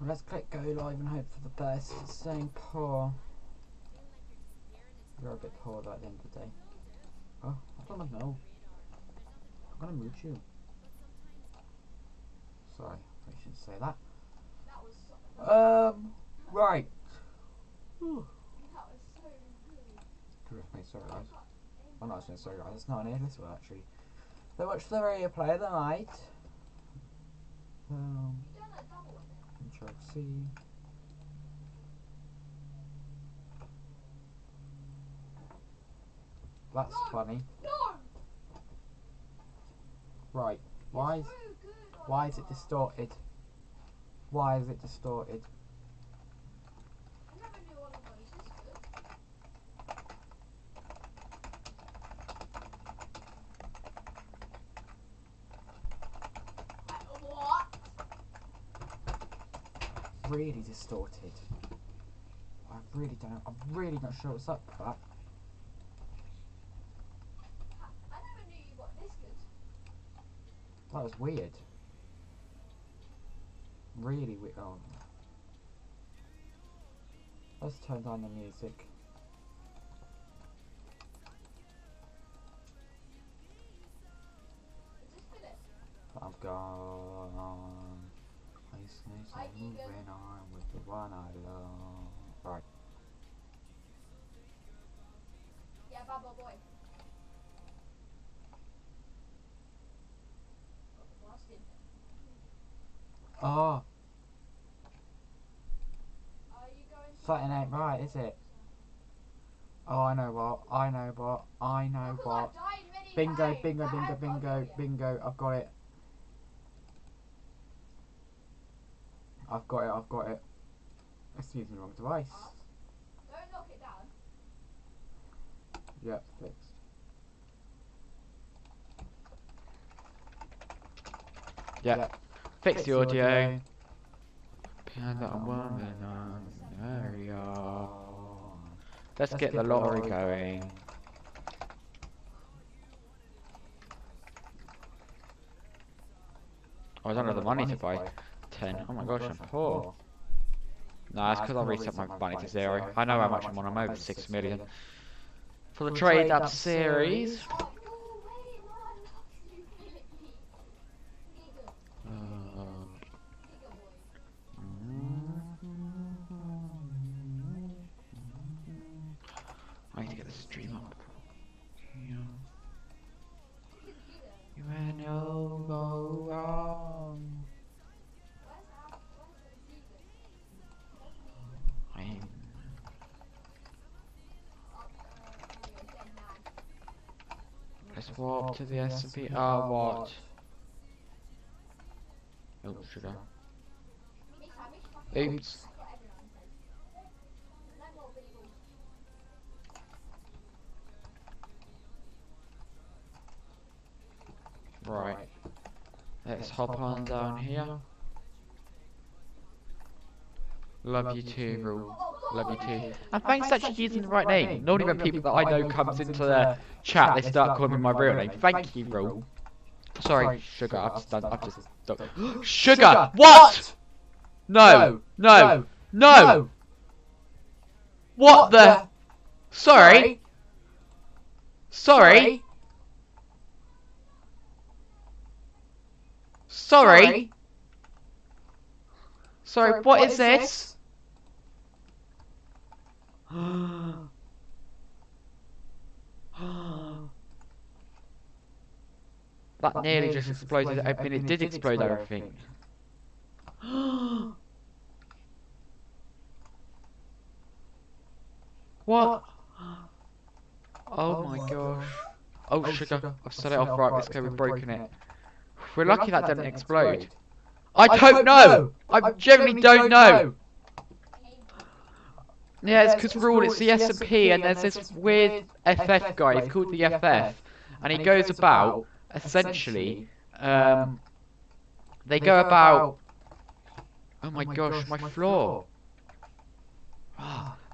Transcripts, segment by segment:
let's click go live and hope for the best. It's saying poor. You're a bit poor though at the end of the day. Oh, I don't know. I'm gonna mute you. Sorry, I shouldn't say that. Right. Sorry guys. I'm not saying sorry guys, it's not an A-list one actually. So much for the radio play of the night. Control C. That's funny. Right. Why is it distorted? Why is it distorted? Really distorted. I'm really not sure what's up with that. I never knew you got this good. That was weird. Really weird. Oh. Let's turn down the music. Is this Philip? I've gone. I'm moving on with the one I love. Right. Yeah, Bubble Boy. Oh. Are you going to Something ain't right, is it? Oh, I know what. Bingo, bingo, bingo, bingo, bingo. I've got it. I've got it. Excuse me, wrong device. Don't knock it down. Yep, fixed. Yep. Fix the audio. Behind that woman on the area. Let's get the lottery going. I don't have the money to buy 10. Oh my gosh, I'm poor. Nah, it's because I reset my money to 0. I know how much I'm on. I'm over 6 million. For the trade up series. I need to get the stream up. You know go wrong. Let's warp to the SMP. Oh, what? Oh, sugar. Oops. Right. Let's hop on down here. Love you too, Rule. Love you too. And thanks actually using the right name. Not even people that I know comes into the chat, they start calling me my real name. Thank you, Rule. Sorry, Sugar, I've just Sugar! What? No! No! No! What the? Sorry? Sorry? Sorry? Sorry, what is this? That nearly just exploded. I mean, it did explode everything. What? Oh my gosh. Oh, Sugar, I've set it off right. Let's go, we've broken it. We're lucky that didn't explode. I don't know! I genuinely don't know! Yeah, it's because Rule, it's the SMP, and there's this weird FF guy, he's called the FF, and he goes about, essentially, they go about, oh my gosh, my floor.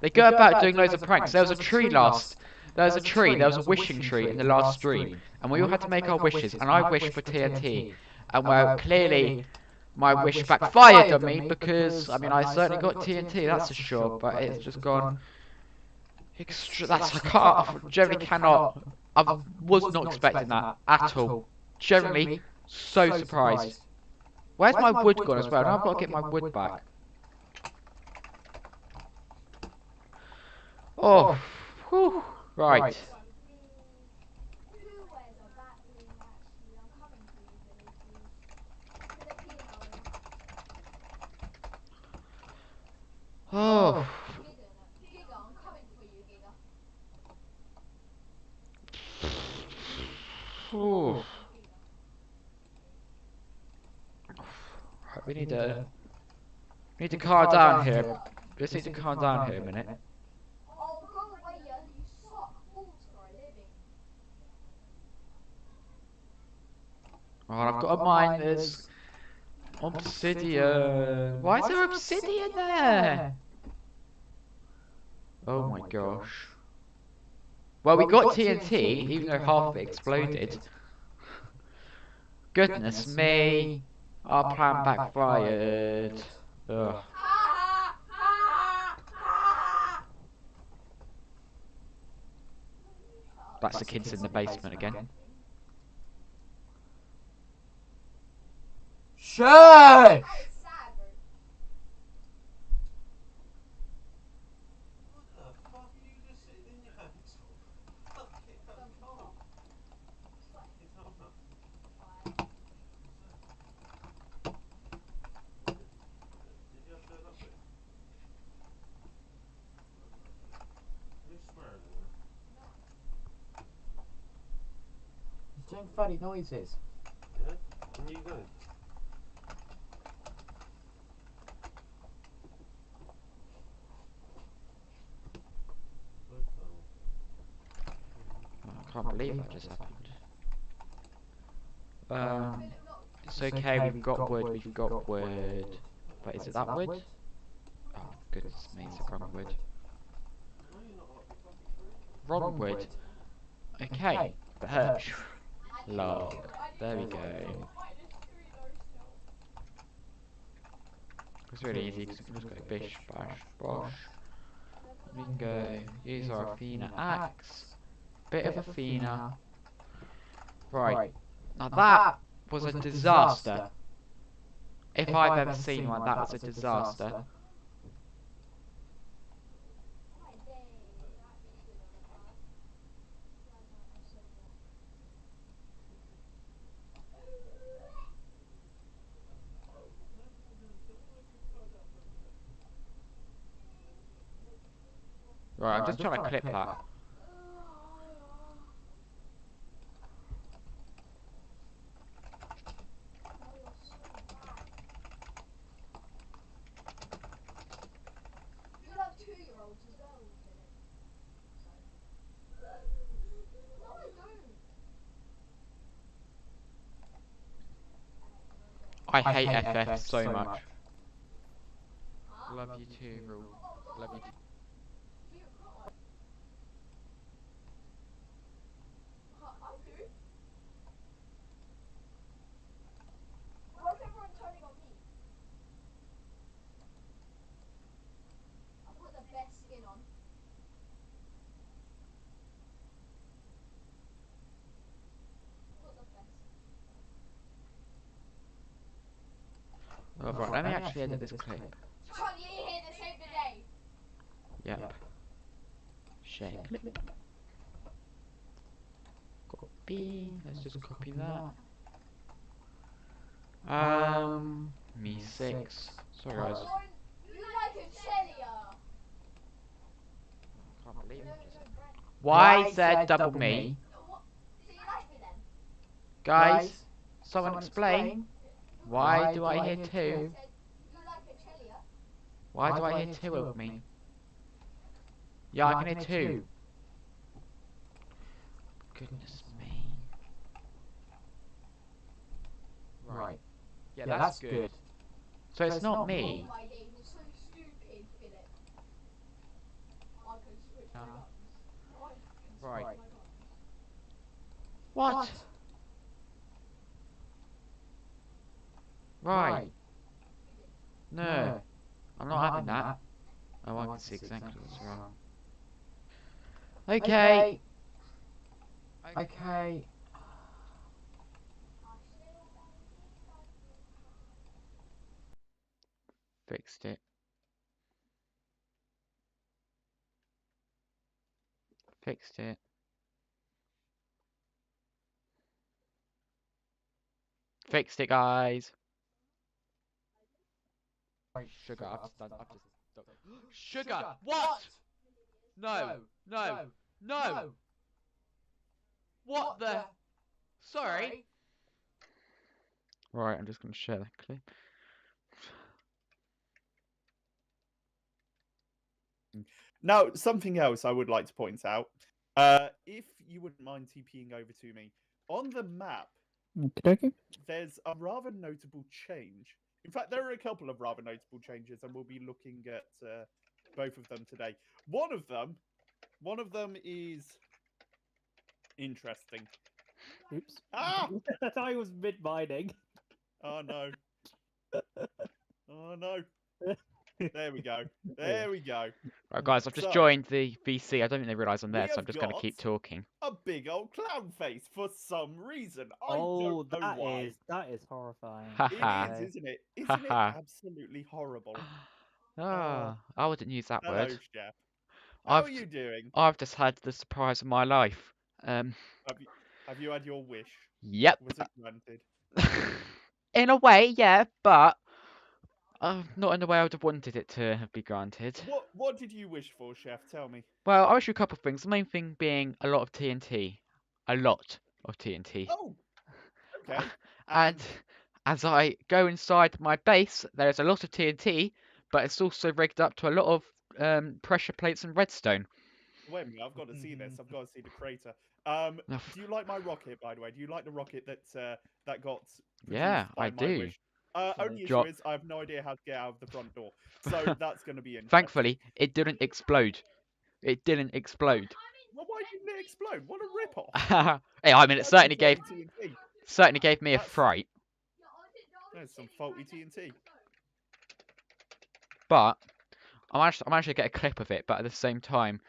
They go about doing loads of pranks. There was a tree there was a wishing tree in the last stream, and we all had to make our wishes, and I wished for TNT, and well, clearly, my wish backfired on me because, I mean, I certainly got TNT, that's for sure, but it's just gone extra. I can't, generally cannot. I was not expecting that at all. Generally, so surprised. Where's my wood gone as well? Now I've got to get my wood back. Oh, whew. Right. Who wears a bat wing actually? I'm coming for you, Billy, please. Filipino. Oh. Giga, I'm coming for you, Giga. Ooh. Right, we need to calm down here. Just need to calm down here a minute. Oh, go away, you suck balls for a living. Alright, I've got to mine this obsidian. Why is there obsidian there? Oh my gosh. Well, we got TNT, even though half of it exploded. Goodness me. Our plan backfired. Ugh. That's the kids in the basement again. Shush! He's doing funny noises. Yeah? What are you doing? I can't believe that just happened. It's okay, we've got wood, we've got wood. But is it that wood? Oh, goodness me, it's the wrong wood. Wrong wood. Okay, birch. Log. There we go. It's really easy because we can just go bish, bash, bosh. We can go use our Athena axe. Bit of Athena. Right. Now that was a disaster. If I've ever seen one, that was a disaster. Right, I'm just trying to clip that. You love 2-year-olds as well, Philip. No, I don't. I hate FF so much. Love you too, Rule. Love you too. I do. Why's everyone turning on me? I put the best skin on. Put the best. Oh, right, let me actually edit this clip. Charlie here to save the day. Yep. Share clip. Copy. Let's just copy that. Me 6. Sorry guys. You like a Chelia. Can't believe it. Why said double me? So you like me then? Guys, someone explain. Why do I hear 2? You like a Chelia? Why do I hear 2 of me? Yeah, I can hear 2. Goodness me. Right. Yeah, that's good. So it's not me. Oh my days, you're so stupid, Philip. I can switch my guns. I can switch Right. my guns. What? Right. No, I'm not having that. Oh, I can see exactly what's wrong. Okay. Okay. Fixed it. Fixed it. Fixed it, guys. Sugar, I've just done. Sugar, what? No, no, no. What the? Sorry. Right, I'm just gonna share that clip. Now, something else I would like to point out. If you wouldn't mind TPing over to me, on the map, Okay. there's a rather notable change. In fact, there are a couple of rather notable changes, and we'll be looking at both of them today. One of them is interesting. Oops. Ah! I thought I was mid mining. Oh no! Oh no! There we go. There we go. Right, guys, I've just So, joined the VC. I don't think they realise I'm there, we so I'm have just gonna got keep talking. a big old clown face for some reason. I Oh, don't know why. that is horrifying. Haha. It is, isn't it? Isn't it Haha. absolutely horrible? Ah, I wouldn't use that Hello, word. Chef. How are I've you doing? I've just had the surprise of my life. Have you had your wish? Yep. Was it granted? In a way, yeah, but not in the way I would have wanted it to have been granted. What did you wish for, Chef? Tell me. Well, I wish you a couple of things. The main thing being a lot of TNT. A lot of TNT. Oh, okay. And as I go inside my base, there's a lot of TNT, but it's also rigged up to a lot of pressure plates and redstone. Wait a minute, I've got to see this. I've got to see the crater. Do you like my rocket, by the way? Do you like the rocket that got Yeah, produced by I my do. wish? Only issue Drop. is I have no idea how to get out of the front door, so that's going to be interesting. Thankfully, it didn't explode. It didn't explode. Well, why didn't it explode? What a rip-off! Hey, I mean, it That's certainly some gave faulty TNT. me a That's- fright. There's some faulty TNT. But I managed to get a clip of it. But at the same time,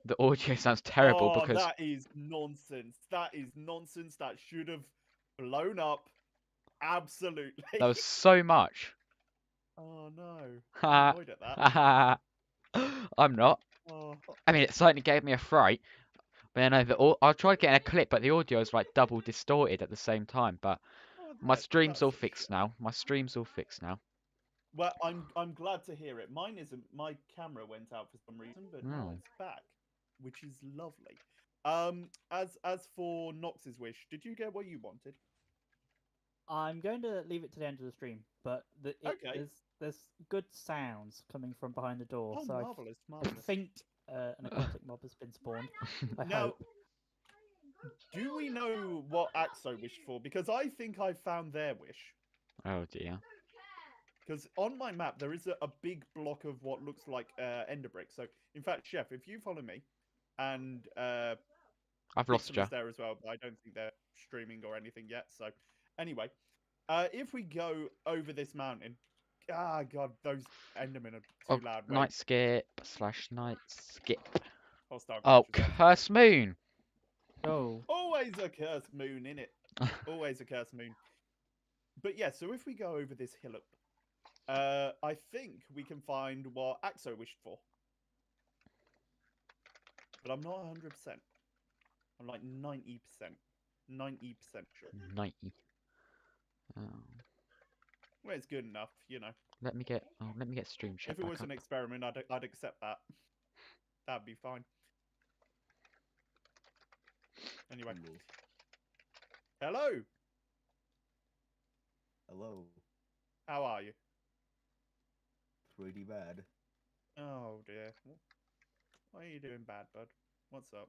the audio sounds terrible Oh, because that is nonsense. That is nonsense. That should have blown up. Absolutely. there was so much. Oh no. I'm Ha annoyed at that. I'm not. Oh. I mean, it certainly gave me a fright. But no, I tried getting a clip, but the audio is like double distorted at the same time. But Oh, my stream's that's all a fixed shame. now. My stream's all fixed now. Well, I'm glad to hear it. Mine isn't. My camera went out for some reason, but now it's back, which is lovely. As for Nox's wish, did you get what you wanted? I'm going to leave it to the end of the stream, but Okay. there's good sounds coming from behind the door, Oh, so marvelous, I marvelous. think an aquatic mob has been spawned. I Now, hope. do we know what Axo wished for? Because I think I found their wish. Oh dear. Because on my map, there is a big block of what looks like ender brick. So, in fact, Chef, if you follow me, and I've lost Pixel you. is there as well, but I don't think they're streaming or anything yet. So, anyway, if we go over this mountain, God, those Endermen are too loud. Wait, Night skip / night skip. hostile Oh, creatures on. curse moon. Oh. Always a cursed moon, innit? Always a cursed moon. But yeah, so if we go over this hillock, I think we can find what Axo wished for. But I'm not 100%. I'm like 90%. 90% sure. 90. Oh. Well, it's good enough, you know. Let me get stream chat If it back was up. an experiment, I'd accept that. That'd be fine. Anyway. Hello. Hello. How are you? Pretty bad. Oh dear. Why are you doing bad, bud? What's up?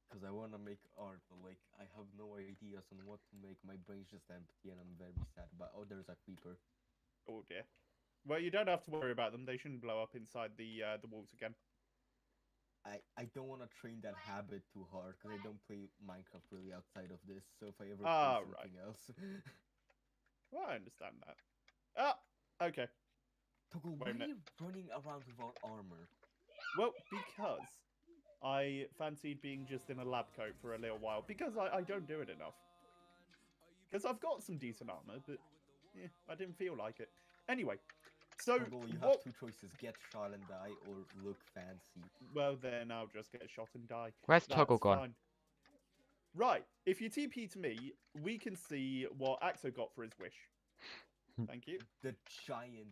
Because I want to make art, but like, I have no ideas on what to make. My brain's just empty and I'm very sad about. Oh, there's a creeper. Oh dear. Well, you don't have to worry about them. They shouldn't blow up inside the walls again. I don't want to train that habit too hard because I don't play Minecraft really outside of this. So if I ever Ah, play something else, Well, I understand that. Ah, Okay. Toggle, Wait why a are minute. you running around without armor? Well, because I fancied being just in a lab coat for a little while. Because I don't do it enough. Because I've got some decent armor, but I didn't feel like it. Anyway, so Toggle, you what? have two choices: get shot and die, or look fancy. Well, then I'll just get shot and die. Where's That's Toggle gone? fine. Right. If you TP to me, we can see what Axo got for his wish. Thank you. The giant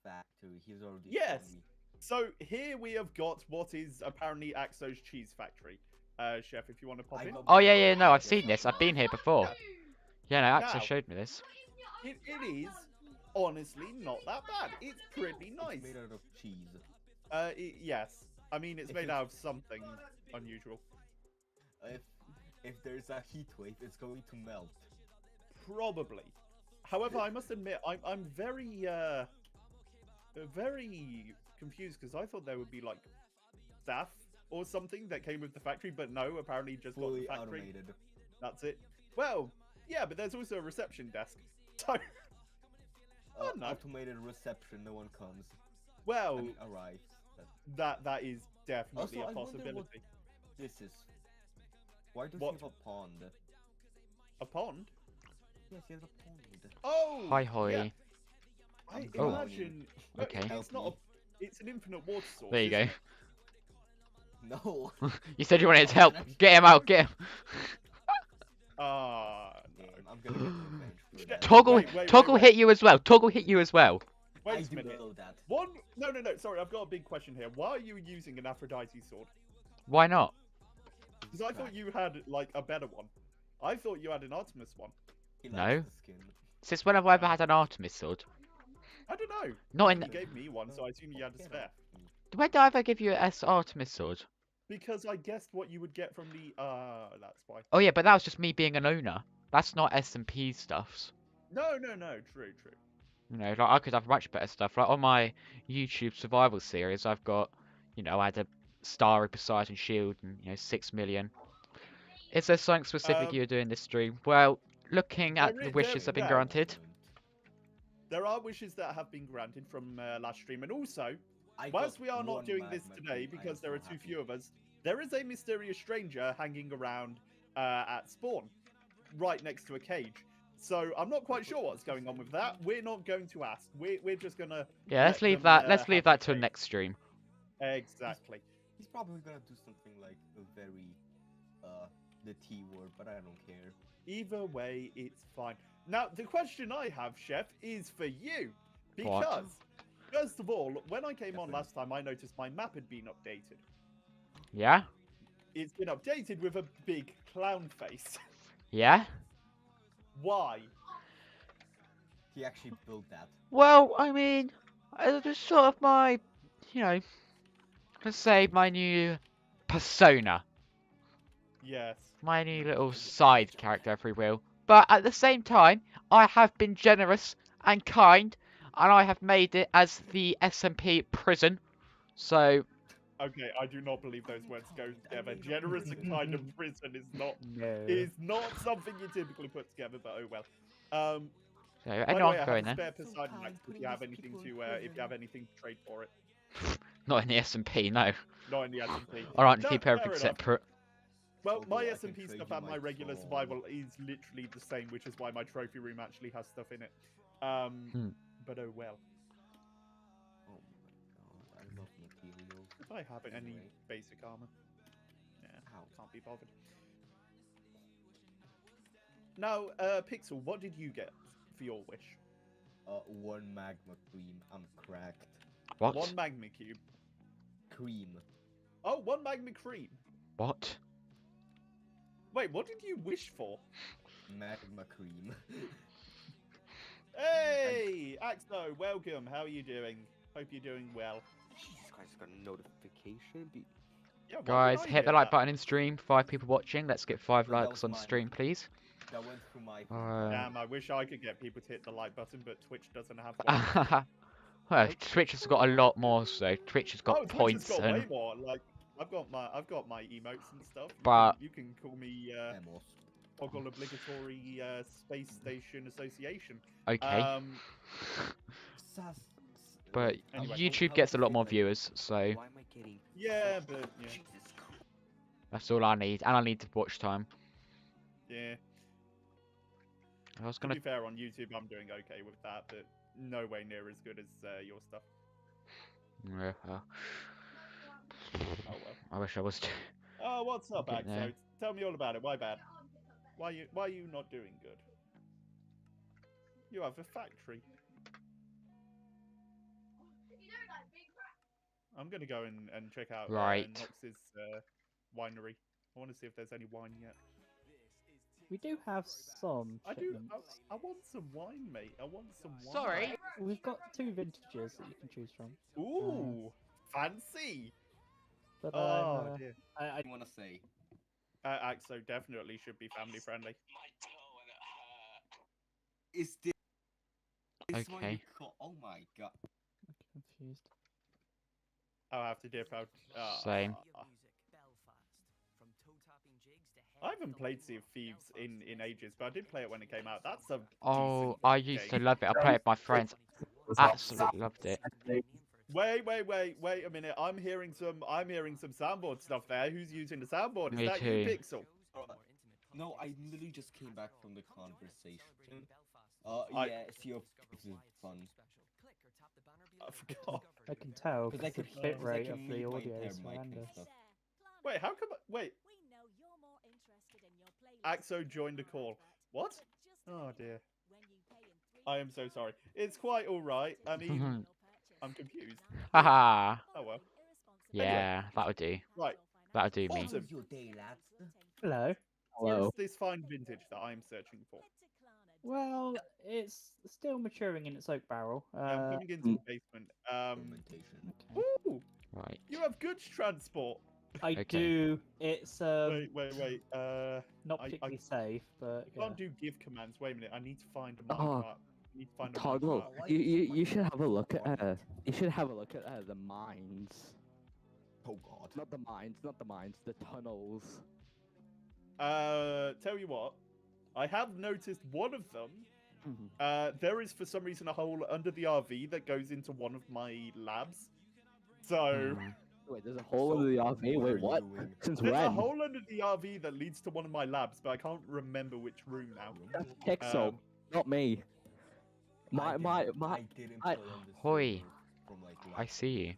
factory. He's already Yes. showing me. So here we have got what is apparently Axo's cheese factory. Chef, if you want to pop in. Oh yeah, no, I've seen this. I've been here before. Yeah, no, Axel Now, showed me this. it is honestly not that bad. It's pretty nice. It's made out of cheese. Yes. I mean, it's made out of something unusual. If there's a heat wave, it's going to melt. Probably. However, I must admit, I'm very confused because I thought there would be like staff or something that came with the factory, but no, apparently just got the Fully factory. automated. That's it. Well, yeah, but there's also a reception desk. So, no. Automated reception, no one comes. Well, I mean, arrives. that is definitely Also, a I wonder what possibility. this is. Why does What? he have a pond? A pond? Yes, he has a pond. Oh, Hi, Hoy. yeah. I Oh. imagine. no, Okay. It's not. It's an infinite water source. There you go. isn't it? No. You said you wanted his help. Get him out, get him. Ah, no. Game, I'm gonna get revenge for that. Toggle, Wait, Toggle wait. hit you as well. Toggle hit you as well. I Wait a do minute. know that. One. No. Sorry, I've got a big question here. Why are you using an Aphrodite sword? Why not? Because I thought you had like a better one. I thought you had an Artemis one. He No. likes the skin. Since when have I ever had an Artemis sword? I don't know. Not I in. think you gave me one, so I assume you had a spare. When did I ever give you an Artemis sword? Because I guessed what you would get from the. That's why. Oh yeah, but that was just me being an owner. That's not SMP stuffs. No. True. You know, like I could have much better stuff. Like on my YouTube survival series, I've got, you know, I had a Starry Poseidon shield and 6 million. Is there something specific you're doing this stream? Well, looking at the wishes have been granted. There are wishes that have been granted from last stream, and also, I whilst got we are not one doing this magma today cube, I because am there so are too happy. few of us, there is a mysterious stranger hanging around at spawn, right next to a cage. So I'm not quite sure what's going on with that. We're not going to ask. We're just gonna. Yeah, let's let leave them, that. Let's leave have that till their next stream. Exactly. He's probably gonna do something like a very, the T word, but I don't care. Either way, it's fine. Now, the question I have, Chef, is for you. What? Because, first of all, when I came on Definitely. last time, I noticed my map had been updated. Yeah? It's been updated with a big clown face. Yeah? Why? He actually built that. Well, I mean, it was sort of my, let's say my new persona. Yes. My new little side character, if we will. But at the same time, I have been generous and kind, and I have made it as the SMP prison. So, Okay, I do not believe those words go together. Generous and kind of prison is not something you typically put together, but oh well. so By the anyone way, I going have there? a spare Poseidon axe if you have anything to trade for it. Not in the SMP, no. Not in the SMP. I like to No, keep fair everything enough. separate. Well, Although my I can SMP trade stuff you and my my regular phone. survival is literally the same, which is why my trophy room actually has stuff in it. But oh well. Oh my god, I love materials. If I have any Anyway. basic armor. Yeah, Ow. can't be bothered. Now, Pixel, what did you get for your wish? One magma cream. I'm cracked. What? One magma cube. Cream. Oh, one magma cream. What? Wait, what did you wish for? Magma cream. Hey, Axo, welcome. How are you doing? Hope you're doing well. Jesus Christ, got a notification. Yeah, why Guys, did I hit the hear like that? button in stream. 5 people watching. Let's get 5 No, that likes was on mine. stream, please. That went through my. Damn, I wish I could get people to hit the like button, but Twitch doesn't have one. Well, Twitch has got a lot more, so Twitch has got Oh, Twitch points has got way and. more. Like, I've got my emotes and stuff. But- you can call me Emos. Toggle Obligatory Space Station Association. Okay. But Anyway. YouTube gets a lot more viewers, so Why am I getting? Yeah, but yeah. Jesus Christ. that's all I need. And I need to watch time. Yeah. I was To gonna. be fair, on YouTube, I'm doing okay with that, but no way near as good as your stuff. Yeah, Oh well. I wish I was. Oh, what's up, Getting Axo? there. Tell me all about it. Why bad? Why are you not doing good? You have a factory. I'm gonna go and check out Right. Nox's winery. I want to see if there's any wine yet. We do have some I do. shipments. I want some wine, mate. I want some wine. Sorry. We've got 2 vintages that you can choose from. Ooh, fancy. But Oh dear. I I want to say. Axo definitely should be family friendly. Is this? Is why Okay. you call? Oh my god. I'm confused. I'll have to dip out. Same. I haven't played Sea of Thieves in ages, but I did play it when it came out. That's a Oh, decent I used to game. love it. I played it with my friends. Absolutely loved it. Wait a minute. I'm hearing some soundboard stuff there. Who's using the soundboard? Is Me that too. you, Pixel? No, I literally just came back from the conversation. I- Yeah, Sea of Thieves is fun. I forgot. I can tell Because I because could the bit because I rate can of the mute my audio entire is mic and horrendous. stuff. Wait, how come? Wait, Axo joined the call. What? Oh dear. I am so sorry. It's quite all right. I mean, I'm confused. Haha. Oh well. Yeah, that'll do. Right. That'll do me. Awesome. your day, lads? Hello. Where's this fine vintage that I'm searching for? Well, it's still maturing in its oak barrel. I'm coming into the basement. Fermentation. Okay. Ooh, Right. you have goods transport. I Okay. do. It's Wait. not I particularly safe, but You can't do give commands. Wait a minute. I need to find a Oh, minecart. I need to find a Toggle, minecart. you should have a look at the mines. Oh god. Not the mines, the tunnels. Tell you what. I have noticed one of them. Mhm. There is for some reason a hole under the RV that goes into one of my labs. So Hmm. Wait, there's a hole in the RV. What are Wait, you what? doing? Since there's when? a hole under the RV that leads to one of my labs, but I can't remember which room now. That's Pixel, not me. I didn't My. play on this Hoi. server from like I see you.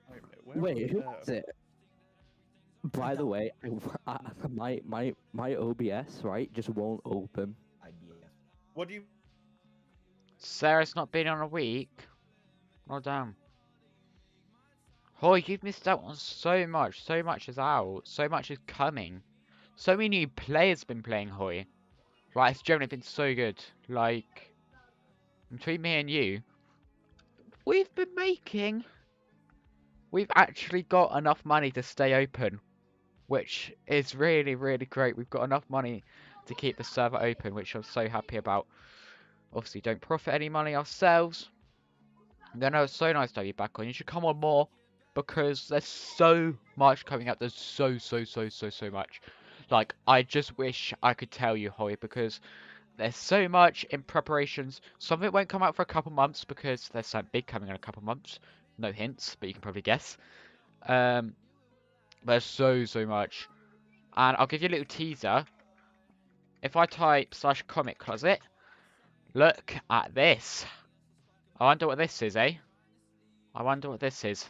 Wait a minute. Where Wait, who was was it? By the way, my OBS right just won't open. IBS. What do you? Sarah's not been on a week. Oh damn. Hoy, you've missed out on so much. So much is out. So much is coming. So many new players been playing Hoy. Like, it's generally been so good. Like, between me and you, we've been making. We've actually got enough money to stay open, which is really, really great. We've got enough money to keep the server open, which I'm so happy about. Obviously, don't profit any money ourselves. I know it's so nice to have you back on. You should come on more because there's so much coming up. There's so much. Like, I just wish I could tell you, Hoy, because there's so much in preparations. Some of it won't come out for a couple months because there's something big coming in a couple months. No hints, but you can probably guess. There's so much. And I'll give you a little teaser. If I type /comic closet, look at this. I wonder what this is, eh? I wonder what this is.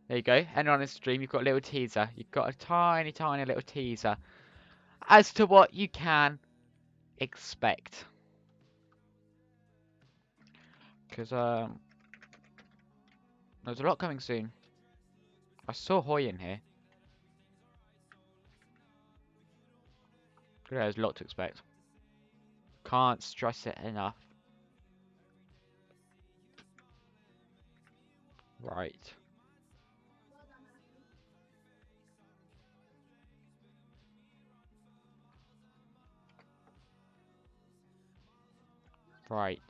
There you go. And on the stream, you've got a little teaser. You've got a tiny little teaser as to what you can expect. Because there's a lot coming soon. I saw Hoy in here. There's a lot to expect. Can't stress it enough. Right. Right.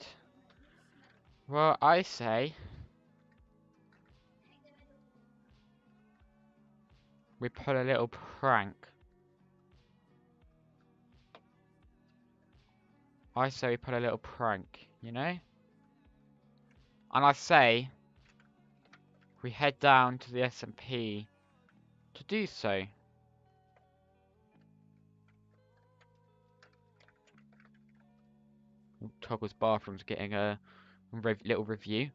Well, I say we put a little prank. I say we put a little prank, you know? And I say we head down to the SMP to do so. Toggle's bathroom's getting a little review.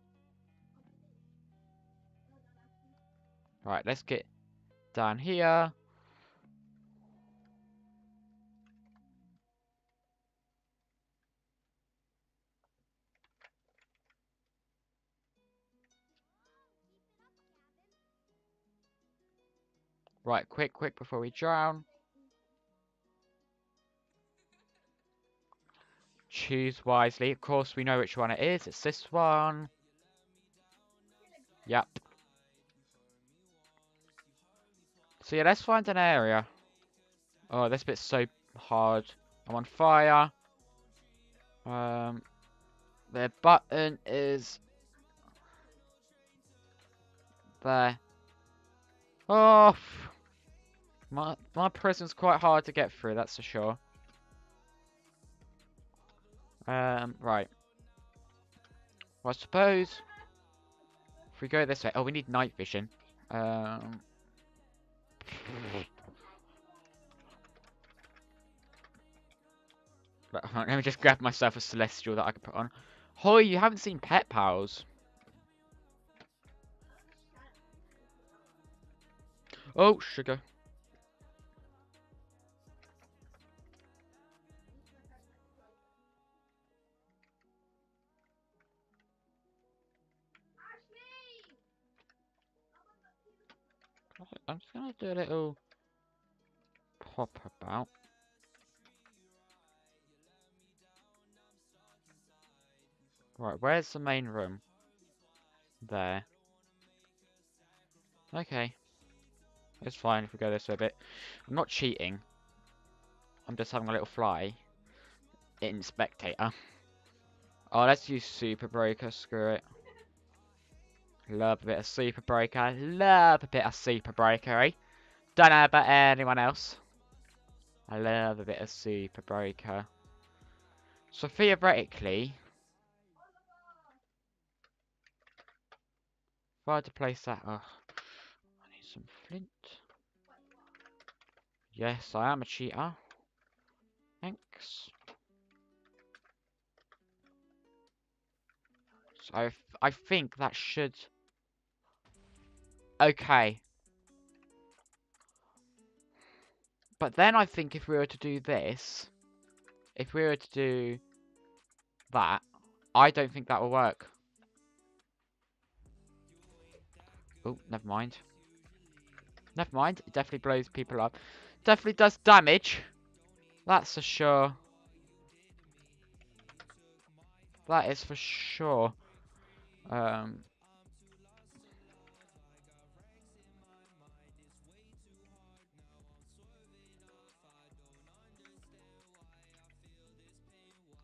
Right, let's get down here. Right, quick before we drown. Choose wisely. Of course, we know which one it is. It's this one. Yep. So yeah, let's find an area. Oh, this bit's so hard. I'm on fire. The button is there. Oh, my prison's quite hard to get through. That's for sure. Right. Well, I suppose if we go this way. Oh, we need night vision. Let me just grab myself a celestial that I can put on. Hoy, you haven't seen Pet Pals. Oh, sugar. I'm just gonna do a little pop about. Right, where's the main room? There. Okay. It's fine if we go this way a bit. I'm not cheating. I'm just having a little fly in spectator. Oh, let's use Super Breaker. Screw it. Love a bit of Super Breaker. Love a bit of Super Breaker, eh? Don't know about anyone else. I love a bit of Super Breaker. So theoretically, if I had to place that, I need some flint. Yes, I am a cheater. Thanks. So I think that should. Okay. But then I think if we were to do this, if we were to do that, I don't think that will work. Oh, never mind. Never mind. It definitely blows people up. Definitely does damage. That's for sure. That is for sure.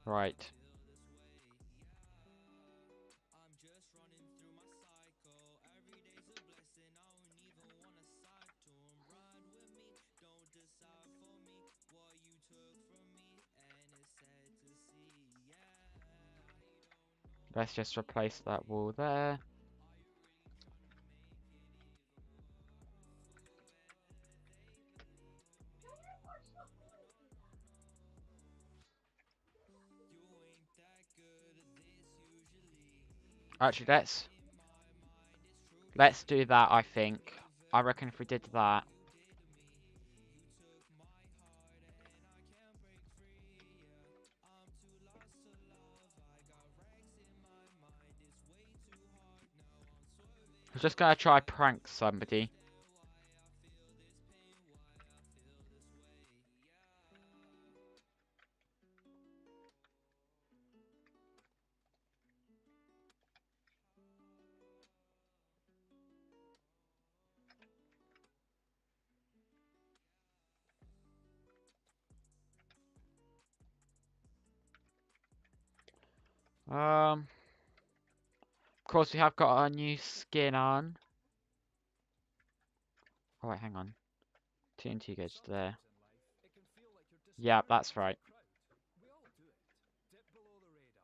Right. Let's just replace that wall there. Actually, let's do that, I think. I reckon if we did that. I'm just gonna try prank somebody. Of course, we have got our new skin on. Oh, wait, hang on. TNT goes there. Yeah, that's right. We all do it. Dip below the radar.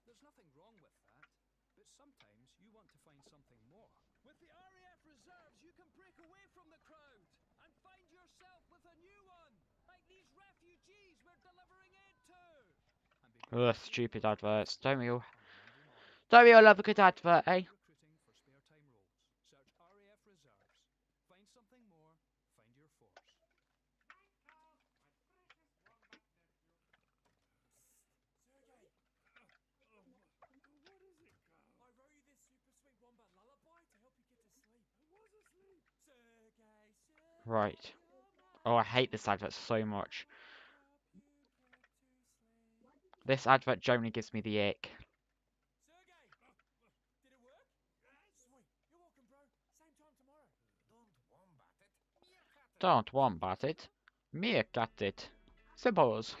There's nothing wrong with that. But sometimes Ugh, stupid adverts. Don't we all love a good advert, eh? Right. Oh, I hate this advert so much. This advert generally gives me the ick. Don't wombat it. Meerkat it. Suppose.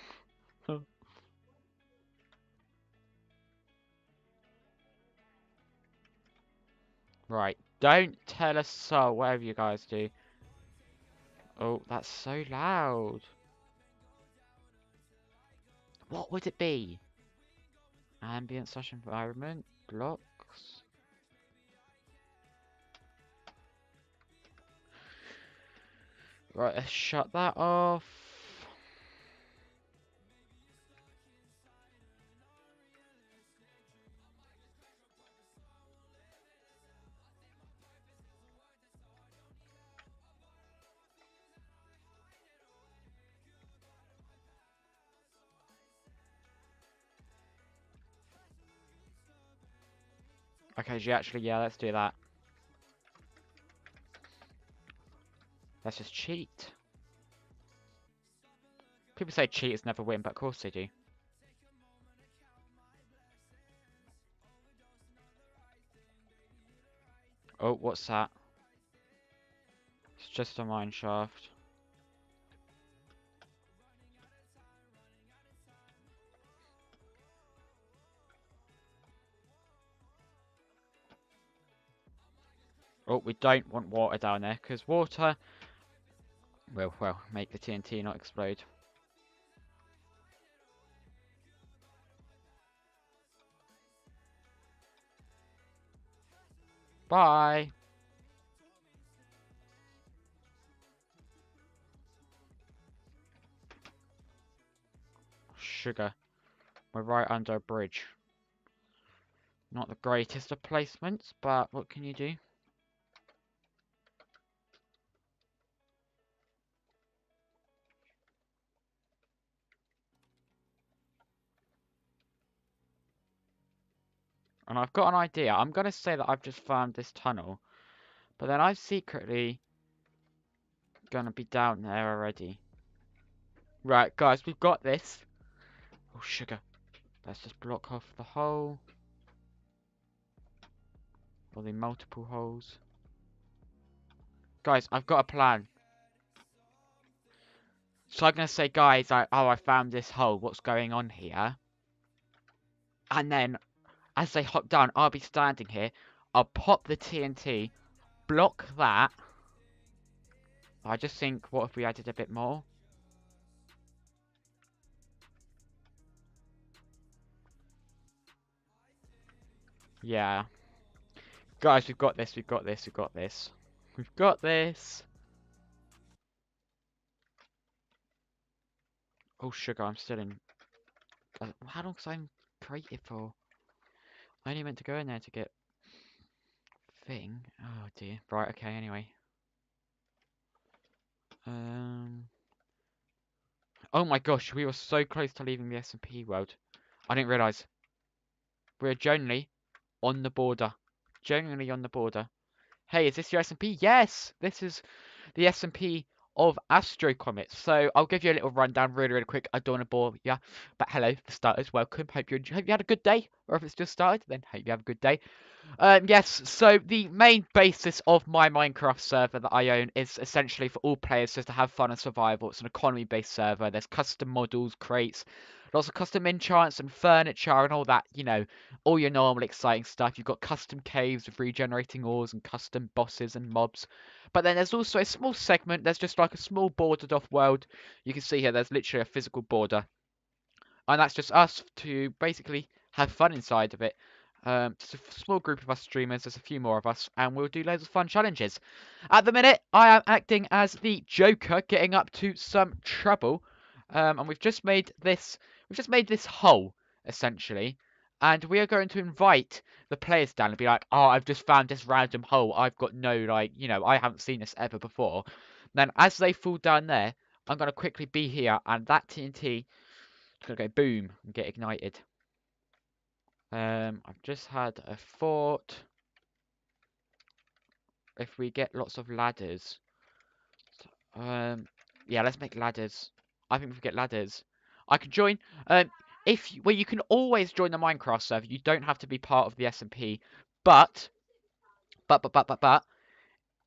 Right. Don't tell us so, whatever you guys do. Oh, that's so loud. What would it be? Ambient slash environment? Blocks? Right, let's shut that off. Okay, yeah, let's do that. Let's just cheat. People say cheaters never win, but of course they do. Oh, what's that? It's just a mine shaft. Oh, we don't want water down there, because water will, well, make the TNT not explode. Bye! Sugar. We're right under a bridge. Not the greatest of placements, but what can you do? And I've got an idea. I'm going to say that I've just found this tunnel. But then I'm secretly going to be down there already. Right, guys, we've got this. Oh, sugar. Let's just block off the hole. Or the multiple holes. Guys, I've got a plan. So I'm going to say, guys, I found this hole. What's going on here? And then, as they hop down, I'll be standing here. I'll pop the TNT. Block that. I just think, what if we added a bit more? Yeah. Guys, we've got this, we've got this, we've got this. We've got this. Oh, sugar, I'm still in. How long was I created for? I only meant to go in there to get thing. Oh dear. Right, okay, anyway. Oh my gosh, we were so close to leaving the SMP world. I didn't realise. We're generally on the border. Genuinely on the border. Hey, is this your SMP? Yes! This is the SMP of AstroComet. So I'll give you a little rundown really quick. I don't want to bore you. But hello, for starters, welcome. Hope you had a good day. Or if it's just started, then hope you have a good day. Yes, so the main basis of my Minecraft server that I own is essentially for all players just to have fun and survival. It's an economy-based server. There's custom models, crates, lots of custom enchants and furniture and all that, you know, all your normal exciting stuff. You've got custom caves with regenerating ores and custom bosses and mobs. But then there's also a small segment, there's just like a small bordered off world. You can see here there's literally a physical border. And that's just us to basically have fun inside of it. Just a small group of us streamers, there's a few more of us, and we'll do loads of fun challenges. At the minute, I am acting as the Joker, getting up to some trouble. And we've just made this hole, essentially. And we are going to invite the players down and be like, oh, I've just found this random hole. I've got no, like, you know, I haven't seen this ever before. Then as they fall down there, I'm going to quickly be here, and that TNT is going to go boom and get ignited. I've just had a thought. If we get lots of ladders, yeah, let's make ladders. I think if we get ladders, I can join. Well, you can always join the Minecraft server. You don't have to be part of the SMP, but,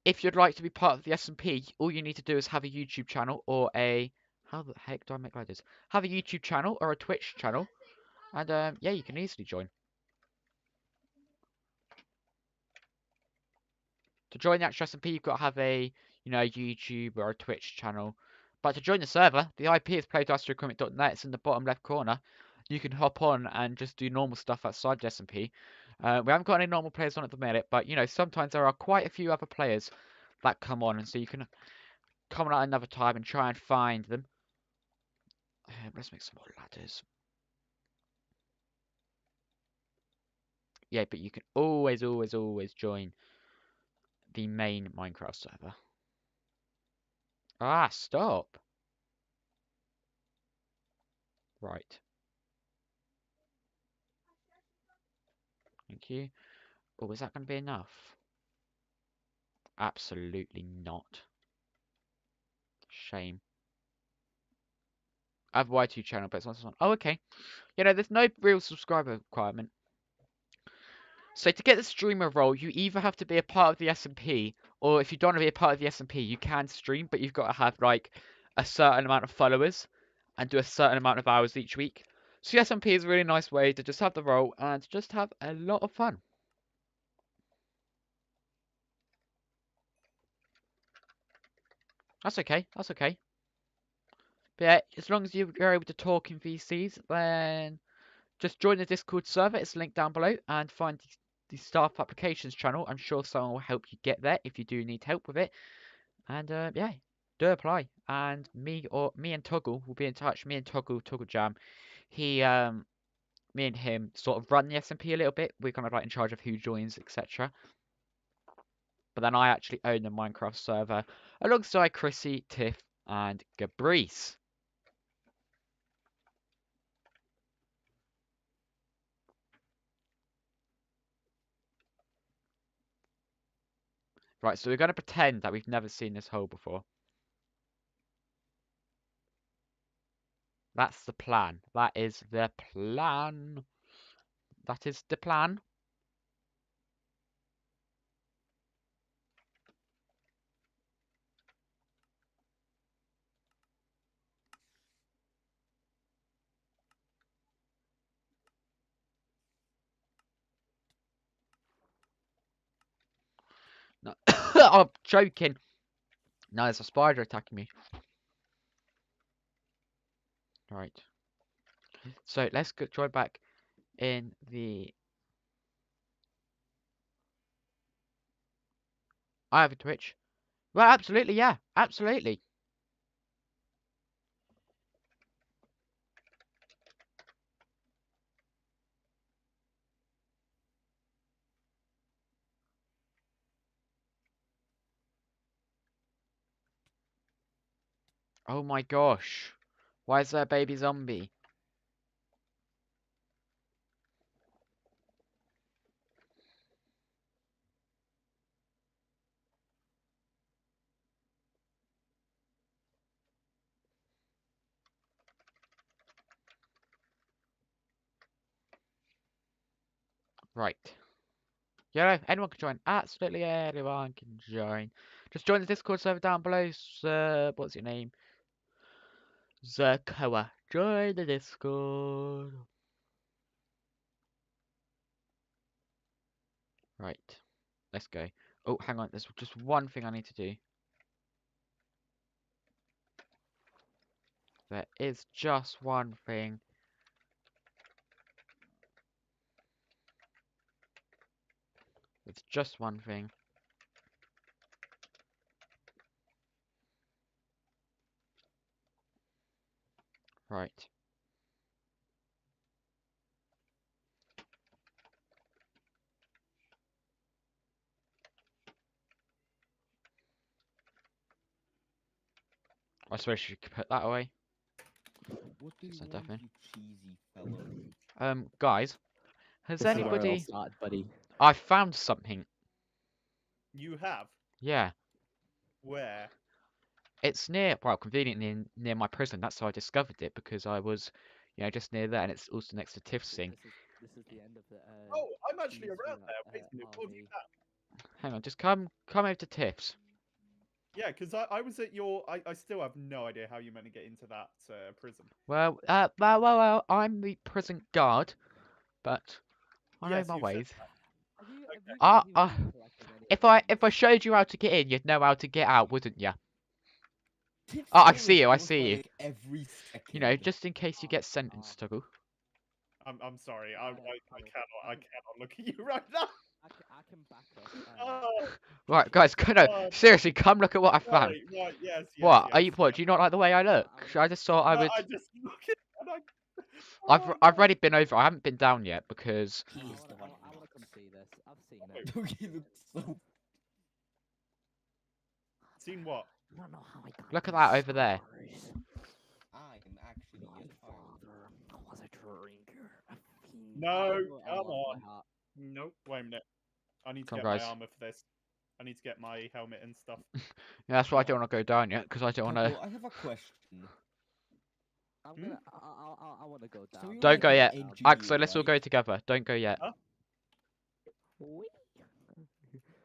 if you'd like to be part of the SMP, all you need to do is have a YouTube channel or a, how the heck do I make ladders? Have a YouTube channel or a Twitch channel, and yeah, you can easily join. To join the actual SMP, you've got to have a, you know, YouTube or a Twitch channel. But to join the server, the IP is play.astrocomet.net. It's in the bottom left corner. You can hop on and just do normal stuff outside the SMP. We haven't got any normal players on at the minute, but, you know, sometimes there are quite a few other players that come on, and so you can come on at another time and try and find them. Let's make some more ladders. Yeah, but you can always join the main Minecraft server. Ah, stop. Right. Thank you. Oh, is that going to be enough? Absolutely not. Shame. I have a Y2 channel, but it's not this one. Oh, okay. You know, there's no real subscriber requirement. So to get the streamer role, you either have to be a part of the SMP, or if you don't want to be a part of the SMP, you can stream, but you've got to have, like, a certain amount of followers and do a certain amount of hours each week. So the SMP is a really nice way to just have the role and just have a lot of fun. That's okay. That's okay. But yeah, as long as you're able to talk in VCs, then just join the Discord server. It's linked down below, and find the staff applications channel. I'm sure someone will help you get there if you do need help with it. And yeah, do apply. And me and Toggle will be in touch. Me and Toggle Jam. Me and him sort of run the SMP a little bit. We're kind of like in charge of who joins, etc. But then I actually own the Minecraft server alongside Chrissy, Tiff, and Gabrice. Right, so we're going to pretend that we've never seen this hole before. That's the plan. That is the plan. That is the plan. No. I'm joking. No, there's a spider attacking me. Right. So let's go join back in the... I have a Twitch. Well, absolutely, yeah. Absolutely. Oh my gosh. Why is there a baby zombie? Right. Yeah, anyone can join. Absolutely anyone can join. Just join the Discord server down below. What's your name? Zerkoa. Join the Discord. Right. Let's go. Oh, hang on. There's just one thing I need to do. There is just one thing. It's just one thing. Right. I suppose you could put that away. What do you Is that want, definitely- you cheesy fellow? Guys, has This is where it all anybody? started, buddy. I found something. You have Yeah, where? it's well, conveniently near my prison. That's how I discovered it because I was, just near there, and it's also next to Tiff's thing. This is the end of the. Oh, I'm actually cheese around without, there. Wait a minute. What have you RV. done? Hang on, just come over to Tiff's. Yeah, because I was at your. I still have no idea how you meant to get into that prison. Well, I'm the prison guard, but I know Yes, my you said ways. Have you Ah, been ah. collecting any If I showed you how to get in, you'd know how to get out, wouldn't you? Tips Oh, I always see you, I goes see by, you. like, every second. Just in case you get sentenced, Tuggle. I'm sorry. Yeah, I cannot look at you right now. I can back up. Oh, Right, guys, no, Oh, seriously, come look at what I found. sorry. Right. Yes. What? Yes. Are you? What? Do you not like the way I look? I just thought I No, would. I just look at and I. I've Oh, I've no. already been over. I haven't been down yet because He is the one I who want to come knocks. see this. I've seen Wait. it. He looks so. Seen what? You don't know how I got look at these that over there. scars. I am actually My just fine. father was a drinker. A fiend. No, I lost come my on. heart. Nope. Wait a minute. I need to Come, get guys. my armor for this. I need to get my helmet and stuff. Yeah, that's why I don't want to go down yet because I don't want to. Toggle, I have a question. I'm Hmm? gonna. I want to go So down. you're Don't like go an yet. engineer, Axo, let's all right? go together. Don't go yet. Wait.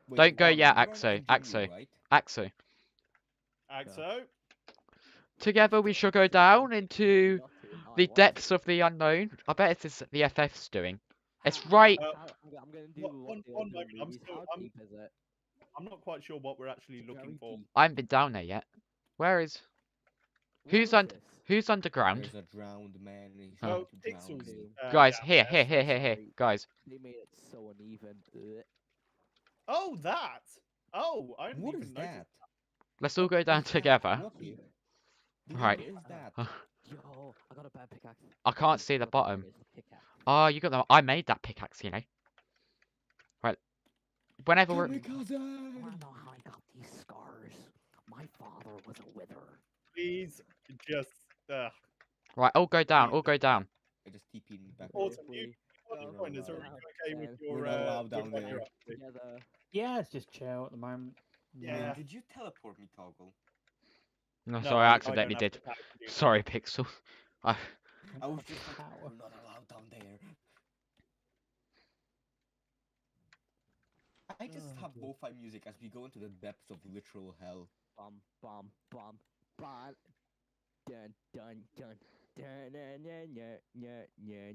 Wait, Don't go yet, you're an Axo. engineer, Axo. right? Axo. Axo. Together we shall go down into Not to, no, I the want depths to. of the unknown. I bet it's the FF's doing. It's How- right. I'm gonna do One- what one- the one other moment, I'm movies. still- How I'm- deep is it? I'm not quite sure what we're actually It's looking very for. deep. I haven't been down there yet. Where is? Where Who's is un- this? Who's underground? There's a drowned man and he's Oh. trying Well, to drown Pixels. me. Guys, down here, there. here, guys. They made it so uneven. Ugh. Oh, that. Oh, I didn't What even is notice. that? Let's all go What down is that? together. What the Right. heck is that? Yo, I got a bad pickaxe. I can't see the bottom. Oh, you got the. I made that pickaxe, you know. Right. Whenever Kill we're. me, I cousin! wanna know how I got these scars. My father was a wither. Please, just. Right, all go down. All go down. I just TP'd me back. Awesome. If we You, You're point is, are allowed. you okay with Then your? We're not allowed with down what there. you're up to? together. Yeah, it's just chill at the moment. Yeah. Did you teleport me, Toggle? No, No, sorry, I don't accidentally have did. the power to do that. Sorry, Pixel. I. I was just like, Power. we're not allowed down there. I just Oh, have lo-fi music as we go into the depths of literal hell. Bum bum bum bum. Dun dun dun. Dun, dun, dun, dun, dun, dun,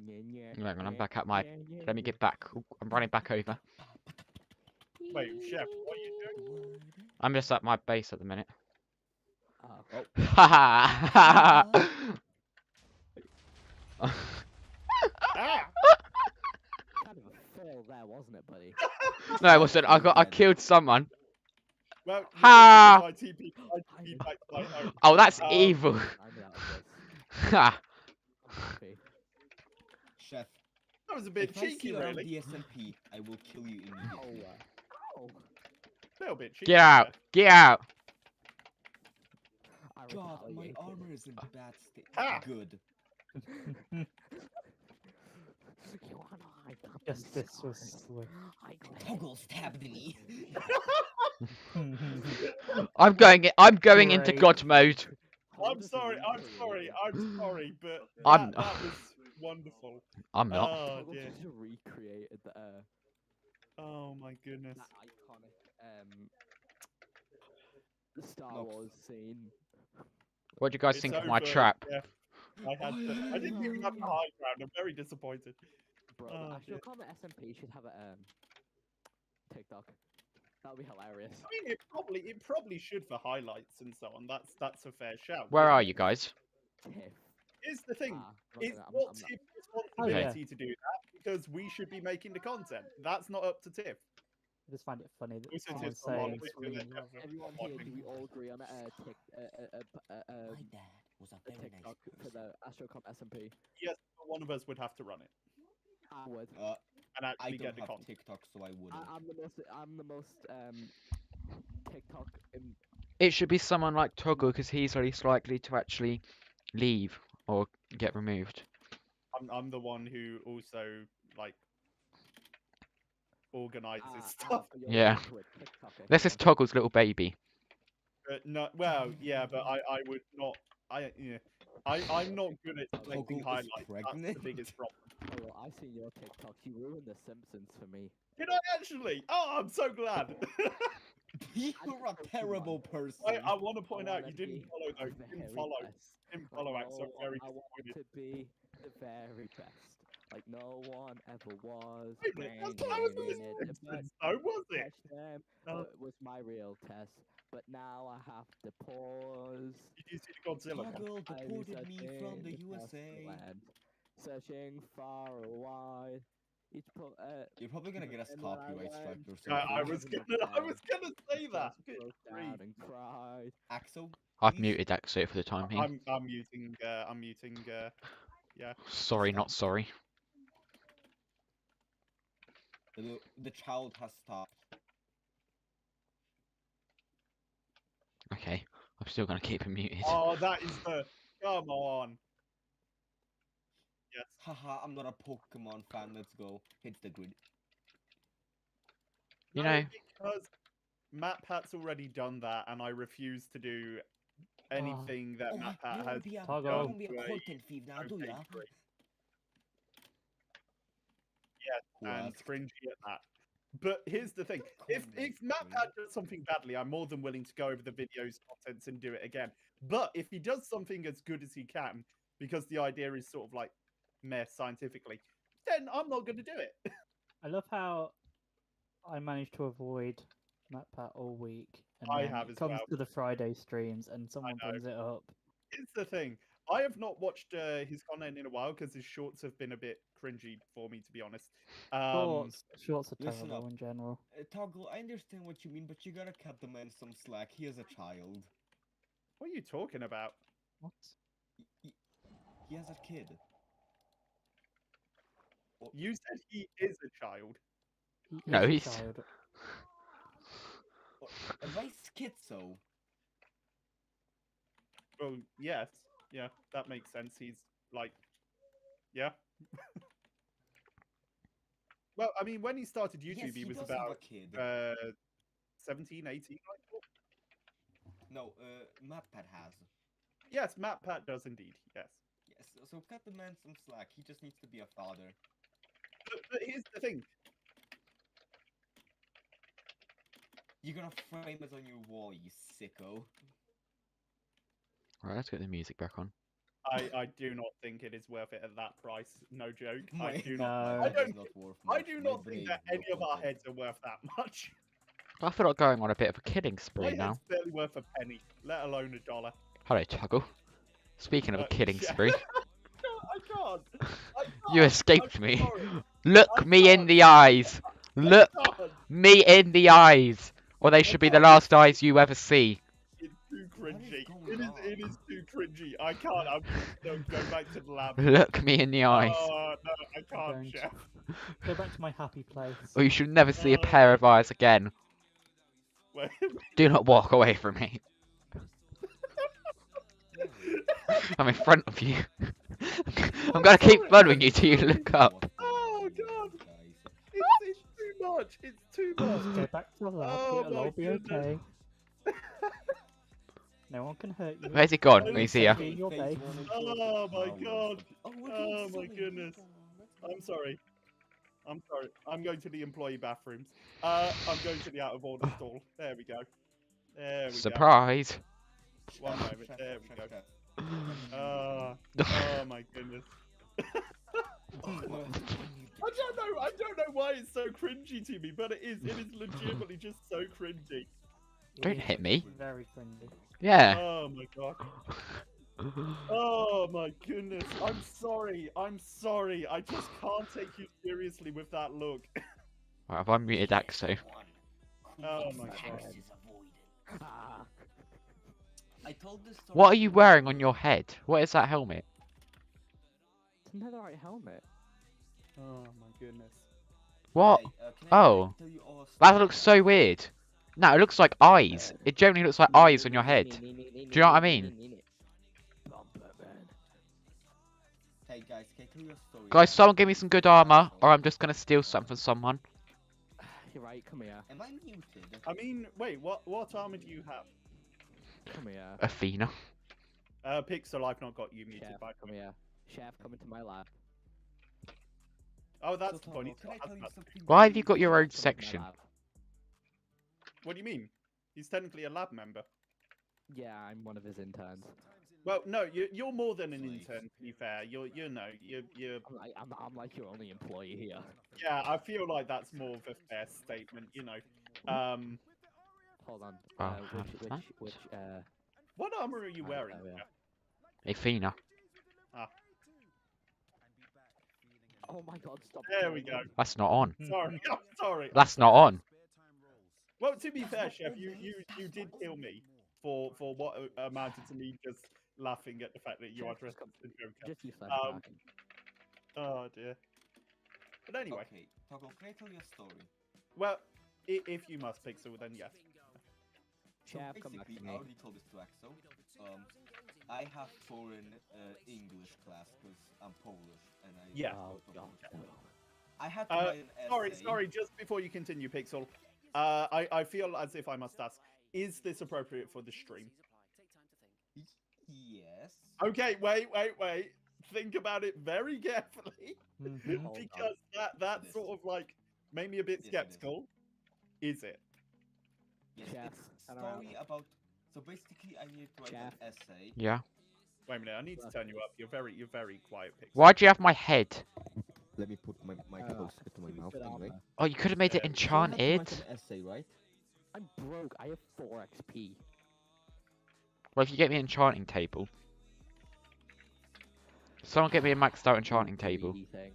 dun, dun, Hang on, I'm dun, back at my. dun, dun, Let me get back. Ooh, I'm running back over. Wait, Chef, what are you doing? I'm just at my base at the minute. Oh, Ha Ah! kind of a fail there, wasn't it, buddy? No, it wasn't. I killed someone. Well, Ha! I TP back to my home. Oh, that's Um, evil. I'm out of this. Ha. I'm happy. Chef, That was a bit if I see cheeky, you around really. the SMP, I will kill you Oh, immediately. oh. A little bit cheeky. Get out. Chef. Get out. I God, my retaliated. armor is in bad state. Ah! Good. You wanna know how I got Just these this was scars? slick. I got Toggle stabbed me. I'm going into Great. God mode. I'm sorry, but I'm- that was wonderful. I'm not. Oh Toggle dear. just recreated Oh my goodness. that iconic Star Nox. Wars scene. What do you guys It's think of my over, trap? Chef. I didn't even have the high ground. I'm very disappointed. Bro, Oh, the dear. AstroComet SMP should have a TikTok. That would be hilarious. I mean, it probably should for highlights and so on. That's a fair shout. Where but are you guys? Tiff. Here's the thing. I'm not It's gonna- I'm what's not- his Oh, yeah. responsibility to do that because we should be making the content. That's not up to Tiff. I just find it funny that Also, someone's just someone saying with scream the- love it. Everyone here, do we all agree on a My dad was a very nice TikTok for person. the AstroComet SMP? Yes, but one of us would have to run it I would. and I actually don't get the have content. TikTok, so I wouldn't. I'm the most TikTok It should be someone like Toggle because he's least likely to actually leave or get removed. I'm the one who also like organizes Ah, stuff. but you're Yeah. into it, TikTok This is account. Toggle's little baby. But no, well, yeah, but I would not. I'm not good at selecting Toggle is highlights. That's pregnant. the biggest problem. Oh, well, I seen your TikTok. You ruined The Simpsons for me. Did I actually? Oh, I'm so glad. You're a terrible person. I want to point out wanna you didn't be follow though. the You didn't very follow. best. Didn't Like, follow Axe. no I'm very one, I want disappointed. to be the very best. Like no one ever was. Wait a minute, that's what I was in The Simpsons, though, was it? Catch them No. was my real test. But now I have to pause. Did you see the Godzilla one? Toggle I deported me from the researching USA. land, searching far or wide. Each You're probably gonna get us and when I copyright strike went, or I something. was Never gonna say that. just Good broke grief. down and cried. Axel, I've please? muted Axo for the time being. I'm muting. Yeah. Sorry, not sorry. The child has stopped. Okay, I'm still gonna keep him muted. Oh, that is the. Come on. Yes. Haha, I'm not a Pokemon fan. Let's go. Hits the grid. You No, know, because MatPat's already done that, and I refuse to do anything that Oh, MatPat you has wanna be a, Toggle. you done wanna be to a a content thief now, do ya? okay grid. And What? cringy at that. But here's the thing: if Comment MatPat does something badly, I'm more than willing to go over the video's contents and do it again. But if he does something as good as he can, because the idea is sort of like meh scientifically, then I'm not going to do it. I love how I managed to avoid MatPat all week, and I then have it as comes well. to the Friday streams, and someone know. brings it up. Here's the thing: I have not watched his content in a while because his shorts have been a bit cringy for me, to be honest. Shorts are listen terrible up. in general. Toggle, I understand what you mean, but you gotta cut the man some slack. He is a child. What are you talking about? What? He has a kid. You said he is a child. He No, is a he's- child. Am I schizo? Well, yes, yeah, that makes sense. He's like, yeah. Well, I mean, when he started YouTube, Yes, he was does have a about kid. 17, 18. I thought. No, MatPat has. Yes, MatPat does indeed. Yes. Yes, so cut the man some slack. He just needs to be a father. But here's the thing: You're gonna frame it on your wall, you sicko. Right, let's get the music back on. I do not think it is worth it at that price. No joke. I My- do No. not. my I head don't. is not worth I much. do My not brain think is that any more of our content. heads are worth that much. I feel like going on a bit of a killing My spree now. head's barely worth a penny, let alone $1. Hello, Toggle. Speaking of a killing Yeah. spree, I can't. you escaped I'm me. sorry. Look I me in can't. the eyes. Look I can't. me in the eyes, or they should be the can't. last eyes you ever see. It's too What is cringy. going It on? is too cringy. I can't. I'm going back to the lab. Look me in the eyes. Oh no, I can't, Don't. Chef. Go back to my happy place. Or you should never see a pair of eyes again. Wait. Do not walk away from me. I'm in front of you. I'm gonna keep following you till you look up. Oh god, it's too much. It's too much. Go back to the lab. Oh It'll my all be goodness. okay. No one can hurt you. Where's he gone? Oh, He's it's here. okay. Your base. Oh my god. Oh, we're Oh doing my swimming. goodness. Come on, let's go. I'm sorry. I'm sorry. I'm going to the employee bathrooms. I'm going to the out of order stall. There we go. There we Surprise. go. One moment. Chef, There we chef, go. chef. Oh my goodness. Oh, well, I don't know why it's so cringy to me, but it is legitimately just so cringy. Don't hit me. Very cringy. Yeah. Oh my god. Oh my goodness. I'm sorry. I'm sorry. I just can't take you seriously with that look. Right, I've unmuted Axo. Oh my god. Ah, I told this story What are to you my wearing on brother. your head? What is that helmet? it's a netherite helmet. Oh my goodness. What? Hey, can I Oh. tell you all a That story looks about so it? weird. No, it looks like eyes. It generally looks like eyes on your head. Do you know what I mean? Hey guys, can I tell you a story? Guys, someone give me some good armor, or I'm just gonna steal something from someone. You're right, come here. Am I muted? I mean, wait, what armor do you have? Come here. Athena. Pixel, I've not got you muted. Chef, By come here. Chef, come into my lab. Oh, that's So, funny. Togo, can I tell you something Why have you got really your own Come into my section? lab. What do you mean? He's technically a lab member. Yeah, I'm one of his interns. Well, no, you're more than an Slave. intern. To be fair, you're I'm like your only employee here. yeah. I feel like that's more of a fair statement. You know. Hold on. I'll Which, have which, What armor are you I wearing? don't know, Athena. Oh my god, stop. There we go. That's not on. Sorry, I'm sorry. That's not on. Well, to be fair, Chef, you did kill me for what amounted to me just laughing at the fact that you are dressed as the Joker. Just use that Um, back. Oh dear. But anyway, Okay, Togo, can I tell you a story? well, if you must, Pixel, then yes. So Chef, come back basically, to I me. already told this to Axel. I have foreign English class because I'm Polish and I Yeah. Oh go to god. Polish. I had to write an essay. Sorry. Just before you continue, Pixel, I feel as if I must ask: is this appropriate for the stream? Yes. Okay, wait. Think about it very carefully, Hold because that It is. sort of like made me a bit Yes, it is. skeptical. Is it? Yes, Chef, it's turn a around. story about. So basically, I need to write Chef. an essay. Yeah. Wait a minute, I need to turn you up. You're very quiet, Pixel. Why'd you have my head? Let me put my mic Uh, closer to my mouth good anyway. armor. Oh, you could have made it Yeah. So I had to enchanted. write an essay, right? I'm broke. I have 4 XP. Well, if you get me an enchanting table. Someone get me a maxed out enchanting table. Greedy thing.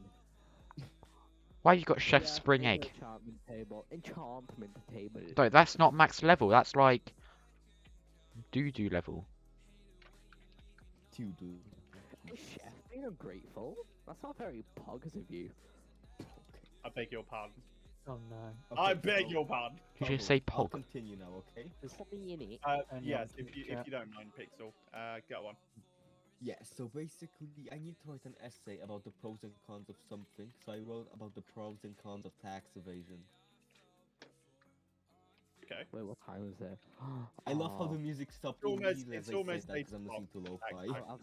Why have you got Chef Yeah, Spring there's an Egg? Enchantment table. Enchantment table. No, that's not max level. That's like doo-doo level. To do. Chef, being ungrateful. That's not very poggers of you. I beg your pardon. Oh no. I beg your pardon. Did you Togo, say I'll pog? continue now, okay? There's something in it. I know, Yes, I'm if you chat. don't mind, Pixel, go on. Yeah, so basically, I need to write an essay about the pros and cons of something. So I wrote about the pros and cons of tax evasion. Okay. Wait, what time is it? I love how Oh, the music stopped It's almost- immediately it's as I almost said that 8 because I'm listening to lo-fi. o'clock. oh,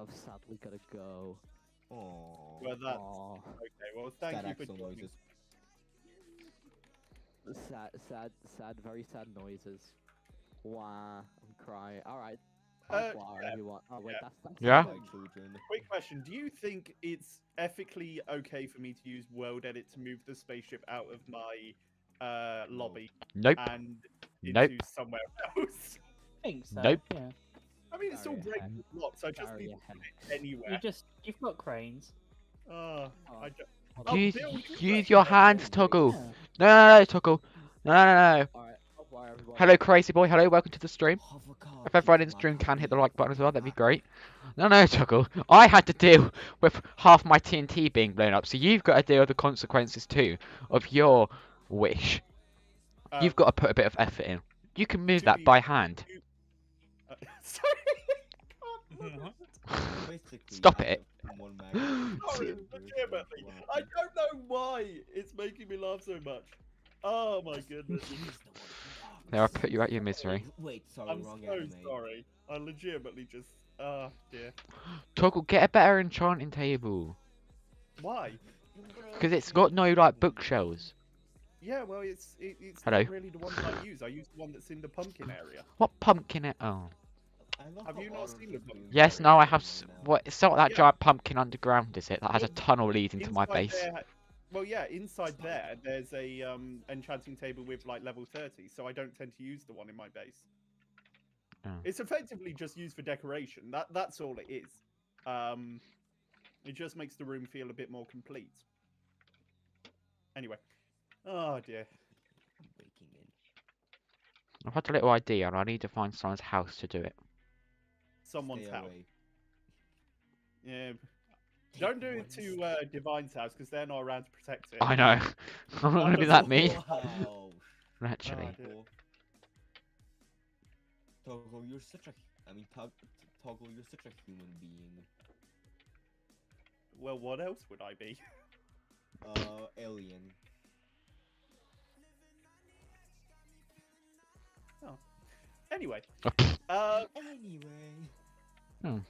I've sadly gotta go. Aww. Well, that's Aw, okay. Well, thank Sad you for axle joining. noises. sad, very sad noises. Wow, I'm crying. All right. Uh, Wow, yeah, everyone. Oh wait, yeah. that's Yeah? My children. Quick question: do you think it's ethically okay for me to use World Edit to move the spaceship out of my lobby Nope. and Nope. into somewhere else? I think so. Nope. Yeah. I mean, it's all Sorry, great Hen. with blocks. I just Sorry, need to Hen. put it anywhere. You've got cranes. I Oh. don't. Hold Oh, on. Use, Bill, you use went your there, hands, Bill. Toggle. Yeah. No, Toggle. No. All right. Au revoir, everybody. Hello, crazy boy. Hello, welcome to the stream. Avocado If everyone in the stream can hit the like button as well, that'd be great. No, Toggle. I had to deal with half my TNT being blown up, so you've got to deal with the consequences too of your wish. You've got to put a bit of effort in. You can move to that be- by hand. Sorry. Basically, Stop I it. have one magnet. Sorry, legitimately. I don't know why it's making me laugh so much. Oh my goodness. There, I'll put you out your misery. Wait, sorry, I'm wrong so anime. sorry. I legitimately just. Oh dear. Toggle, get a better enchanting table. Why? Because it's got no, like, bookshelves. Yeah, well, it's Hello. not really the one that I use. I use the one that's in the pumpkin area. What pumpkin it? Oh. I love Have how you not all seen of the you book? Yes, are no, I right have. now. What? It's not that Yeah. giant pumpkin underground, is it? That has a Well, tunnel leading to my Inside base. there- well, yeah, inside there's a enchanting table with like level 30, so I don't tend to use the one in my base. Oh. It's effectively just used for decoration. That's all it is. It just makes the room feel a bit more complete. Anyway, oh dear. I'm breaking in. I've had a little idea, and I need to find someone's house to do it. Someone's Stay house. away. Yeah. Don't do it to Divine's house because they're not around to protect it. I know. I'm not gonna be that mean. Wow. Naturally. dear. Toggle, you're such a. I mean, Toggle, you're such a human being. Well, what else would I be? Alien. Anyway. Anyway.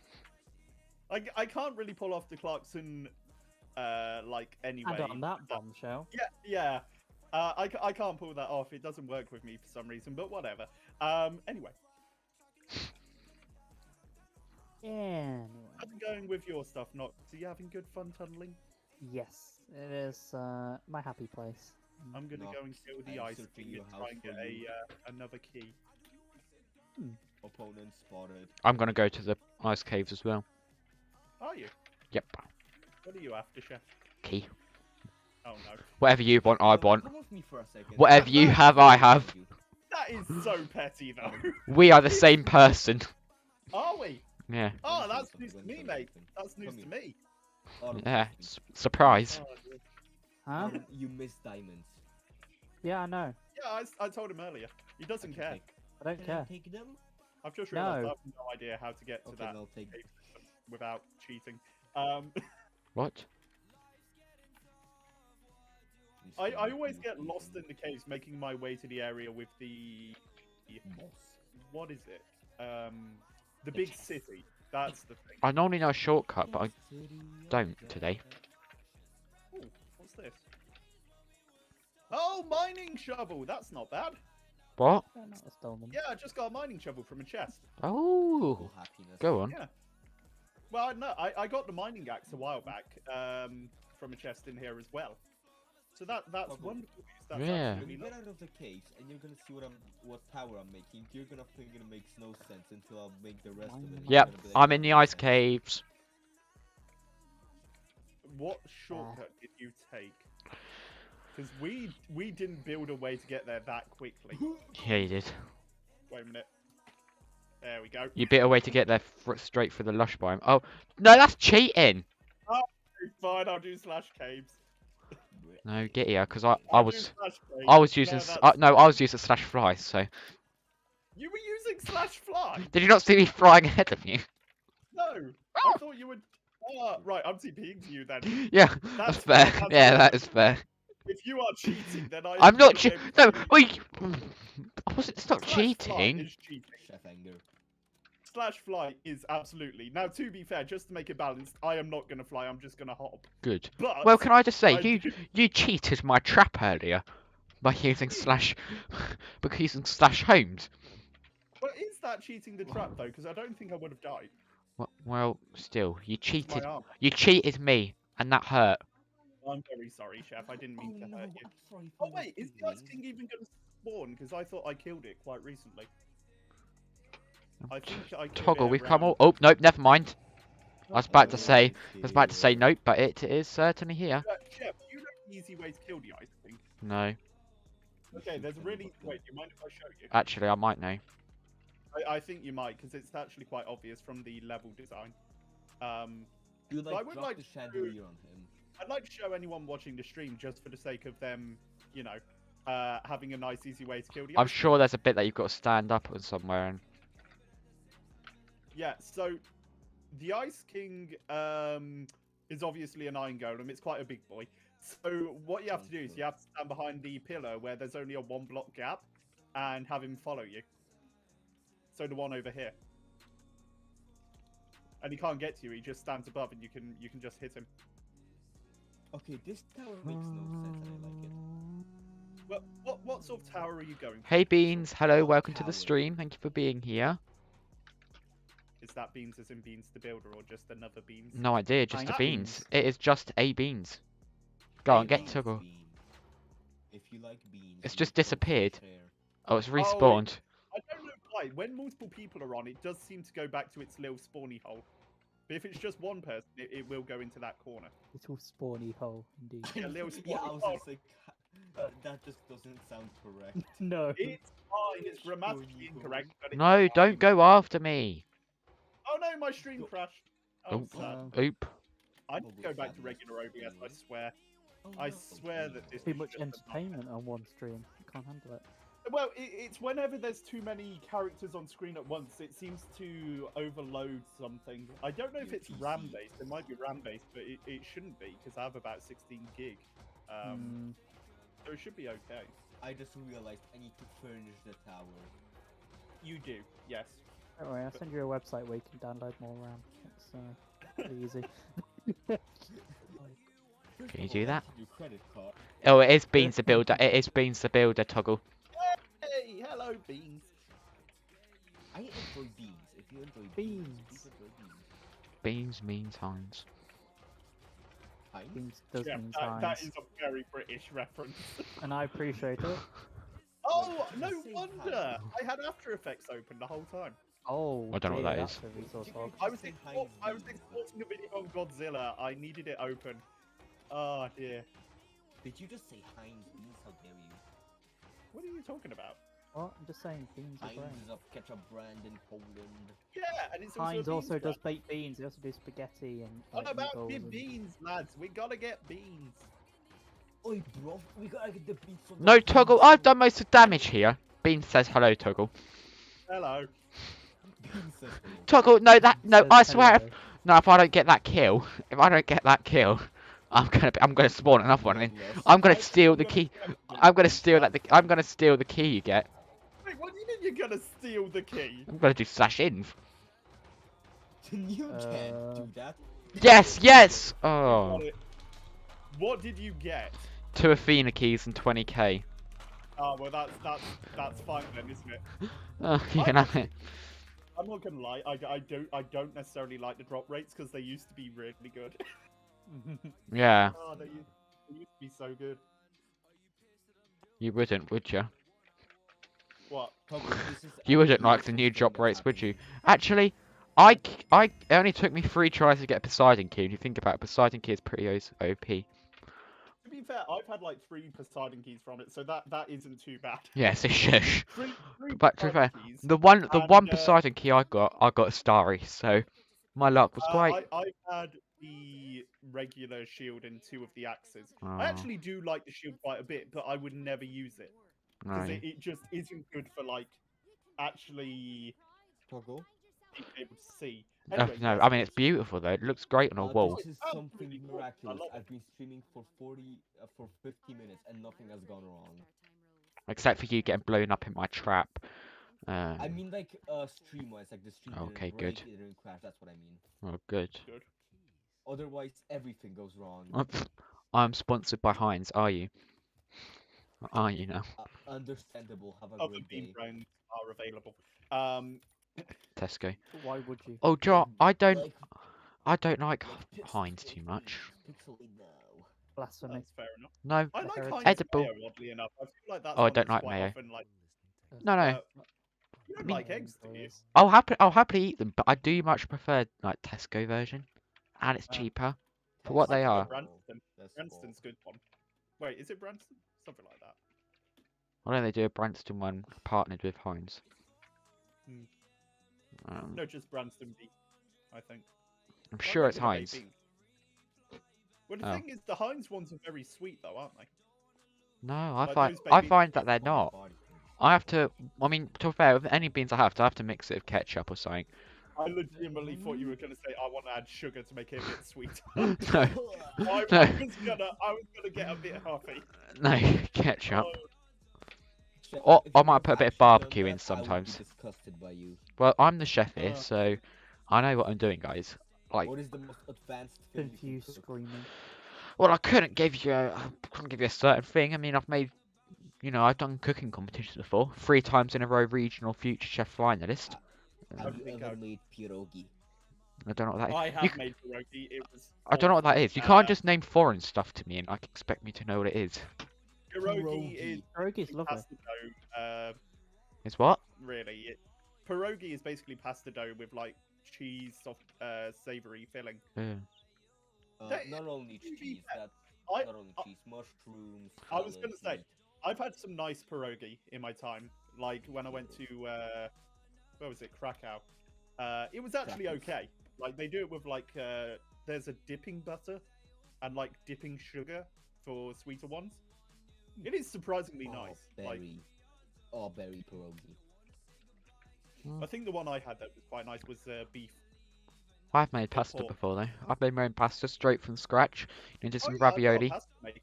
I can't really pull off the Clarkson, like, anyway. And on that bombshell. Yeah. I can't pull that off. It doesn't work with me for some reason, but whatever. Anyway. Anyway. How's it going with your stuff, Nox? Are you having good fun tunneling? Yes, it is my happy place. I'm gonna go and kill the I'm ice searching king your and try house and for get you. another key. Opponent spotted. I'm gonna go to the ice caves as well. Are you? Yep. What are you after, Chef? Key. Oh no. Whatever you want, I want. Come with me for a second. Whatever you have, I have. That is so petty, though. We are the same person. Are we? Yeah. Oh, that's news to me, mate. That's news to me. Yeah. Surprise. Oh, dear. Huh? You miss diamonds. Yeah, I know. Yeah, I told him earlier. He doesn't care. I don't care. Take them? I've just realised No. I have no idea how to get to Okay, that then I'll take. cave system without cheating. What? I always get lost in the caves, making my way to the area with the boss. what is it? The big city. That's the thing. I normally know a shortcut, but I don't today. Ooh, what's this? Oh, mining shovel. That's not bad. What? They're not a stolen. Yeah, I just got a mining shovel from a chest. Oh. Happiness. Go on. Yeah. Well, no, I got the mining axe a while back from a chest in here as well. So that's wonderful news. That's Yeah. absolutely When you get lovely. out of the caves and you're gonna see what tower I'm making, you're gonna think it makes no sense until I'll make the rest of it. and Yep. you're gonna be like, I'm in the ice caves. What shortcut did you take? Because we didn't build a way to get there that quickly. Yeah, you did. Wait a minute. There we go. You bit a way to get there straight for the lush biome. Oh no, that's cheating. Fine, I'll do slash caves. No, get here, because I I'll do was slash caves. I was using No, no, I was using slash fly. So You were using slash fly? did you not see me flying ahead of you? No. I thought you would. Right, I'm TPing to you then. Yeah, that's fair. That's Yeah, fine. that is fair. If you are cheating, then I'm not should be cheating. able No, to- wait. I wasn't. It's not Slash fly cheating. is cheating. Chef anger. Slash fly is absolutely. Now, to be fair, just to make it balanced, I am not going to fly. I'm just going to hop. Good. But Well, can I just say I you cheated my trap earlier by using slash homes. But is that cheating the trap though? Because I don't think I would have died. Well, still, you It's my cheated. arm. You cheated me, and that hurt. I'm very sorry, Chef. I didn't mean to no, hurt you. I'm sorry Oh for wait, my is the Ice feelings. King even going to spawn? Because I thought I killed it quite recently. I think I killed Toggle, it we've come all. around- Oh, nope, never mind. I was about to Oh, say, dear. nope, but it is certainly here. Chef, do you know the easy way to kill the Ice King? No, Okay, there's a really. Wait, do you mind if I show you? actually, I might know. I think you might, because it's actually quite obvious from the level design. You I like would drop like the to- chandelier on him. I'd like to show anyone watching the stream just for the sake of them, you know, having a nice, easy way to kill the I'm Ice King. sure there's a bit that you've got to stand up on somewhere. And Yeah, so the Ice King is obviously an iron golem. It's quite a big boy. So what you have to do is you have to stand behind the pillar where there's only a 1 block gap and have him follow you. So the one over here. And he can't get to you. He just stands above, and you can just hit him. Okay, this tower makes no sense, and I like it. Well, what sort of tower are you going for? hey, Beans, hello, welcome to the Tower. stream. Thank you for being here. Is that Beans as in Beans the Builder, or just another Beans? No idea, just Thank a you. beans. It is just a beans. Go on, get Beans, Toggle. bean. If you like beans, It's you just don't disappeared. share. Oh, it's it- respawned. I don't know why. When multiple people are on, it does seem to go back to its little spawny hole. But if it's just one person, it will go into that corner. Little spawny hole, indeed. Yeah, little Yeah, I spawny was hole. just like, that just doesn't sound correct. No. It's fine. It's grammatically Spawny incorrect. But it's No, fine. don't go after me. Oh no, my stream crashed. Oh, Oh. sad. Oop. I need to go back to regular OBS. I swear. Oh, I no, swear that this Too is much just a bug. entertainment on one stream. I can't handle it. Well, it's whenever there's too many characters on screen at once, it seems to overload something. I don't know if it's RAM based. It might be RAM based, but it shouldn't be because I have about 16 gig. So it should be okay. I just realized I need to furnish the tower. You do, yes. Don't worry, I'll send you a website where you can download more RAM. It's pretty easy. Can you do that? Your credit card. Oh, it is Beans the Builder. It is Beans the Builder, Toggle. Hey, hello, Beans. I enjoy beans. If you enjoy Beans. please enjoy beans. Beans means Heinz. Heinz? Beans does Yeah, mean that times. is a very British reference. And I appreciate it. Oh, no Say wonder! Heinz. I had After Effects open the whole time. Oh, I don't know what dear, that that's is. a resource hog. I was Say exporting Heinz beans. a video on Godzilla. I needed it open. Oh dear. Did you just say Heinz beans? How dare you? What are you talking about? What? I'm just saying beans are Heinz great. is a ketchup brand in Poland. Yeah, and it's also Heinz a also beans does brand. baked beans. They also do spaghetti and What like, about meatballs the and- beans, lads? We gotta get beans. Oi, bro, we gotta get the beans from No, the Toggle, beans I've from- done most of the damage here. Beans says hello, Toggle. Hello. Beans says hello. Toggle, no, Says I swear, hello. if I don't get that kill, I'm gonna spawn another one. And Bloodlust. I'm gonna I- steal I'm the gonna key. check I'm gonna this, steal but- that. I'm gonna steal the key you get. Wait, what do you mean you're gonna steal the key? I'm gonna do slash inv. You can't do that. Yes, yes. Got Oh, it. What did you get? 2 Athena keys and 20k. Oh well, that's fine then, isn't it? Oh, you can have it. I'm not gonna lie. I don't necessarily like the drop rates because they used to be really good. Yeah, Oh, they used to be so good. you wouldn't, would you? What? Toggle, this is You a wouldn't like beautiful the new thing drop that's rates, would you? happening. Actually, it only took me 3 tries to get a Poseidon key. If you think about it, Poseidon key is pretty OP. To be fair, I've had like 3 Poseidon keys from it, so that isn't too bad. Yes, it's shush. Three But to be fair, Poseidon keys. the one And, Poseidon key I got a starry, so my luck was great. I've had the regular shield and 2 of the axes. Oh, I actually do like the shield quite a bit, but I would never use it because no. it just isn't good for like actually Toggle. being able to see. Oh, Anyway, no, yes, I mean it's beautiful though. It looks great on a wall. This is Oh, something pretty cool. I miraculous. love it. I've been streaming for 50 minutes and nothing has gone wrong. Except for you getting blown up in my trap. I mean, like, stream-wise, like the stream Okay, didn't break, good. it didn't crash. That's what I mean. Oh, good. good. Otherwise, everything goes wrong. I'm sponsored by Heinz. Are you? Are you now? Understandable. Have a Other great bean day. brands are available. Tesco. Why would you? Oh, John, I don't like like Heinz Pixel too Eight much. now. Pixel Eight now. Blasphemy. That's fair enough. No. I That's like how Heinz edible. mayo, oddly enough. I feel like that's Oh, I one don't that's like quite mayo. often, like, No, no. you don't mean- like eggs, do you? I'll happily eat them, but I do much prefer like Tesco version, and it's cheaper for what they I are. prefer Branston. That's Branston's good one. Wait, is it Branston? Something like that. Why don't they do a Branston one partnered with Heinz? Hmm. No, just Branston beef, I think. I'm Like sure it's regular Heinz. baked beans. Well, the Oh. thing is, the Heinz ones are very sweet, though, aren't they? No, I Like find those I baby find that beans they're on my not. body. I have to. I mean, to be fair, with any beans I have to mix it with ketchup or something. I legitimately thought you were going to say, I want to add sugar to make it a bit sweet. No, I no, was gonna get a bit huffy. no ketchup. Oh, Chef, Or if I you might had put a bit of actually done barbecue in that, I would be sometimes. disgusted by you. Well, I'm the chef here, Uh. so I know what I'm doing, guys. Like, What is the most advanced thing you can Confused cook? screaming. well, I couldn't give you a certain thing. I mean, I've made, I've done cooking competitions before, 3 times in a row, regional future chef finalist. Have you think ever I- made pierogi? I don't know what that is. I You have c- made pierogi. It was. I don't know what that awful. is. You can't just name foreign stuff to me and like expect me to know what it is. Pierogi is Pierogi's lovely. pasta dough. It's what? Really, pierogi is basically pasta dough with like cheese, soft, savory filling. Yeah. That- Not only to be cheese, fair, that's I- not only cheese, mushrooms. I was gonna salads, say, I've had some nice pierogi in my time. Like when I went to where was it, Krakow? It was actually Krakow. okay. Like they do it with like there's a dipping butter and like dipping sugar for sweeter ones. It is surprisingly oh, nice. Like berry. Oh, berry pierogi. I think the one I had that was quite nice was beef. I've made or pasta pork. before though. I've made my own pasta straight from scratch into Oh some yeah, I've got a ravioli. pasta maker.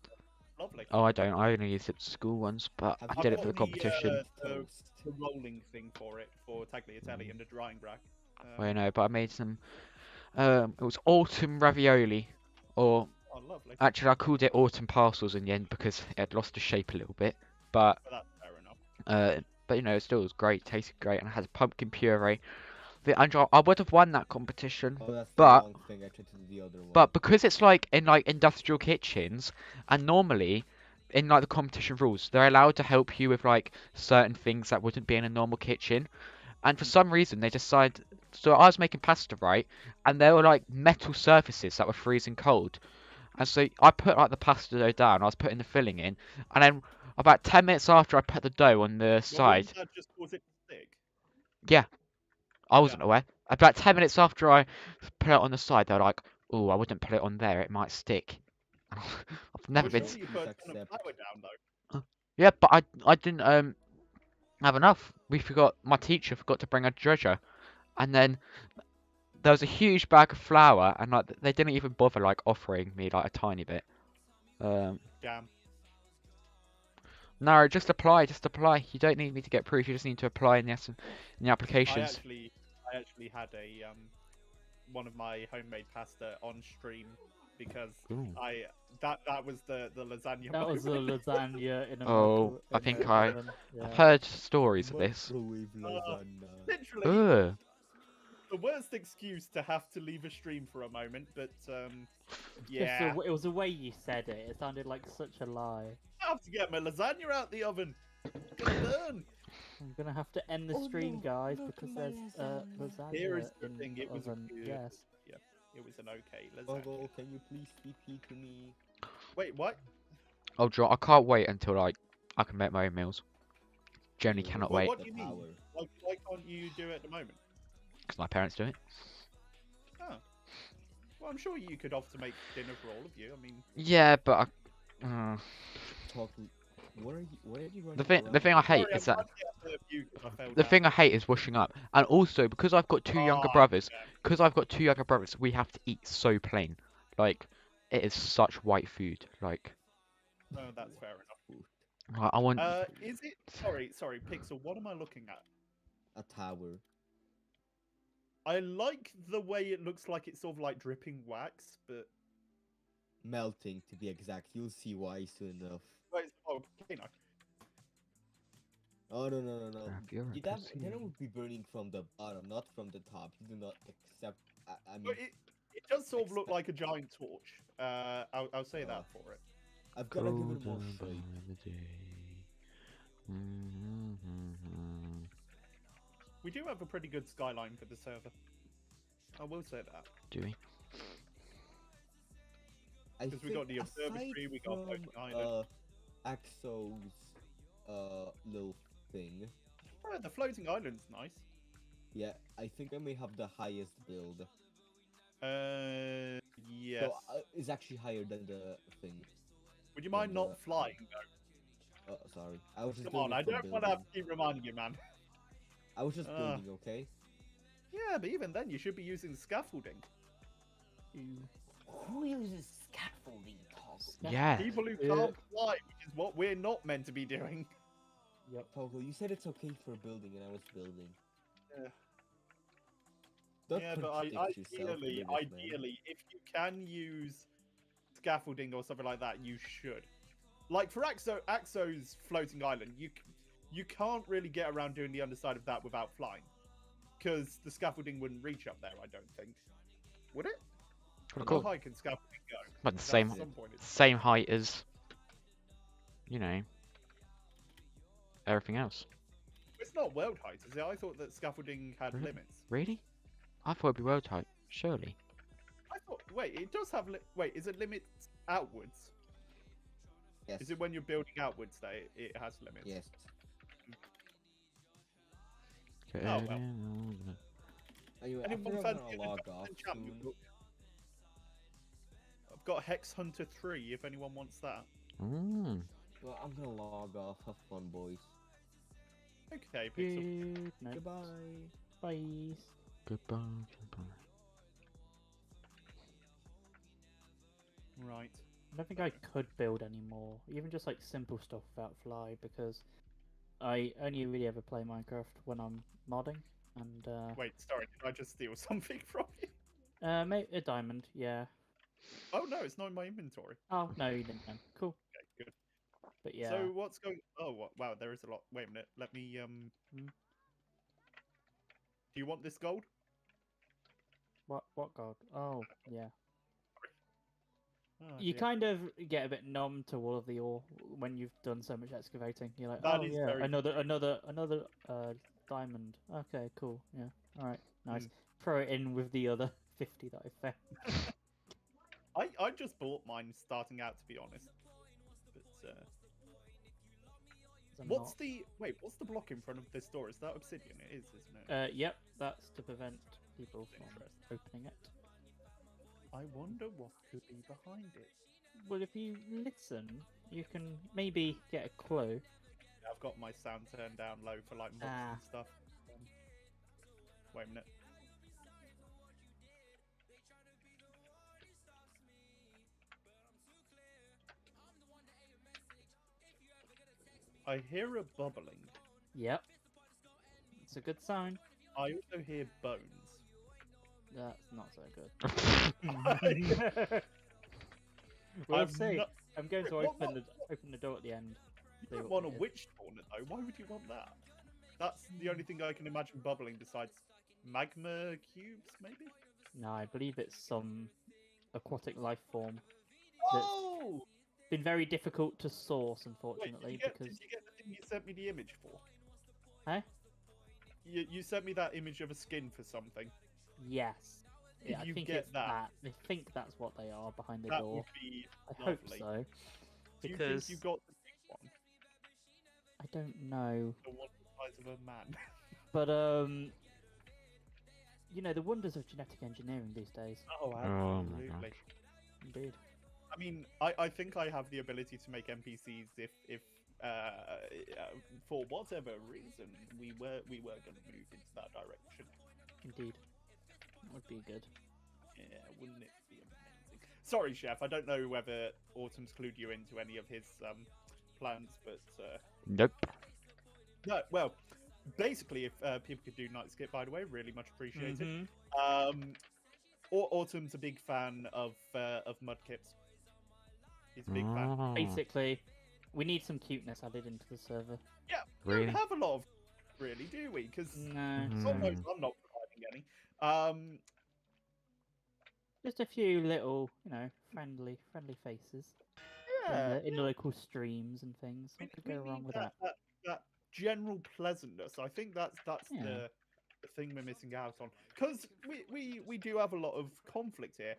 Lovely. Oh, I don't. I only use it for school ones, but Have I you did it got for the ever competition. toast? the rolling thing for it for tagliatelle and the drying rack. Well, no, but I made some. It was autumn ravioli, or Oh, lovely. actually I called it autumn parcels in the end because it had lost its shape a little bit. But But that's fair enough. but you know, it still was great. Tasted great, and it has pumpkin puree. I would have won that competition, Oh, that's the but wrong thing. I tried to do the other one. but because it's like in like industrial kitchens, and normally in like the competition rules, they're allowed to help you with like certain things that wouldn't be in a normal kitchen. And for some reason, they decided. So I was making pasta, right? And there were like metal surfaces that were freezing cold. And so I put like the pasta dough down. I was putting the filling in, and then about 10 minutes after I put the dough on the Well, side, wouldn't that just cause it to stick? yeah, I Yeah. wasn't aware. About 10 minutes after I put it on the side, they were like, "Oh, I wouldn't put it on there. It might stick." I've never Well, been. surely you put a ton of flour down though. Yeah, but I didn't have enough. My teacher forgot to bring a dredger, and then there was a huge bag of flour, and like they didn't even bother like offering me like a tiny bit. Damn. No, just apply, just apply. You don't need me to get proof. You just need to apply in the I applications. actually had a one of my homemade pasta on stream because Ooh. that was the lasagna. That was the moment. lasagna in a Oh, I in think a I- oven. I've Yeah. heard stories of this. Microwave lasagna. Literally Ugh. the worst excuse to have to leave a stream for a moment, but Just yeah. it was the way you said it. It sounded like such a lie. I have to get my lasagna out the oven. It's gonna burn. I'm gonna have to end the Oh stream, no, guys, not because my there's lasagna. lasagna Here is the in thing, the it was a oven. good- Yes. It was an okay lasagna. Bogo, can you please TP to me? Wait, what? Oh, John, I can't wait until like I can make my own meals. Generally You cannot will wait What get do the you mean? power. Why can't you do it at the moment? because my parents do it. Oh. Well, I'm sure you could offer to make dinner for all of you. I mean, Yeah, but Talk. Where are you running the thing I around? hate sorry, I'm is that trying to get the view 'cause I fell the down. thing I hate is washing up, and also because I've got two younger Oh, brothers. yeah. Because I've got two younger brothers, we have to eat so plain. Like it is such white food. Like No, that's fair enough. I want. Is it? Sorry, Pixel. What am I looking at? A tower. I like the way it looks like it's sort of like dripping wax, but Melting, to be exact. You'll see why soon enough. wait, oh, volcano. Oh, no. Bureaucracy. That would be burning from the bottom, not from the top. You do not accept. I mean, But it does sort of look like a giant torch. I'll say that for it. I've got to give it more Golden by shape. the day. Mm-hmm. We do have a pretty good skyline for the server. I will say that. Do we? I 'Cause we got the think observatory, aside we got from, Floating Island. Axo's little thing. Oh, the floating island's nice. Yeah, I think I may have the highest build. Yes. So it's actually higher than the thing. Would you mind not flying though? Oh, sorry. I was just Come on, doing I it for don't want to have building. to keep reminding you, man. I was just building, okay? Yeah, but even then, you should be using the scaffolding. Who uses scaffolding, Toggle? Yeah. People who Yeah. can't fly, which is what we're not meant to be doing. Togo, you said it's okay for building, and I was building. Yeah. Don't Yeah, but contradict yourself, ideally, Lewis, man. if you can use scaffolding or something like that, you should. Like for Axo's floating island, you can't really get around doing the underside of that without flying, because the scaffolding wouldn't reach up there. I don't think. Would it? What How cool. high can scaffolding go? But the At same some point it's- same height as you know everything else. It's not world height, is it? I thought that scaffolding had Really? limits. Really? I thought it'd be world height. Surely. I thought. Wait, it does have. Wait, is it limits outwards? Yes. Is it when you're building outwards that it has limits? Yes. Oh, well. Anyway, Anyone I think I'm fancy gonna an log advanced off enchantment soon. book? I've got Hex Hunter 3 if anyone wants that. Mm. Well, I'm gonna log off. Have fun, boys. Okay, Pixel. Good night. Goodbye. Bye. Goodbye, goodbye. Right. I don't think I could build any more, even just like simple stuff without fly, because I only really ever play Minecraft when I'm modding, and Wait, sorry, did I just steal something from you? maybe a diamond, yeah. Oh no, it's not in my inventory. Oh no, you didn't then. Cool, Okay, good. but yeah. So what's going? Oh, wow, there is a lot. Wait a minute. Let me. Do you want this gold? What god? Oh yeah. Oh, You dear. kind of get a bit numb to all of the ore when you've done so much excavating. You're like, That oh is yeah, very another diamond. Okay, cool. Yeah, all right, nice. Throw it in with the other 50 that I found. I just bought mine starting out, to be honest. But I'm what's not- the what's the block in front of this door? Is that obsidian? It is, isn't it? Yep, that's to prevent people from Interesting. opening it. I wonder what could be behind it. Well, if you listen, you can maybe get a clue. I've got my sound turned down low for like mobs and stuff. Wait a minute. I hear a bubbling. Yep, it's a good sign. I also hear bones. That's not so good. We'll I've see. not- I'm going to What- open the door at the end. You See don't what want a we get. witch spawner though. Why would you want that? That's the only thing I can imagine bubbling besides magma cubes, maybe? No, I believe it's some aquatic life form. Oh! Been very difficult to source, Wait, unfortunately, did because you get the thing you sent me the image for? Huh? You sent me that image of a skin for something. yes, Did yeah, I you think get it's that? that. I think that's what they are behind the That door. would be I hope lovely. so. Do you Because think you got the big one? I don't know, The one the size of a man? but you know the wonders of genetic engineering these days. Oh, my absolutely. God. Indeed. I mean, I think I have the ability to make NPCs if for whatever reason we were going to move into that direction. Indeed. That would be good. Yeah, wouldn't it be amazing? Sorry, Chef. I don't know whether Autumn's clued you into any of his plans, but Nope. no. Well, basically, if people could do night skip, by the way, really much appreciated. Mhm. Autumn's a big fan of mudkips. He's a big fan. Ah, Basically, we need some cuteness added into the server. Yeah, we Really? don't have a lot of, really, do we? Because No, Mhm. God knows sorry. I'm not providing any. Just a few little, you know, friendly faces Yeah, in the local streams and things. What could go wrong need with that, that? that general pleasantness. I think that's Yeah. the thing we're missing out on. Because we do have a lot of conflict here.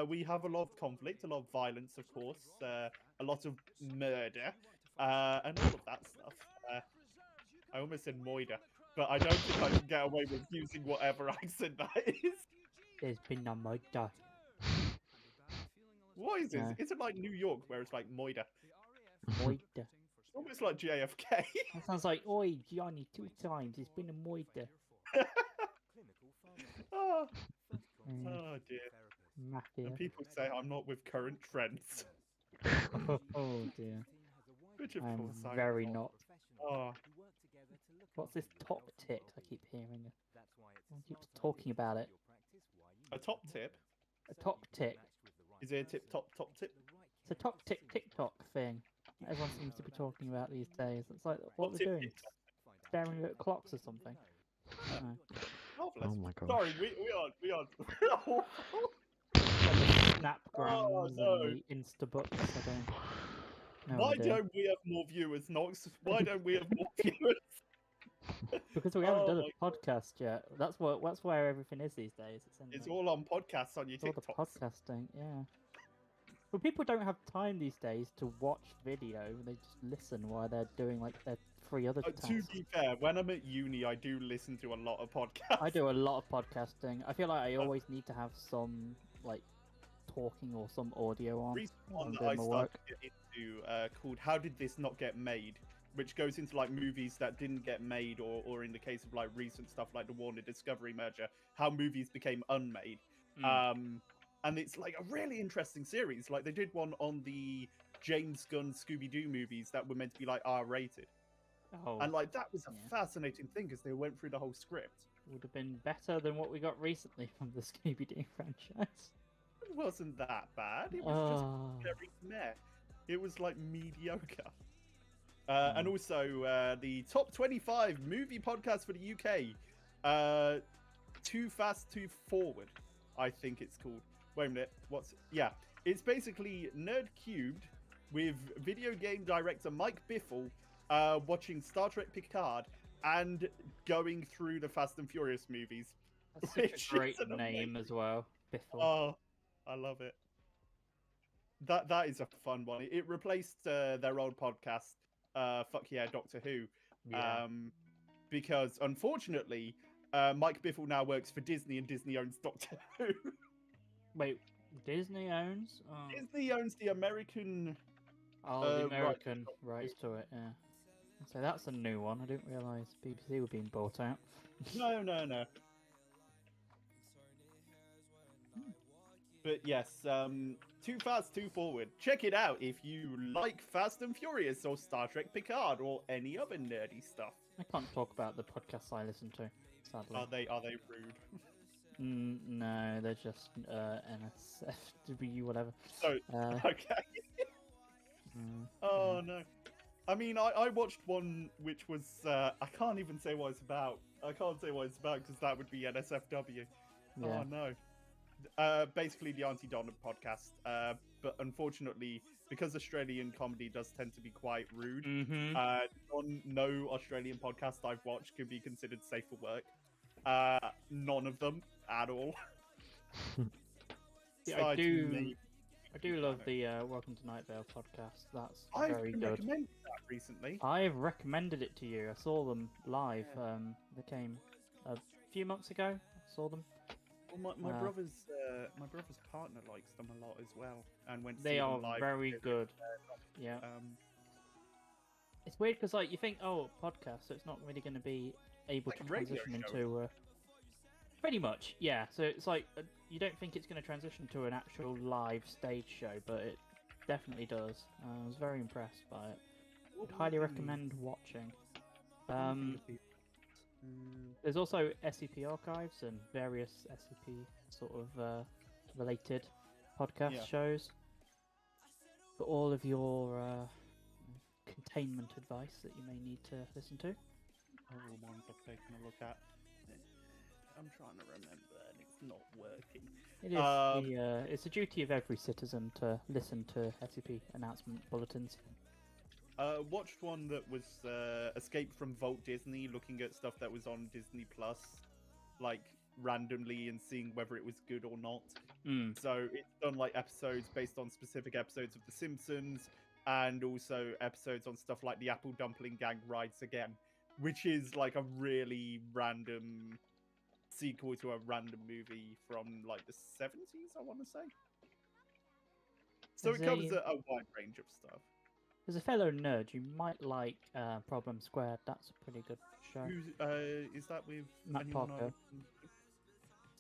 We have a lot of conflict, a lot of violence, of course, a lot of murder, and all of that stuff. I almost said moida, but I don't think I can get away with using whatever accent that is. There's been a murder. What is this? No. Is it like New York where it's like moida? Moida. It's almost like JFK. That sounds like, oi, Johnny, 2 times. It's been a moida. Oh, Mm, oh dear. Mafia. And people say I'm not with current trends. Oh dear. Which of I am course I'm very not. Oh, What's this top tick I keep hearing? Someone keeps talking about it. a top tip. A top tick. Is it a top tip? It's a top tick TikTok thing that everyone seems to be talking about these days. It's like what Top they're tip doing. is- Staring at clocks or something. I don't know. Marvelous. Oh my gosh. Sorry, we are. Snapgrams Oh, no. and the Instabooks. I don't. No Why idea. don't we have more viewers, Nox? Why don't we have more viewers? Because we haven't Oh done my a podcast yet. That's where everything is these days. It's the- all on podcasts on your it's all the TikToks. podcasting. Yeah. But people don't have time these days to watch video. They just listen while they're doing like their 3 other To tasks. be fair, when I'm at uni, I do listen to a lot of podcasts. I do a lot of podcasting. I feel like I always need to have some like talking or some audio on. Recent while one I'm that doing I my started work. to get into called "How Did This Not Get Made?" which goes into like movies that didn't get made, or in the case of like recent stuff like the Warner Discovery merger, how movies became unmade. And it's like a really interesting series. Like they did one on the James Gunn Scooby-Doo movies that were meant to be like R-rated. Oh, And like that was a yeah. fascinating thing because they went through the whole script. Would have been better than what we got recently from the Scooby-Doo franchise. It wasn't that bad. It was just very meh. It was like mediocre. And also the top 25 movie podcast for the UK. Too Fast, Too Forward, I think it's called. Wait a minute. It's basically Nerd Cubed with video game director Mike Biffle watching Star Trek Picard and going through the Fast and Furious movies. That's such a great name as well, Biffle. Oh, I love it. That is a fun one. It replaced their old podcast, Fuck Yeah, Doctor Who. Yeah. Because unfortunately, Mike Biffle now works for Disney, and Disney owns Doctor Who. Wait, Disney owns? Oh. Disney owns the American. The American rights to it, yeah. So that's a new one. I didn't realise BBC were being bought out. No. But yes, Too Fast, Too Forward. Check it out if you like Fast and Furious or Star Trek Picard or any other nerdy stuff. I can't talk about the podcasts I listen to, sadly. Are they rude? No, they're just NSFW, whatever. So, okay. Oh no. I mean, I watched one which was I can't even say what it's about. I can't say what it's about because that would be NSFW. Yeah. Oh no. Basically the Auntie Donna podcast. But unfortunately, because Australian comedy does tend to be quite rude, no Australian podcast I've watched can be considered safe for work. None of them at all. Yeah, I do love the Welcome to Night Vale podcast. That's very good. I've recommended that recently. I've recommended it to you. I saw them live. They came a few months ago. I saw them. Well, my brother's partner likes them a lot as well, and went to they see are them live. Very good. Yeah. It's weird because like you think, oh, podcast, so it's not really going to be able like to transition into. Pretty much, yeah. So it's like you don't think it's going to transition to an actual live stage show, but it definitely does. I was very impressed by it. Would highly recommend watching. There's also SCP archives and various SCP sort of related podcast shows. For all of your containment advice that you may need to listen to. All the ones I've taken a look at. I'm trying to remember, and it's not working. It is it's a duty of every citizen to listen to SCP announcement bulletins. Watched one that was Escape from Vault Disney, looking at stuff that was on Disney Plus, like randomly, and seeing whether it was good or not. So it's done like episodes based on specific episodes of The Simpsons, and also episodes on stuff like the Apple Dumpling Gang Rides Again, which is like a really random sequel to a random movie from like the 70s, I want to say. So it covers a wide range of stuff. As a fellow nerd, you might like Problem Squared. That's a pretty good show. Is that with Matt Parker?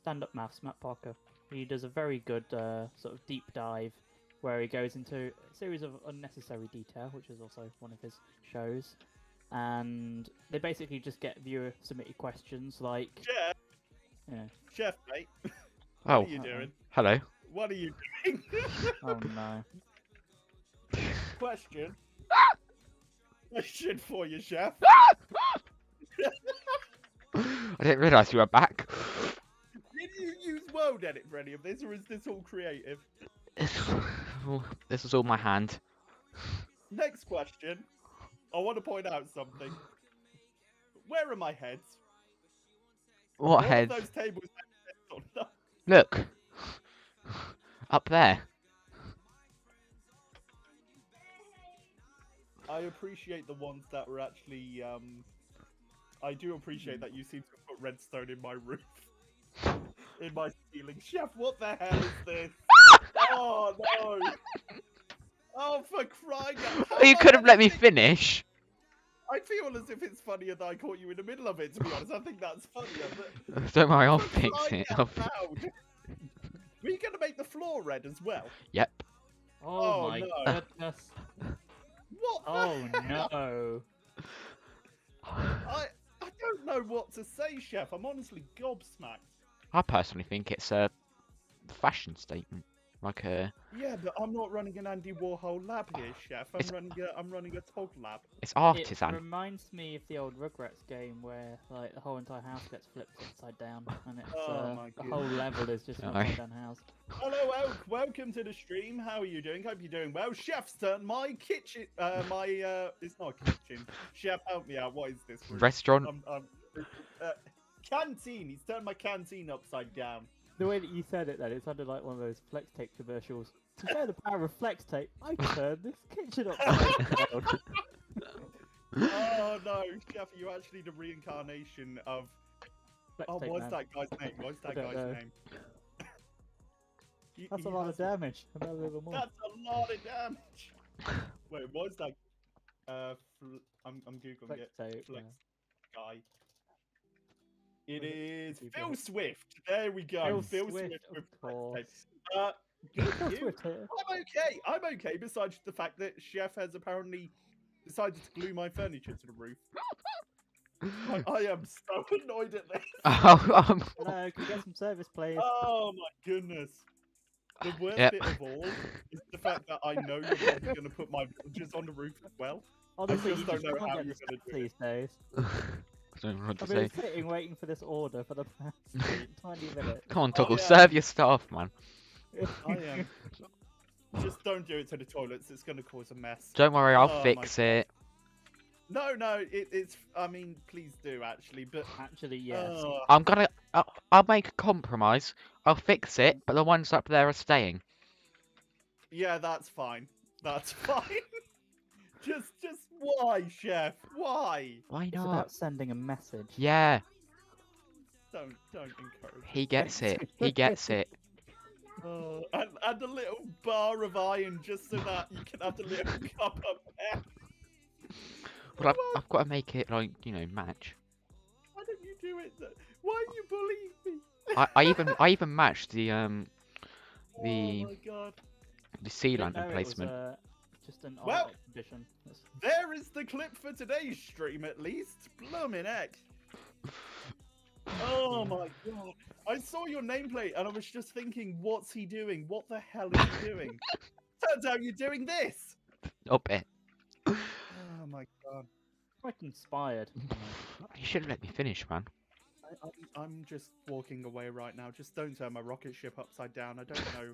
Stand-up maths, Matt Parker. He does a very good sort of deep dive where he goes into a series of unnecessary detail, which is also one of his shows. And they basically just get viewer-submitted questions like... Chef! Yeah. Chef, mate. Oh. What are you doing? Hello. What are you doing? Oh, no. Question for you, Chef. I didn't realise you were back. Did you use World Edit for any of this, or is this all creative? This is all my hand. Next question. I want to point out something. Where are my heads? What heads? Those tables have heads on them. Look. Up there. I appreciate the ones that were actually, I do appreciate that you seem to have put redstone in my roof. In my ceiling. Chef, what the hell is this? Oh, no! Oh, for crying out loud! You could have let me finish. I feel as if it's funnier that I caught you in the middle of it, to be honest. I think that's funnier. But Don't worry, I'll for fix crying it. out loud. Were you going to make the floor red as well? Yep. Oh, Oh, my no. goodness. What the Oh hell? no. I don't know what to say, Chef. I'm honestly gobsmacked. I personally think it's a fashion statement. Like a, Yeah, but I'm not running an Andy Warhol lab here, Chef. It's- I'm running a Tog lab. it's It artisan. reminds me of the old Rugrats game where like the whole entire house gets flipped upside down, and it's Oh my the whole level is just an Sorry. upside down house. Hello, Elk. Welcome to the stream. How are you doing? Hope you're doing well. Chef's turn. My kitchen. It's not a kitchen. Chef, help me out. What is this? room? Restaurant. Canteen. He's turned my canteen upside down. The way that you said it, then it sounded like one of those flex tape commercials. To show the power of flex tape, I turned this kitchen upside down. Oh no, Chef, are you actually the reincarnation of? Flex Oh, tape what's man. that guy's name? What's that don't guy's know. name? That's a lot of damage. About a little more. That's a lot of damage. Wait, what's that? I'm googling Flex it. tape. Flex Yeah. guy. It Was it- is you Phil got it. Swift. There we go. Phil Phil Swift, Swift of with flex course. tape. Good for you. Twitter. I'm okay. I'm okay. Besides the fact that Chef has apparently decided to glue my furniture to the roof. I am so annoyed at this. Oh, Hello, can you get some service, please? Oh my goodness. The worst Yep. bit of all is the fact that I know you're probably going to put my villagers on the roof as well. Honestly, just you don't just know can't how get you're the gonna stats do it. these days. I don't know what to I've been say. sitting waiting for this order for the past 20 minutes. Come on, Oh, Toggle, yeah. serve your staff, man. I am. Just don't do it to the toilets. It's going to cause a mess. Don't worry, I'll Oh my fix it. No, it's. I mean, please do actually, but. Actually, yes. I'll make a compromise. I'll fix it, but the ones up there are staying. Yeah, that's fine. That's fine. just why, Chef? Why? Why It's not? about sending a message. Yeah, Don't encourage. he gets it. He gets it. And a little bar of iron just so that you can have the little cup up there. But I've got to make it like match. Why don't you do it? Why are you bullying me? I even matched the Oh my god. the sea Didn't know lantern it was, placement. just an Well, art exhibition. There is the clip for today's stream, at least. Bloomin' heck. Oh my god. I saw your nameplate and I was just thinking, what's he doing? What the hell is he doing? Turns out you're doing this. Up it. Oh my god. Quite inspired. You should have let me finish, man. I'm just walking away right now. Just don't turn my rocket ship upside down. I don't know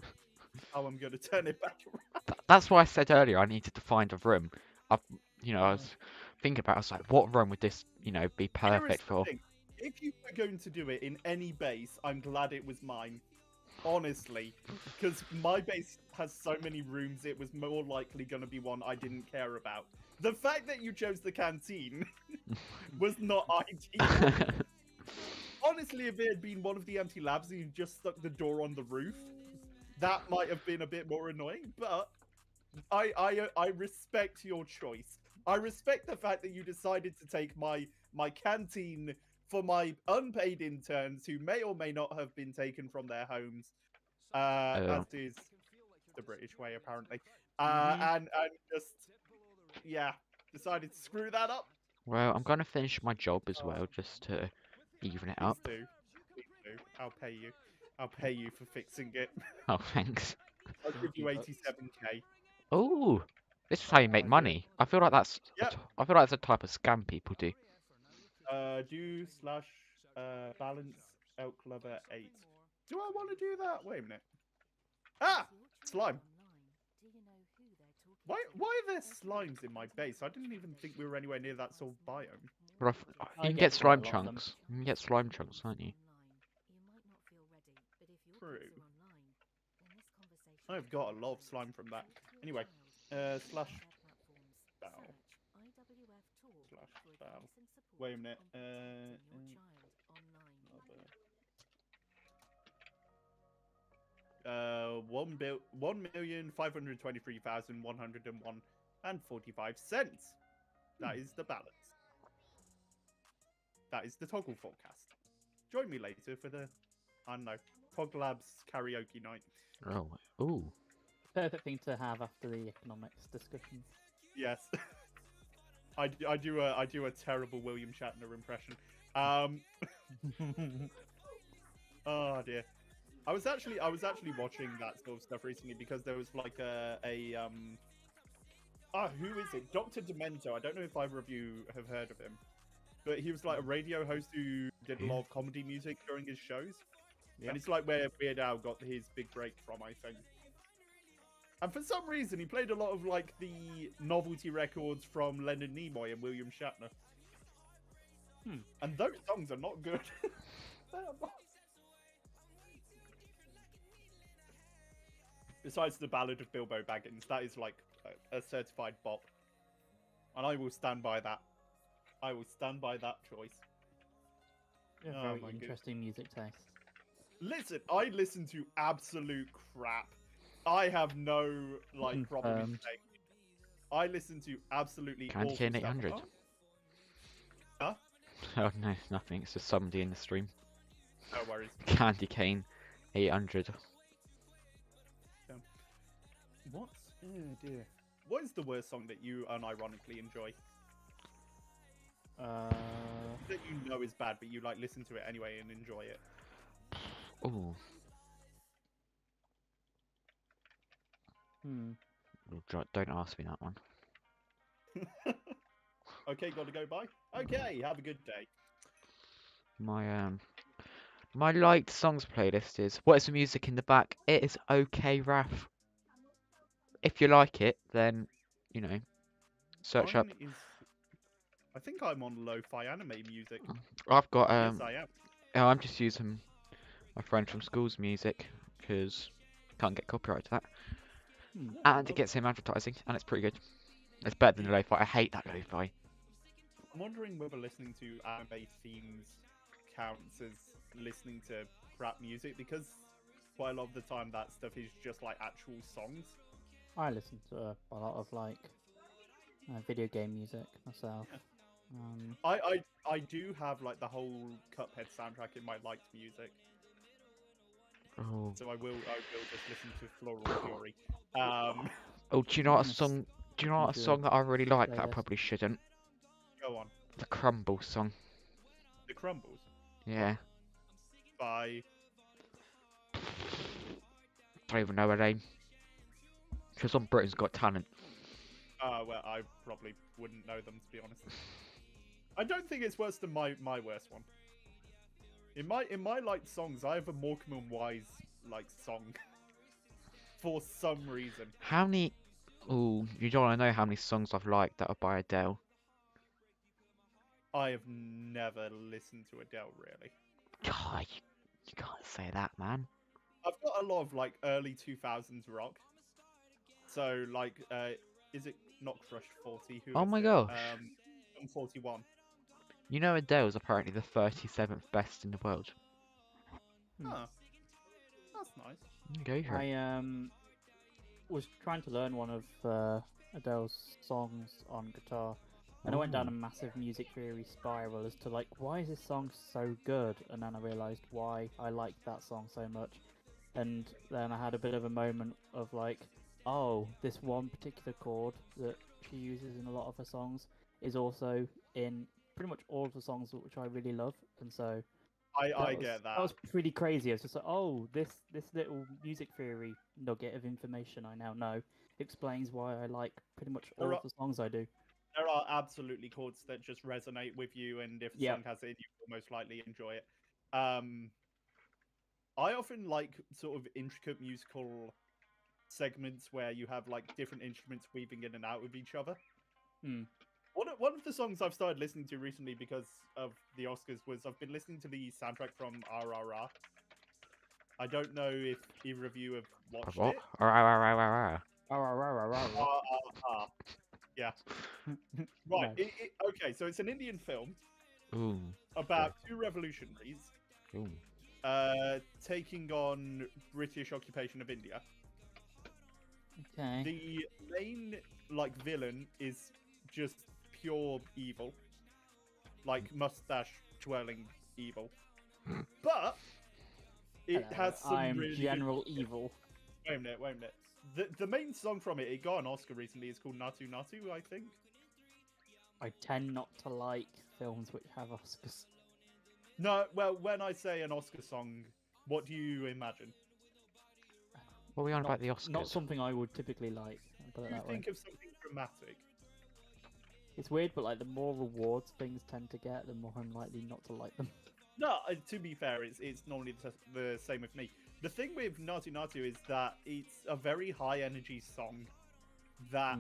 how I'm going to turn it back around. That's why I said earlier I needed to find a room. I was thinking about. I was like, what room would this, be Here is perfect the for? thing. If you were going to do it in any base, I'm glad it was mine. Honestly. Because my base has so many rooms, it was more likely going to be one I didn't care about. The fact that you chose the canteen was not ideal. Honestly, if it had been one of the empty labs and you just stuck the door on the roof, that might have been a bit more annoying, but I respect your choice. I respect the fact that you decided to take my canteen for my unpaid interns who may or may not have been taken from their homes, as is the British way apparently, and just decided to screw that up. Well, I'm gonna finish my job as well, just to even it up. Please do. I'll pay you for fixing it. Oh, thanks. I'll give you 87k. Oh, this is how you make money. I feel like that's. Yep. I feel like that's a type of scam people do. Do / balance elk lover 8. Do I want to do that? Wait a minute. Ah, slime. Why are there slimes in my base? I didn't even think we were anywhere near that sort of biome. But I you can get get quite a slime lot of them. chunks. You can get slime chunks, can't you? True. I've got a lot of slime from that. Anyway, / bow. / bow. Wait a minute. 1,523,101 and 45 cents. That is the balance. That is the Toggle forecast. Join me later for the, I don't know, Toggle Labs karaoke night. Oh, ooh. Perfect thing to have after the economics discussion. Yes. I do a terrible William Shatner impression. Oh dear. I was actually watching that sort of stuff recently because there was like who is it? Dr. Demento. I don't know if either of you have heard of him. But he was like a radio host who did a lot of comedy music during his shows. Yeah. And it's like where Weird Al got his big break from, I think. And for some reason, he played a lot of like the novelty records from Leonard Nimoy and William Shatner. And those songs are not good. Besides the Ballad of Bilbo Baggins, that is like a certified bop. And I will stand by that. I will stand by that choice. Yeah, Oh very my interesting music taste. Listen, I listen to absolute crap. I have no like problem Confirmed. saying. I listen to absolutely Candy awful Cane stuff. 800. Oh. Huh? Oh no, nothing. It's just somebody in the stream. No worries. Candy Cane 800. What's oh dear. What is the worst song that you unironically enjoy? That you know is bad, but you like listen to it anyway and enjoy it. Ooh. Don't ask me that one. Okay, gotta go bye. Okay, have a good day. My liked songs playlist is what is the music in the back? It is okay, Raf. If you like it, then you know, search up. Mine is. I think I'm on lo-fi anime music. I've got Yes, I am. oh, I'm just using my friend from school's music because can't get copyright to that, and it gets him advertising, and it's pretty good. It's better than the lo-fi. I hate that lo-fi. I'm wondering whether listening to anime themes counts as listening to crap music because quite a lot of the time that stuff is just like actual songs. I listen to a lot of like video game music myself. I do have like the whole Cuphead soundtrack in my liked music. Oh. So I will just listen to Floral Fury. Oh, do you know what a song? Do you know what a song that I really like that I playlist. probably shouldn't? Go on. The Crumble song. The Crumbles Yeah. by. Don't even know her name. She was on Britain's Got Talent. Well, I probably wouldn't know them to be honest. I don't think it's worse than my worst one. In my liked songs, I have a Morecambe and Wise like song. For some reason. How many? Oh, you don't want to know how many songs I've liked that are by Adele. I have never listened to Adele really. God, you can't say that, man. I've got a lot of like early 2000s rock. So like, is it not Crushed 40? Who Oh is my it? gosh. 41. You know Adele's apparently the 37th best in the world. Huh. That's nice. Go for it. I was trying to learn one of Adele's songs on guitar, and I went down a massive music theory spiral as to like, why is this song so good? And then I realised why I liked that song so much. And then I had a bit of a moment of like, oh, this one particular chord that she uses in a lot of her songs is also in pretty much all of the songs which I really love. And so I get that. That was pretty crazy. I was just like, oh, this little music theory nugget of information I now know explains why I like pretty much all of the songs I do. There are absolutely chords that just resonate with you, and if the song has it, you will most likely enjoy it. I often like sort of intricate musical segments where you have like different instruments weaving in and out of each other. One of the songs I've started listening to recently because of the Oscars was I've been listening to the soundtrack from RRR. I don't know if either of you have watched it. Yeah. Right. No. Okay, so it's an Indian film Ooh. about two revolutionaries Ooh. taking on British occupation of India. Okay. The main like villain is just pure evil, like mustache twirling evil, but it Hello, has some I'm really General good... Evil. Wait a minute, wait a minute. The main song from it, it got an Oscar recently. It's called Natu Natu, I think. I tend not to like films which have Oscars. No, well, when I say an Oscar song, what do you imagine? What are we on Not, about the Oscars? not something I would typically like. I'll put it You that way. think of something dramatic. It's weird, but like the more rewards things tend to get, the more I'm likely not to like them. No, to be fair, it's normally the same with me. The thing with Natu Natu is that it's a very high energy song that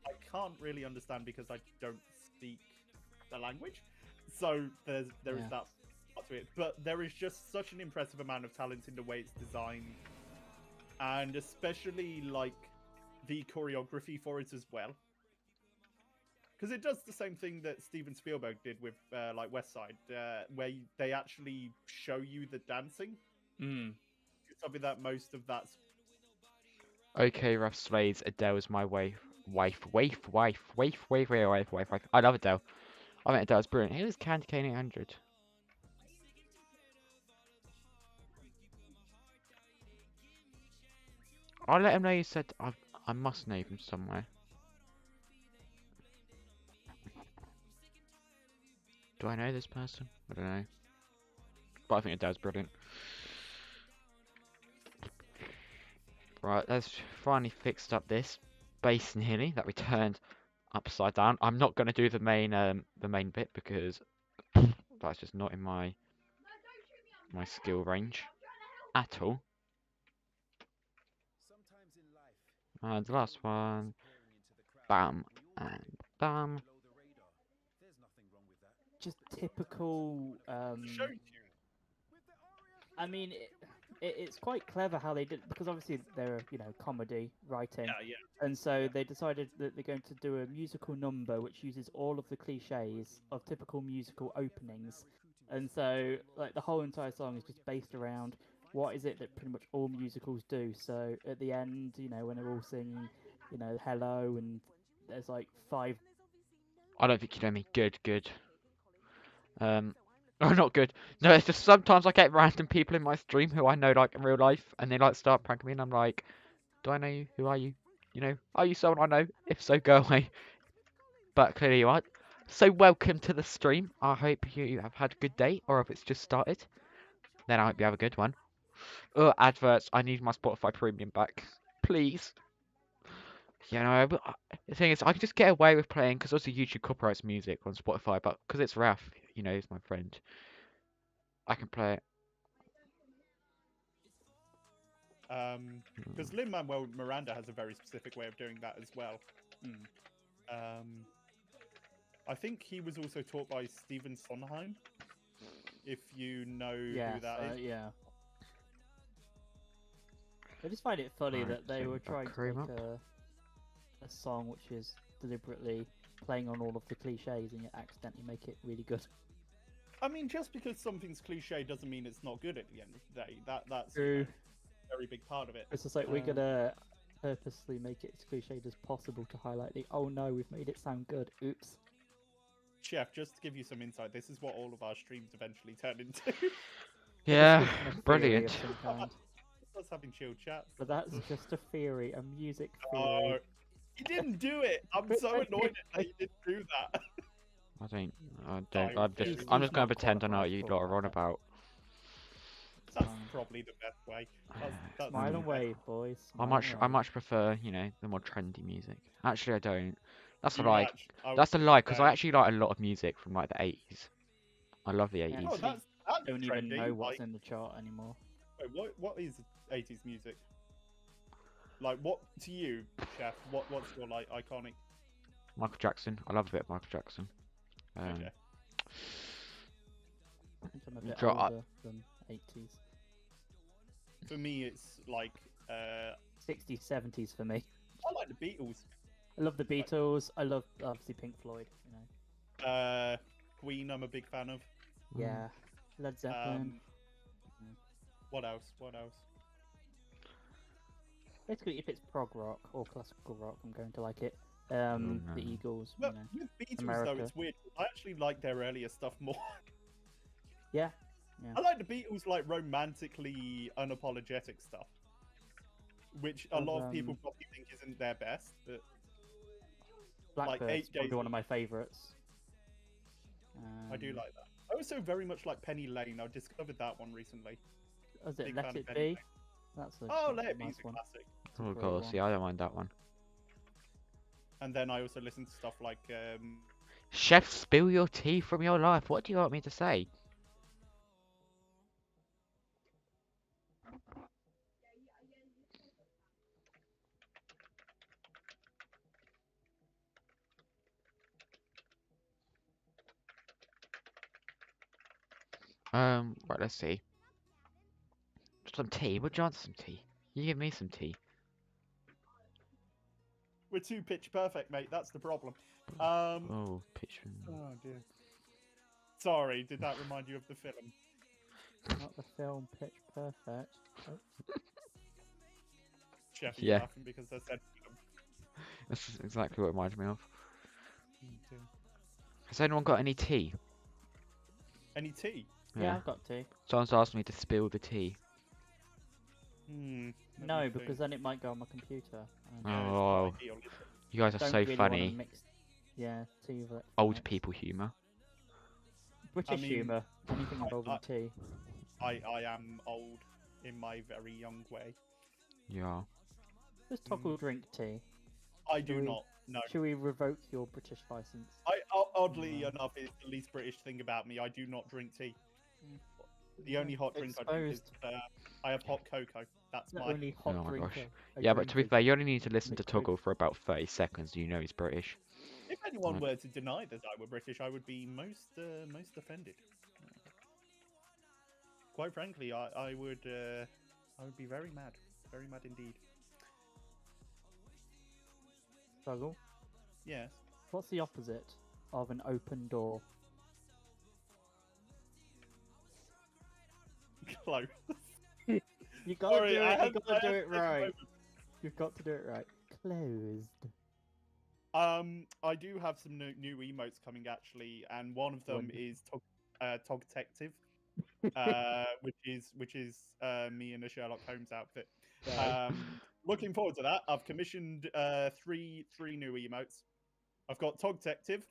I can't really understand because I don't speak the language. So there is that part to it. But there is just such an impressive amount of talent in the way it's designed, and especially like the choreography for it as well. Because it does the same thing that Steven Spielberg did with like West Side, where they actually show you the dancing. It's something that most of that's... Okay, Rough Slades, Adele's my wife. I love Adele. I think Adele's brilliant. Here's Candy Cane 800. I'll let him know you said I must know from somewhere. Do I know this person? I don't know. But I think Adele's brilliant. Right, let's finally fixed up this base nearly that we turned upside down. I'm not going to do the main bit because that's just not in my skill range at all. And the last one, bam and bam. Just typical. I mean, it's quite clever how they did, because obviously they're comedy writing, and so they decided that they're going to do a musical number which uses all of the cliches of typical musical openings, and so like the whole entire song is just based around what is it that pretty much all musicals do. So at the end, when they're all singing, hello, and there's like 5. I don't think you know me. Good. Oh, not good. No, it's just sometimes I get random people in my stream who I know like in real life, and they like start pranking me, and I'm like, do I know you? Who are you? Are you someone I know? If so, go away. But clearly you aren't. So welcome to the stream. I hope you have had a good day, or if it's just started, then I hope you have a good one. Oh, adverts. I need my Spotify premium back, please. But the thing is, I can just get away with playing because also YouTube copyrights music on Spotify, but because it's Raf, he's my friend. I can play it. Because Lin-Manuel Miranda has a very specific way of doing that as well. I think he was also taught by Stephen Sondheim, if you know who that is. Yeah. I just find it funny that they were trying to make a song which is deliberately playing on all of the cliches and yet accidentally make it really good. I mean, just because something's cliche doesn't mean it's not good at the end of the day. That's True. A very big part of it. It's just like we're gonna purposely make it as cliched as possible to highlight the oh no, we've made it sound good. Oops. Chef, just to give you some insight, this is what all of our streams eventually turn into. Yeah, brilliant. Us having chill chats. But that's just a theory, a music theory. Oh, you didn't do it. I'm so annoyed that you didn't do that. I'm just gonna pretend I know what you lot are on about. That's probably the best way. That's Smile and wave, boys. I much prefer, the more trendy music. Actually, I don't. That's a You lie. match- I That's a would lie, say- because I actually like a lot of music from like the 80s. I love the 80s. Oh, that's I don't even trendy, know what's like- in the chart anymore. Wait, what is 80s music? Like, what to you, Chef? What's your like iconic? Michael Jackson. I love a bit of Michael Jackson. Okay. I think I'm a bit Dro- older than 80s. For me, it's like 60s, 70s for me. I like the Beatles. I love the Beatles. I love obviously Pink Floyd. Queen. I'm a big fan of. Yeah. Led Zeppelin. What else? Basically, if it's prog rock or classical rock, I'm going to like it. The no. Eagles. Well, You know. with Beatles though, America. it's weird. I actually like their earlier stuff more. Yeah. Yeah. I like the Beatles like romantically unapologetic stuff, which a lot of people probably think isn't their best. But Blackbird's 8 probably Days one of my favourites. I do like that. I also very much like Penny Lane. I discovered that one recently. Was it Big Let fan of It Penny Be? Lane. That's a Oh, that's Let a It Be nice is a one. classic. It's a Oh great god, one. see, I don't mind that one. And then I also listen to stuff like Chef, spill your tea from your life. What do you want me to say? Right, let's see. Some tea? Would you want some tea? You give me some tea. we're too pitch perfect, mate. That's the problem. Oh, picture. Oh dear. Sorry, did that remind you of the film? Not the film Pitch Perfect. Oh, Chef, are Yeah. you laughing because I said film? That's exactly what it reminds me of. Oh, dear. Has anyone got any tea? Any tea? yeah, I've got tea. Someone's asked me to spill the tea. Let No, me because think. then it might go on my computer. and Yeah, it's not Oh, ideal, is it? you guys are don't so really wanna funny. Mix, yeah, tea with Old electronics. people humour. British mean, humour. Anything involving I- tea. I am old in my very young way. Yeah. Does Toggle drink tea? I do we- not. No. Should we revoke your British license? Oddly No. enough, it's the least British thing about me. I do not drink tea. Mm. The only hot drink I drink is Exposed. I have hot cocoa. That's The my. only hot Oh my drink gosh. I Yeah, but to be drink fair, is you only need to listen to liquid. Toggle for about 30 seconds. You know he's British. If anyone Right. were to deny that I were British, I would be most offended. Quite frankly, I would be very mad indeed. Toggle. Yes. What's the opposite of an open door? Close. You gotta Sorry, do I it. had- You gotta I do had it to take a right. moment. You've got to do it right. Closed. I do have some new emotes coming actually, and one of them is Tog Tective, which is me in a Sherlock Holmes outfit. Looking forward to that. I've commissioned three new emotes. I've got Tog Tective,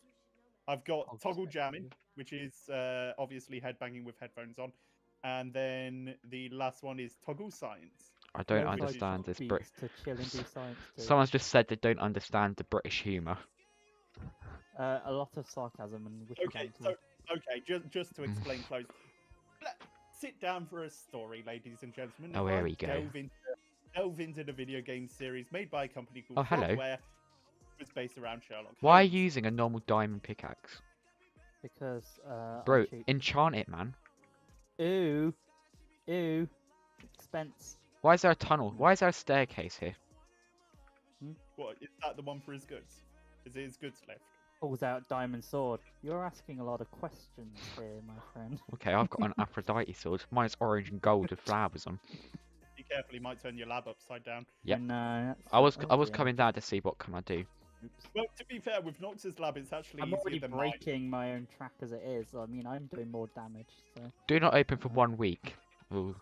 I've got Toggle Jamming, which is obviously headbanging with headphones on, and then the last one is Toggle Science. I don't Lo-fi understand this Brit. beats to chill and do science too. Someone's just said they don't understand the British humour. A lot of sarcasm and witty Okay, banter. so just to explain close. Sit down for a story, ladies and gentlemen. Oh, If here I we go. Delve into the video game series made by a company called Oh, hello. Frogware, which was based around Sherlock Why are Holmes. you using a normal diamond pickaxe? Because Bro, I'm cheap. enchant it, man. Ooh, expense. Why is there a tunnel? Why is there a staircase here? What is that? The one for his goods? Is it his goods left? Pulls out diamond sword. You're asking a lot of questions here, my friend. Okay, I've got an Aphrodite sword. Mine's orange and gold with flowers on. Be careful, he might turn your lab upside down. Yep. No, I was oh, coming down to see what can I do. Oops. Well, to be fair, with Nox's lab, it's actually I'm easier already than mine. breaking my own track as it is. I mean, I'm doing more damage. So Do not open for 1 week. Ooh.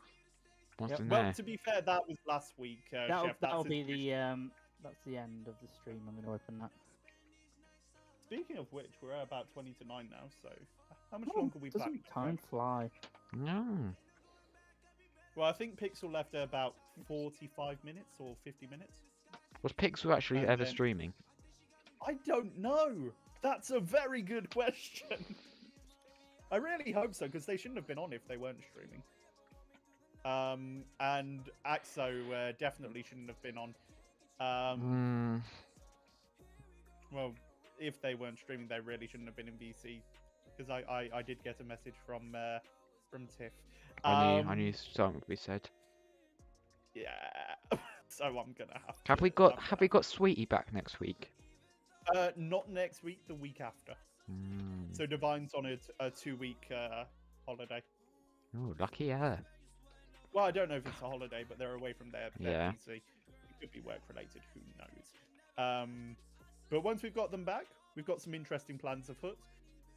What's Yep. in Well, there? to be fair, that was last week, that'll Chef. that'll That's be as- the that's the end of the stream. I'm gonna open that. Speaking of which, we're at about 20 to 9 now, so how much Oh, longer are we planning? doesn't time fly? No. Well, I think Pixel left at about 45 minutes or 50 minutes. Was Pixel actually And ever then- streaming? I don't know. That's a very good question. I really hope so, because they shouldn't have been on if they weren't streaming. And Axo definitely shouldn't have been on. Well, if they weren't streaming, they really shouldn't have been in VC, because I did get a message from Tiff. I knew something would be said. Yeah. So I'm gonna have. Have to, we got Sweetie back next week? Not next week, the week after. So Divine's on a 2-week holiday. Oh, lucky her. Well, I don't know if it's a holiday, but they're away from their Yeah. PC. It could be work related. Who knows? But once we've got them back, we've got some interesting plans afoot.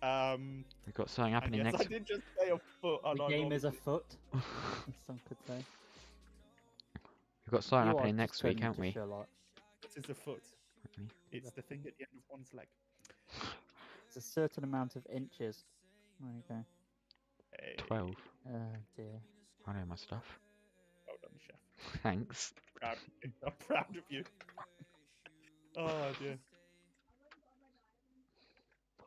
We've got something And happening yes, I next. did just say afoot. The game is afoot, as some could say. We've got something You are happening just next week, turning haven't to we? Sherlock. It is a foot. Okay. It's the thing at the end of one's leg. It's a certain amount of inches. There you go. Hey, 12. Oh dear. I know my stuff. well done, chef. Thanks. Proud of you. I'm proud of you. Oh dear.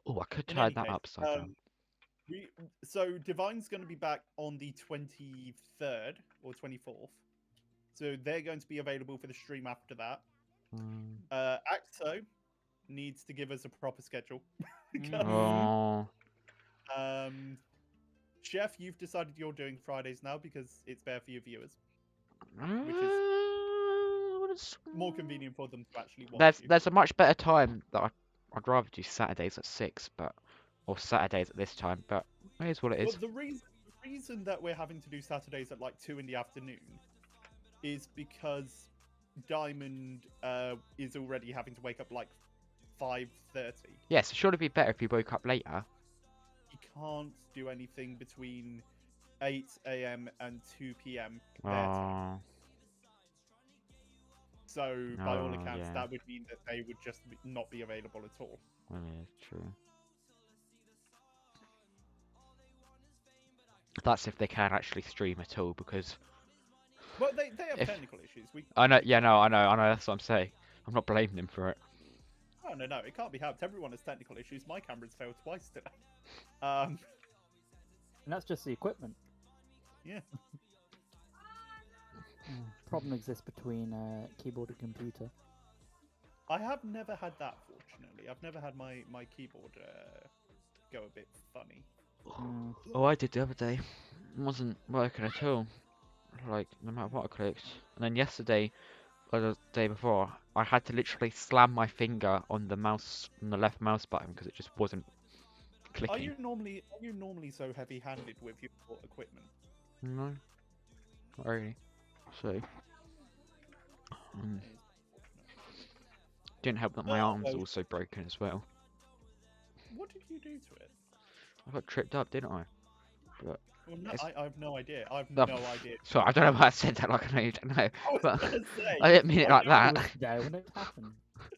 Oh, I could In tie any that case, upside down. So Divine's going to be back on the 23rd or 24th. So they're going to be available for the stream after that. Mm. Axo needs to give us a proper schedule. Because, Oh. Chef, you've decided you're doing Fridays now because it's better for your viewers. It's More convenient for them to actually watch you. There's a much better time that I'd rather do Saturdays at 6, or Saturdays at this time, but it is what it is. But the reason that we're having to do Saturdays at like 2 in the afternoon is because Diamond is already having to wake up like 5:30. Yes, it should be better if you woke up later. He can't do anything between 8 a.m. and 2 p.m. Oh, So by all Oh, accounts, yeah. that would mean that they would just not be available at all. well, yeah, true. That's if they can actually stream at all, because Well, they have If- technical issues. I know. Yeah, no, I know. That's what I'm saying. I'm not blaming them for it. Oh no, it can't be helped. Everyone has technical issues. My camera's failed twice today. Um, And that's just the equipment. yeah. Problem exists between keyboard and computer. I have never had that, fortunately. I've never had my keyboard go a bit funny. Oh, I did the other day. It wasn't working at all. Like, no matter what I clicked. And then yesterday, or the day before, I had to literally slam my finger on the mouse, on the left mouse button, because it just wasn't Are clicking. you normally so heavy-handed with your equipment? No, not really. So, That is unfortunate. didn't help that my Oh, arm's well. also broken as well. What did you do to it? I got tripped up, didn't I? Well, no, It's- I have no idea. I have No, no idea. So I don't know why I said that like I know you don't know. I was But gonna say, I didn't mean it I like knew that. Was there when it happened.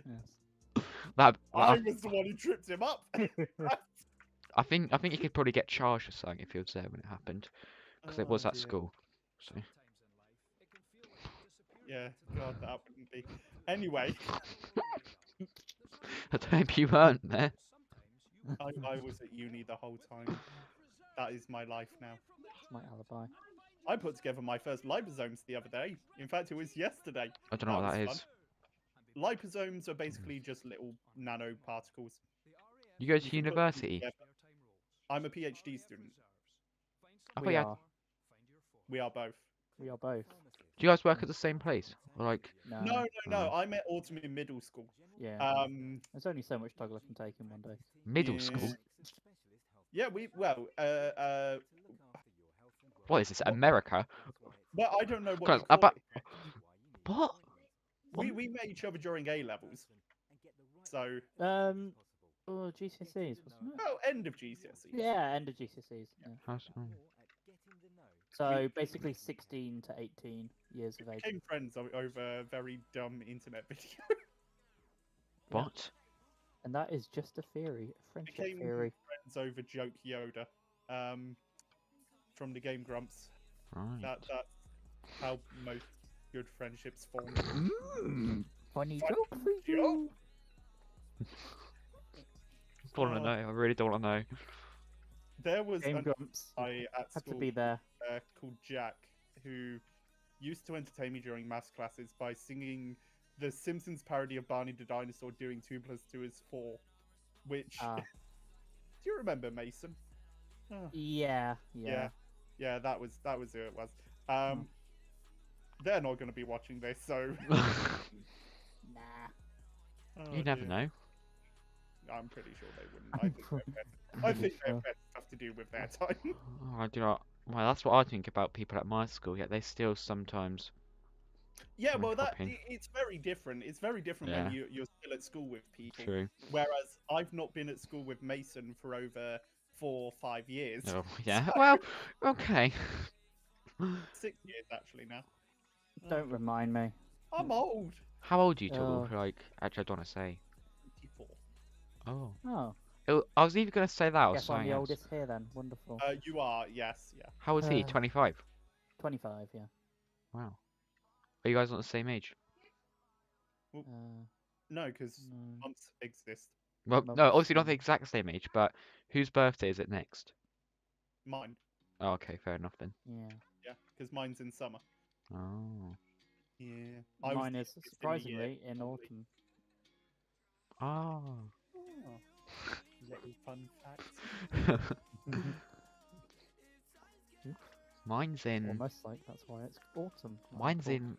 Yes. That I was the one who tripped him up. I think you could probably get charged or something if he was there when it happened, because it was Oh, at dear. school. So Yeah, God, that wouldn't be. Anyway, I hope you weren't there. I was at uni the whole time. That is my life now. It's my alibi. I put together my first liposomes the other day. In fact, it was yesterday. I don't know what that was is. fun. Liposomes are basically just little nanoparticles. You go to You can put them university? together. I'm a PhD student. I thought We you had... are. We are both. We are both. Do you guys work at the same place? Or like, No. No. I met Autumn in middle school. Yeah. Um, There's only so much Douglas can take in one day. middle Yeah. school? yeah, What is this, America? but I don't know what. Cause you I call bet- it. What? We met each other during A levels. So, Oh, GCSEs, wasn't it? well, end of GCSE. Yeah, end of GCSEs. Yeah. How's... oh. So basically 16 to 18 years of age. Became friends over a very dumb internet video. What? And that is just a theory, a friendship Became theory. friends over Joke Yoda. From the game Grumps. Right. That's how most good friendships form. Funny Funny joke for joke. you. Don't want to know. I really don't want to know. There was Game a Grumps guy at had to school be there. called Jack who used to entertain me during maths classes by singing the Simpsons parody of Barney the Dinosaur doing 2 + 2 is 4, which Ah. do you remember, Mason? Oh, Yeah. yeah, that was who it was. They're not going to be watching this, so Nah. oh, You never dear. know. I'm pretty sure they wouldn't. I'm I think pretty they have sure. better stuff to do with their time. Oh, I do not. Well, that's what I think about people at my school. Yet they still sometimes Yeah, I'm well, copying. it's very different. It's very different Yeah. when you're still at school with people. True. Whereas I've not been at school with Mason for over 4 or 5 years. Oh, yeah. So, Well, okay. 6 years actually now. Don't remind me. I'm old. How old are you two? Oh. Like, actually, I don't want to say. 24. Oh. Oh, I was either going to say that or guess I'm something the else. oldest here then. Wonderful. You are, yes, yeah. How old is he? 25? 25, yeah. Wow. Are you guys not the same age? Uh, No, because no. months exist. Well, Mumps, no, obviously not the yeah. exact same age, but whose birthday is it next? Mine, Oh, okay, fair enough then. Yeah. yeah, because mine's in summer. Oh. Yeah. I was Mine the is youngest in the year, surprisingly in probably. autumn. Oh. Oh, little fun fact. Mine's in. Almost like that's why it's autumn. not Mine's fall. in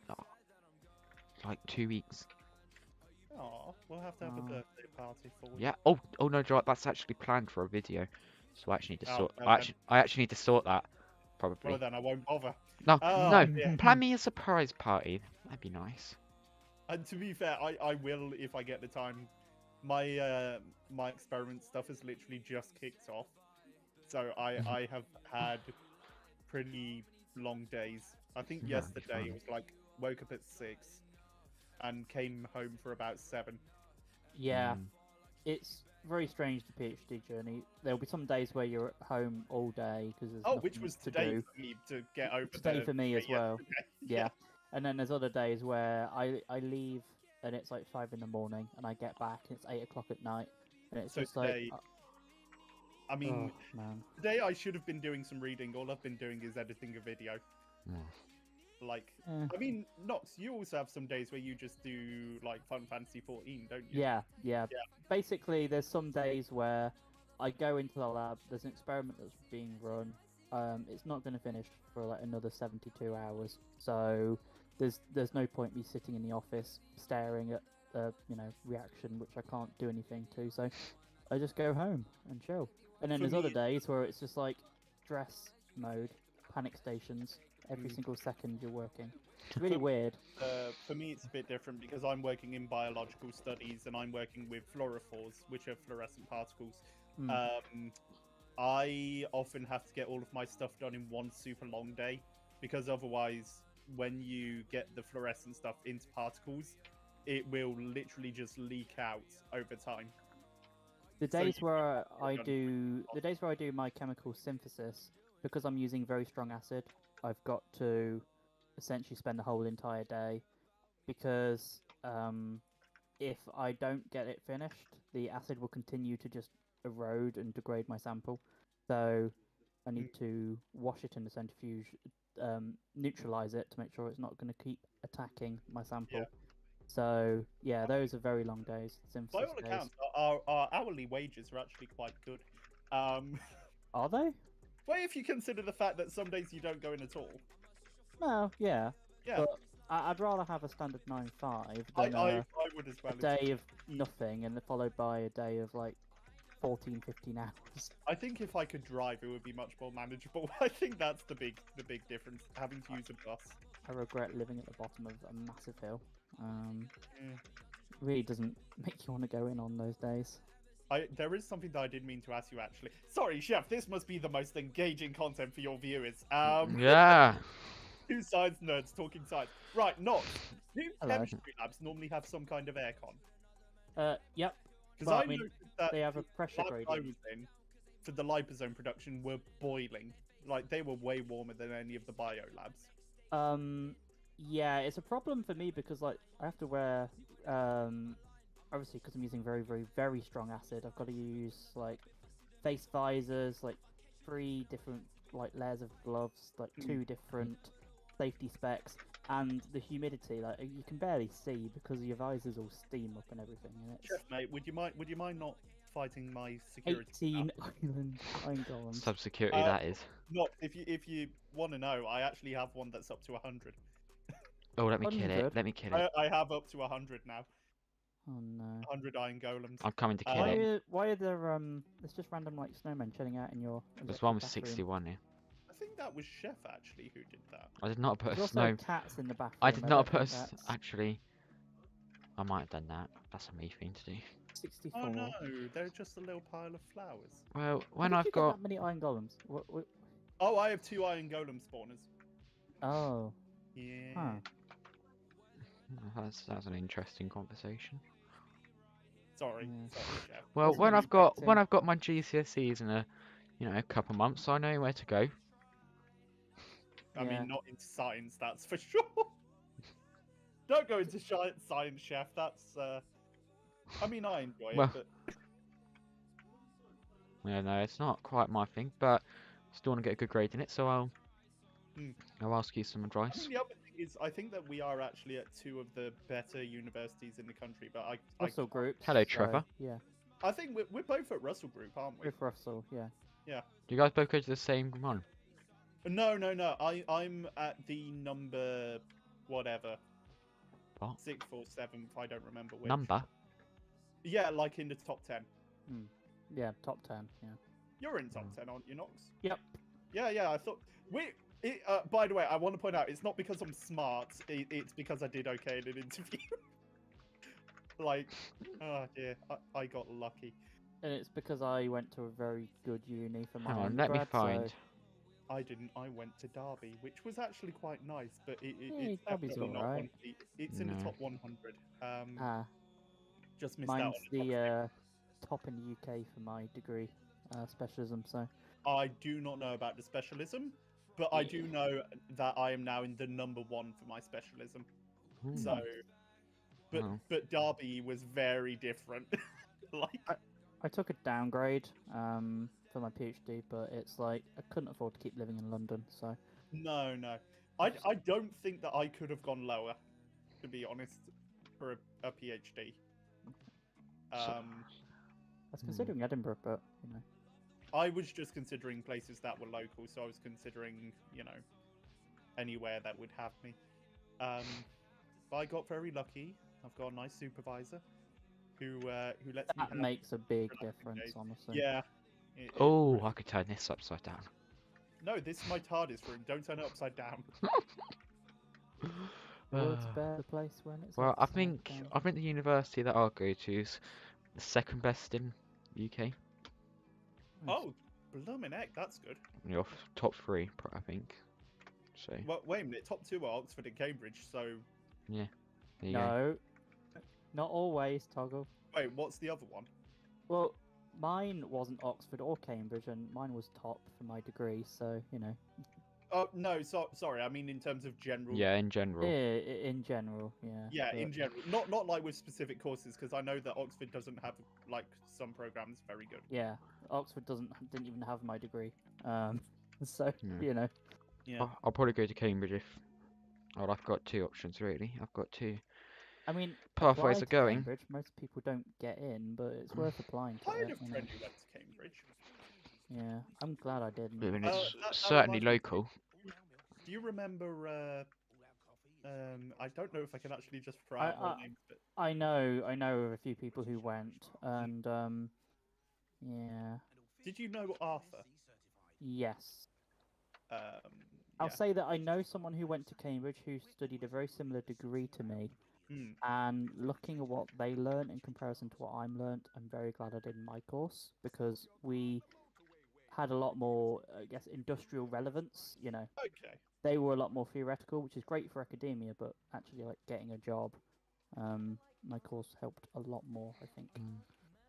like 2 weeks. Oh, we'll have to have a Oh. birthday party for you. Yeah. Oh. Oh no, Joe, that's actually planned for a video. So I actually need to Oh, sort. well I actually need to sort that. Probably. Well, then I won't bother. No. Oh, No. dear. Plan me a surprise party. That'd be nice. And to be fair, I will if I get the time. My my experiment stuff has literally just kicked off, so I have had pretty long days. I think Yeah, that'd be yesterday fun. it was like woke up at 6 and came home for about 7. Yeah, Mm. it's very strange, the PhD journey. There'll be some days where you're at home all day because there's Oh, nothing which was to today do. for me to get over. Today for me as well. yesterday. Yeah. And then there's other days where I leave and it's like 5 in the morning and I get back and it's 8 o'clock at night and it's So just today, like, I mean, oh man. today I should have been doing some reading. All I've been doing is editing a video. Mm. Like, Eh. I mean, Nox, you also have some days where you just do like Final Fantasy 14, don't you? Yeah. Yeah. Basically, there's some days where I go into the lab. There's an experiment that's being run. It's not going to finish for like another 72 hours. So there's no point me sitting in the office staring at the reaction, which I can't do anything to. So I just go home and chill. And then For there's other me- days where it's just like dress mode, panic stations. Every Mm. single second you're working. It's really weird. For me, it's a bit different because I'm working in biological studies and I'm working with fluorophores, which are fluorescent particles. Mm. I often have to get all of my stuff done in one super long day because otherwise, when you get the fluorescent stuff into particles, it will literally just leak out over time. The So days you where I done do my chemical synthesis, because I'm using very strong acid, I've got to essentially spend the whole entire day, because if I don't get it finished, the acid will continue to just erode and degrade my sample. So I need to wash it in the centrifuge, neutralize it to make sure it's not going to keep attacking my sample. Yeah. So yeah, those are very long days. By Synthesis all days. accounts, our hourly wages are actually quite good. Are they? Well, if you consider the fact that some days you don't go in at all. No, yeah. Yeah, But I'd rather have a standard 9-5 I than I would as a well. day of nothing and then followed by a day of like 14, 15 hours. I think if I could drive, it would be much more manageable. I think that's the big difference, having to use a bus. I regret living at the bottom of a massive hill. Yeah. Really doesn't make you want to go in on those days. There is something that I did mean to ask you actually. Sorry, Chef, this must be the most engaging content for your viewers. Yeah. Two science nerds talking science. Right, Nox, do Hello. chemistry labs normally have some kind of aircon? Yep. Because Well, I I mean, noticed that they have a the pressure labs I gradient. was in for the liposome production were boiling. Like, they were way warmer than any of the bio labs. Yeah, it's a problem for me because like I have to wear obviously because I'm using very, very, very strong acid. I've got to use like face visors, like 3 different like layers of gloves, like 2 different safety specs, and the humidity. Like you can barely see because your visors all steam up and everything. And it's Chef, mate, would you mind not fighting my security? 18 island iron golems. Sub-security, Uh, that is. Not if you want to know, I actually have one that's up to 100. Oh, let me kill it. 100? Let me kill it. I have up to 100 now. Oh no. 100 iron golems. I'm coming to kill Why it. are there there's just random like snowmen chilling out in your There's one with bathroom? 61 here. think that was Chef actually who did that. I did not put There's a also snow. cats in the bathroom. I did not don't put think that's actually. I might have done that. That's a me thing to do. 64. Oh no, they're just a little pile of flowers. Well, How when did I've you get got that many iron golems? What? Oh, I have 2 iron golem spawners. Oh. Yeah. Huh. that's an interesting conversation. Sorry, Yeah. sorry, Chef. Well, Wasn't when expecting. I've got my GCSEs in a couple months, I know where to go. I Yeah. mean, not into science, that's for sure. Don't go into science, Chef. That's. I mean, I enjoy Well, it, but Yeah, no, it's not quite my thing, but still want to get a good grade in it, so Hmm. I'll ask you some I advice. mean, the other thing is, I think that we are actually at 2 of the better universities in the country, but Russell Group. Hello, Trevor. Yeah. I think we're both at Russell Group, aren't we? With Russell, yeah. Do you guys both go to the same one? No. I'm at the number whatever. What? 6th or 7th, I don't remember which. Number? Yeah, like in the top 10. Yeah, top 10, yeah. You're in top 10, aren't you, Nox? Yep. Yeah, I thought by the way, I want to point out it's not because I'm smart. It's because I did okay in an interview. Like, oh dear, I got lucky. And it's because I went to a very good uni for my Hang on, let me undergrad, find. so... I didn't. I went to Derby, which was actually quite nice, but Hey, it's Derby's definitely not alright. It's in the No. top 100. Just missed out on Mine's the top the top in the UK for my degree specialism, so... I do not know about the specialism, but I do know that I am now in the number 1 for my specialism. Ooh. So, Wow. but Derby was very different. Like, I took a downgrade for my PhD, but it's like I couldn't afford to keep living in London, so... no. I don't think that I could have gone lower, to be honest, for a PhD. That's considering Edinburgh, but, you know... I was just considering places that were local, so I was considering, anywhere that would have me. But I got very lucky. I've got a nice supervisor who lets me That have makes a big productive difference, days. honestly. Yeah. Oh, I could turn this upside down. No, this is my TARDIS room. Don't turn it upside down. The world's a better place when it's Well, I upside think down. the university that I'll go to is the second best in UK. Nice. Oh, blooming heck, that's good. Your top 3, I think. So Well, wait a minute. Top 2 are Oxford and Cambridge, so... there you go. No. Not always, Toggle. Wait, what's the other one? Well, mine wasn't Oxford or Cambridge, and mine was top for my degree, so, you know. Oh, no, sorry. I mean in terms of general... Yeah, in general. In general, yeah. Yeah, but- in general. Not like with specific courses, because I know that Oxford doesn't have, like, some programs very good. Yeah, Oxford didn't even have my degree. So, Hmm. you know. Yeah. I'll probably go to Cambridge if... Well, I've got 2 options, really. I've got 2 I mean, pathways apply of to going. Cambridge. Most people don't get in, but it's worth applying to I had it. a You know. friend who went to Cambridge. Yeah, I'm glad I didn't. I mean, that it's certainly reminds me- local. Do you remember, I don't know if I can actually just throw I- out more names, but... I know of a few people who went, and yeah, Did you know Arthur? yes. I'll Yeah. say that I know someone who went to Cambridge who studied a very similar degree to me, Hmm. and looking at what they learned in comparison to what I'm learnt, I'm very glad I did in my course, because we had a lot more, I guess, industrial relevance, you know. Okay. They were a lot more theoretical, which is great for academia, but actually, like, getting a job, my course helped a lot more, I think.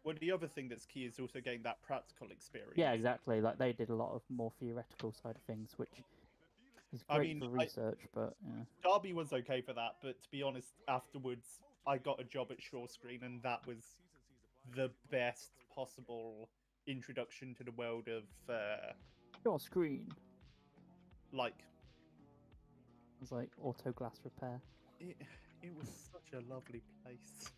Well, the other thing that's key is also getting that practical experience. Yeah, exactly. Like, they did a lot of more theoretical side of things, which is I great mean, for research, but, yeah. Derby was okay for that, but to be honest, afterwards, I got a job at Shaw Screen, and that was the best possible introduction to the world of, Your screen. like, It was like auto glass repair. it was such a lovely place.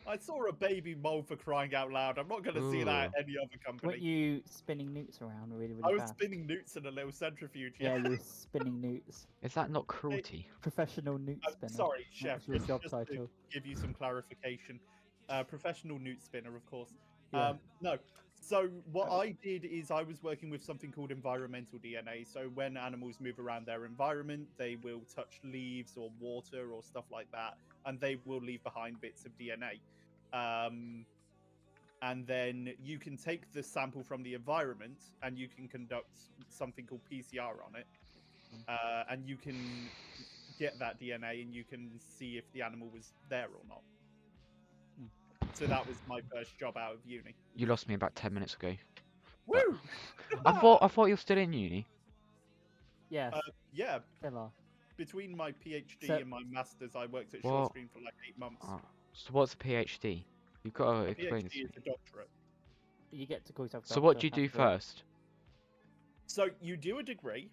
I saw a baby mole, for crying out loud. I'm not going to see that at any other company. Weren't you spinning newts around really, really I was fast? spinning newts in a little centrifuge. Yeah, you were spinning newts. Is that not cruelty? Professional newt I'm spinner. sorry, Chef. That's your job just title. to give you some clarification. Professional newt spinner, of course. Yeah. No. So what I did is I was working with something called environmental DNA. So when animals move around their environment, they will touch leaves or water or stuff like that, and they will leave behind bits of DNA. And then you can take the sample from the environment and you can conduct something called PCR on it, and you can get that DNA and you can see if the animal was there or not. So that was my first job out of uni. You lost me about 10 minutes ago. Woo! I thought you were still in uni. Yes, Yeah, still are. between my PhD So- and my masters, I worked at What? SureScreen for like 8 months. So what's a PhD? You've got to A explain this. PhD is a doctorate. You get to call yourself. So what do doctor you do afterwards. first? So you do a degree,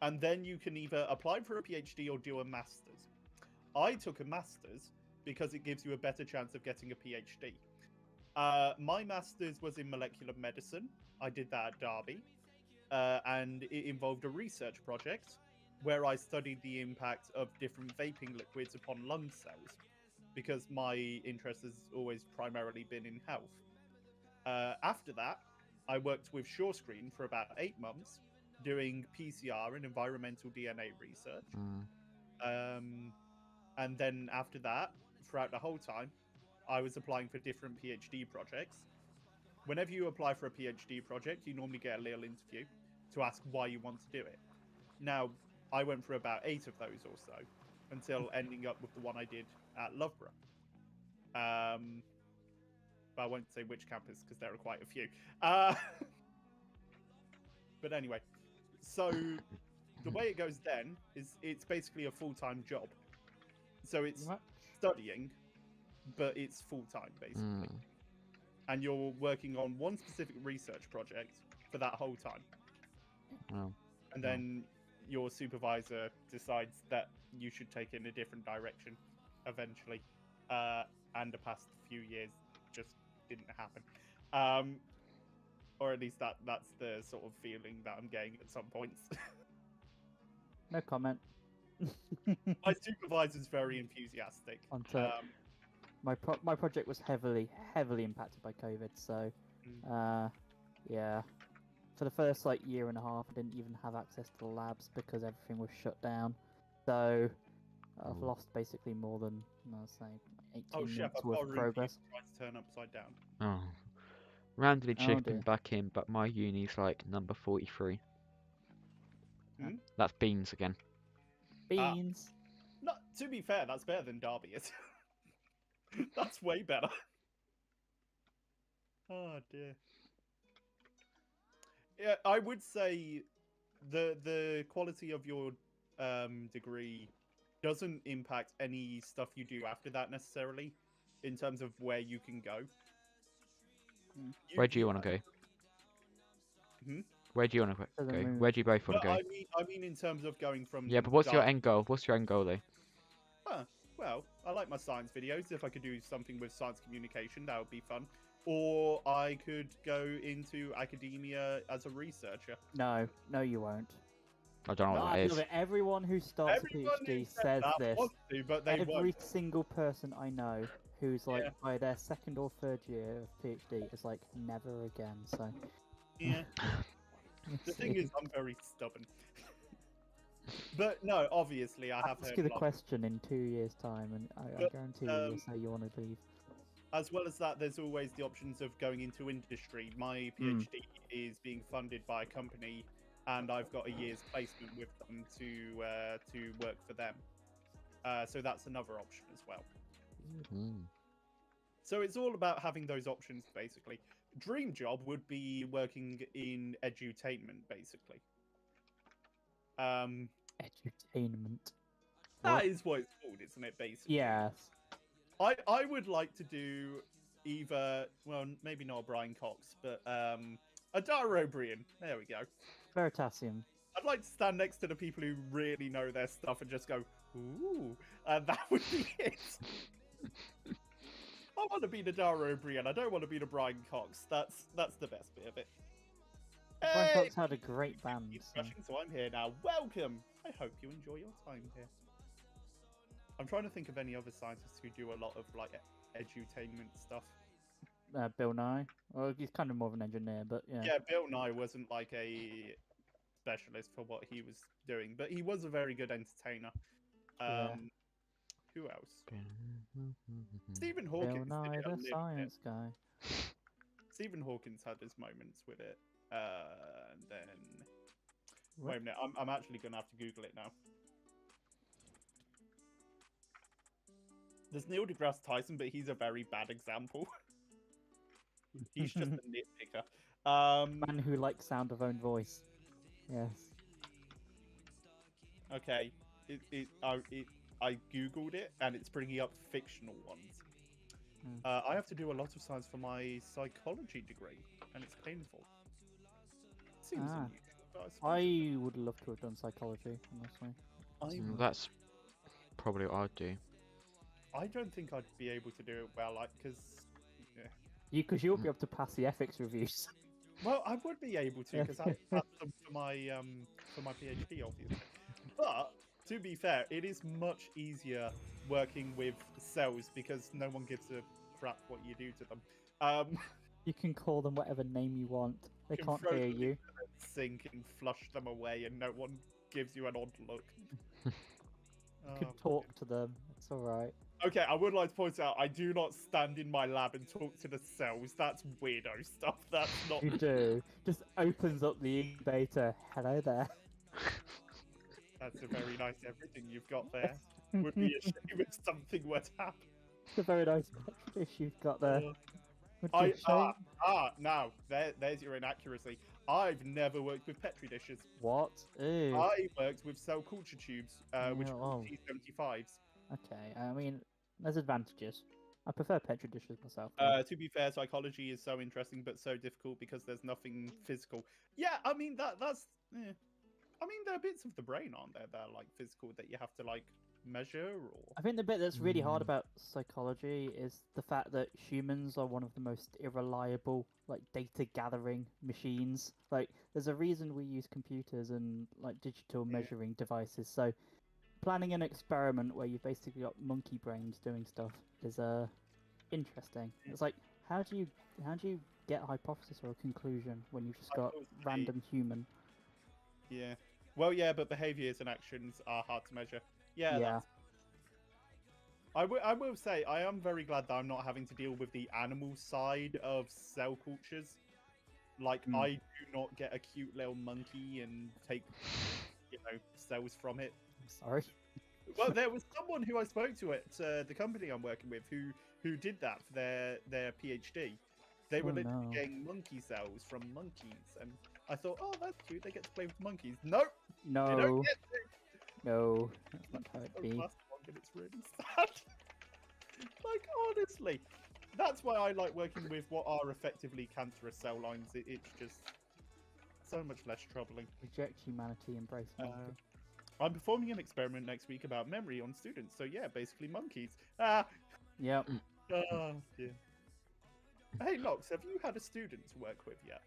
and then you can either apply for a PhD or do a master's. I took a master's because it gives you a better chance of getting a PhD. My master's was in molecular medicine. I did that at Derby, and it involved a research project where I studied the impact of different vaping liquids upon lung cells, because my interest has always primarily been in health. After that, I worked with SureScreen for about 8 months doing PCR and environmental DNA research. And then after that, throughout the whole time, I was applying for different PhD projects. Whenever you apply for a PhD project, you normally get a little interview to ask why you want to do it. Now, I went for about 8 of those or so, until ending up with the one I did at Loughborough. But I won't say which campus because there are quite a few. But anyway, so the way it goes then is it's basically a full-time job. So it's What? studying, but it's full-time basically. And you're working on one specific research project for that whole time. Oh. And then your supervisor decides that you should take it in a different direction eventually. And the past few years just didn't happen. Or at least that's the sort of feeling that I'm getting at some points. No comment. My supervisor's very enthusiastic. Onto my project was heavily impacted by COVID, so yeah. For the first year and a half, I didn't even have access to the labs because everything was shut down. So I've lost basically more than I'll say 18 Chef, months I've worth got a of room for you progress. to try to turn upside down. Oh. Randomly Oh, chipping dear. back in, but my uni's like number 43. Hmm? That's beans again. Beans. No, to be fair, that's better than Derby is. That's way better. Oh dear. Yeah, I would say the quality of your degree doesn't impact any stuff you do after that necessarily, in terms of where you can go. Where do you want to go? Hmm? Where do you want to To the go? moon. Where do you both want to go? I mean in terms of going from Yeah, but what's your Derby. end goal? What's your end goal though? Well, I like my science videos. If I could do something with science communication, that would be fun. Or I could go into academia as a researcher. No, you won't. I don't know No, what I that love is. it. Everyone who starts Everyone a who PhD said says that this. wants to, but they Every won't. single person I know who's Yeah. by their second or third year of PhD is like never again. So Yeah. The thing is, I'm very stubborn. But no, obviously, I have ask heard you a the lot. question in 2 years' time, and I But, guarantee you'll say you want to leave. As well as that, there's always the options of going into industry. My PhD is being funded by a company, and I've got a year's placement with them to work for them. So that's another option as well. So it's all about having those options, basically. Dream job would be working in edutainment, basically. Edutainment. That is what it's called, isn't it, basically? Yes. I would like to do either, well, maybe not a Brian Cox, but a Dara O'Brien. There we go. Veritasium. I'd like to stand next to the people who really know their stuff and just go, ooh, and that would be it. I want to be the Dara O'Brien. I don't want to be the Brian Cox. That's the best bit of it. Brian Hey, Cox had a great band. So. so I'm here now. Welcome. I hope you enjoy your time here. I'm trying to think of any other scientists who do a lot of edutainment stuff. Bill Nye. Well, he's kind of more of an engineer, but yeah. Yeah, Bill Nye wasn't like a specialist for what he was doing, but he was a very good entertainer. Yeah. Who else? Stephen Bill Hawkins did Nye, it a the little bit. science guy. Stephen Hawkins had his moments with it. And then What? wait a minute, I'm actually gonna have to Google it now. There's Neil deGrasse Tyson, but he's a very bad example. He's just a nitpicker. Man who likes sound of own voice. Yes. Okay. I googled it and it's bringing up fictional ones. I have to do a lot of science for my psychology degree, and it's painful. Seems Ah. unusual, but I suppose I would love to have done psychology, honestly. That's probably what I'd do. I don't think I'd be able to do it well, like, because Because you would be able to pass the ethics reviews. well, I would be able to because I passed them for my PhD, obviously. But to be fair, it is much easier working with cells because no one gives a crap what you do to them. You can call them whatever name you want. They can can't throw hear them you. into the sink and flush them away, and no one gives you an odd look. You can talk to them. It's alright. Okay, I would like to point out I do not stand in my lab and talk to the cells. That's weirdo stuff. That's not. You do. Just opens up the incubator. Hello there. That's a very nice everything you've got there. Would be a shame if something were to happen. It's a very nice petri dish you've got there. Would be I a shame. now there's your inaccuracy. I've never worked with petri dishes. What? Ew. I worked with cell culture tubes, which Yeah, are oh. T75s. Okay, I mean, there's advantages. I prefer petri dishes myself. To be fair, psychology is so interesting but so difficult because there's nothing physical. Yeah, I mean that's. I mean, there are bits of the brain, aren't there, that are like physical that you have to like measure or. I think the bit that's really hard about psychology is the fact that humans are one of the most irreliable, like, data gathering machines. Like, there's a reason we use computers and like digital measuring devices. So, planning an experiment where you've basically got monkey brains doing stuff is interesting. It's like, how do you get a hypothesis or a conclusion when you've just got random human? Yeah. Well, yeah, but behaviors and actions are hard to measure. Yeah. Yeah. I will say I am very glad that I'm not having to deal with the animal side of cell cultures. Like, I do not get a cute little monkey and take, cells from it. I'm sorry. Well, there was someone who I spoke to at the company I'm working with who did that for their PhD. They were literally getting monkey cells from monkeys, and I thought, oh, that's cute. They get to play with monkeys. Nope. No. They don't get to. No, that's not how it So be. plastic one, and it's really sad. Like, honestly, that's why I like working with what are effectively cancerous cell lines. It's just so much less troubling. Reject humanity, embrace monkey. I'm performing an experiment next week about memory on students. So yeah, basically monkeys. Ah. Yep. Oh, dear. Hey, Nox, have you had a student to work with yet?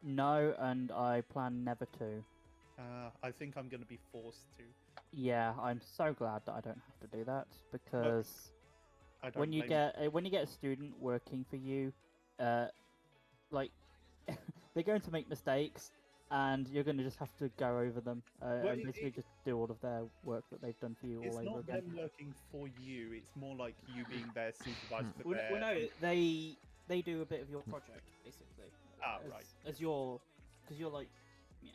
No, and I plan never to. I think I'm going to be forced to. Yeah, I'm so glad that I don't have to do that because I don't when you blame get a student working for you, like they're going to make mistakes, and you're going to just have to go over them and basically just do all of their work that they've done for you all over again. It's not them working for you. It's more like you being their supervisor for Well, their... no, they do a bit of your project basically. Ah, right. As your, because you're like, yeah.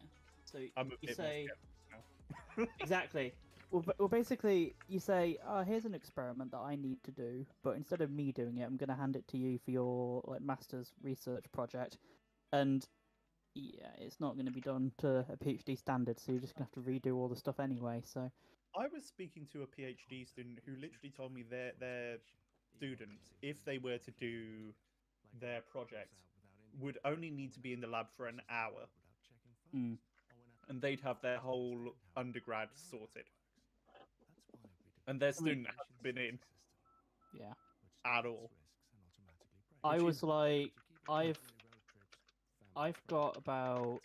So I'm a you bit say more skeptical now. exactly. Well, basically, you say, "Oh, here's an experiment that I need to do," but instead of me doing it, I'm going to hand it to you for your like master's research project, and yeah, it's not going to be done to a PhD standard, so you're just going to have to redo all the stuff anyway. So I was speaking to a PhD student who literally told me their students, if they were to do their project, would only need to be in the lab for an hour. And they'd have their whole undergrad sorted. And their student hasn't been in. Yeah. At all. I was like, I've got about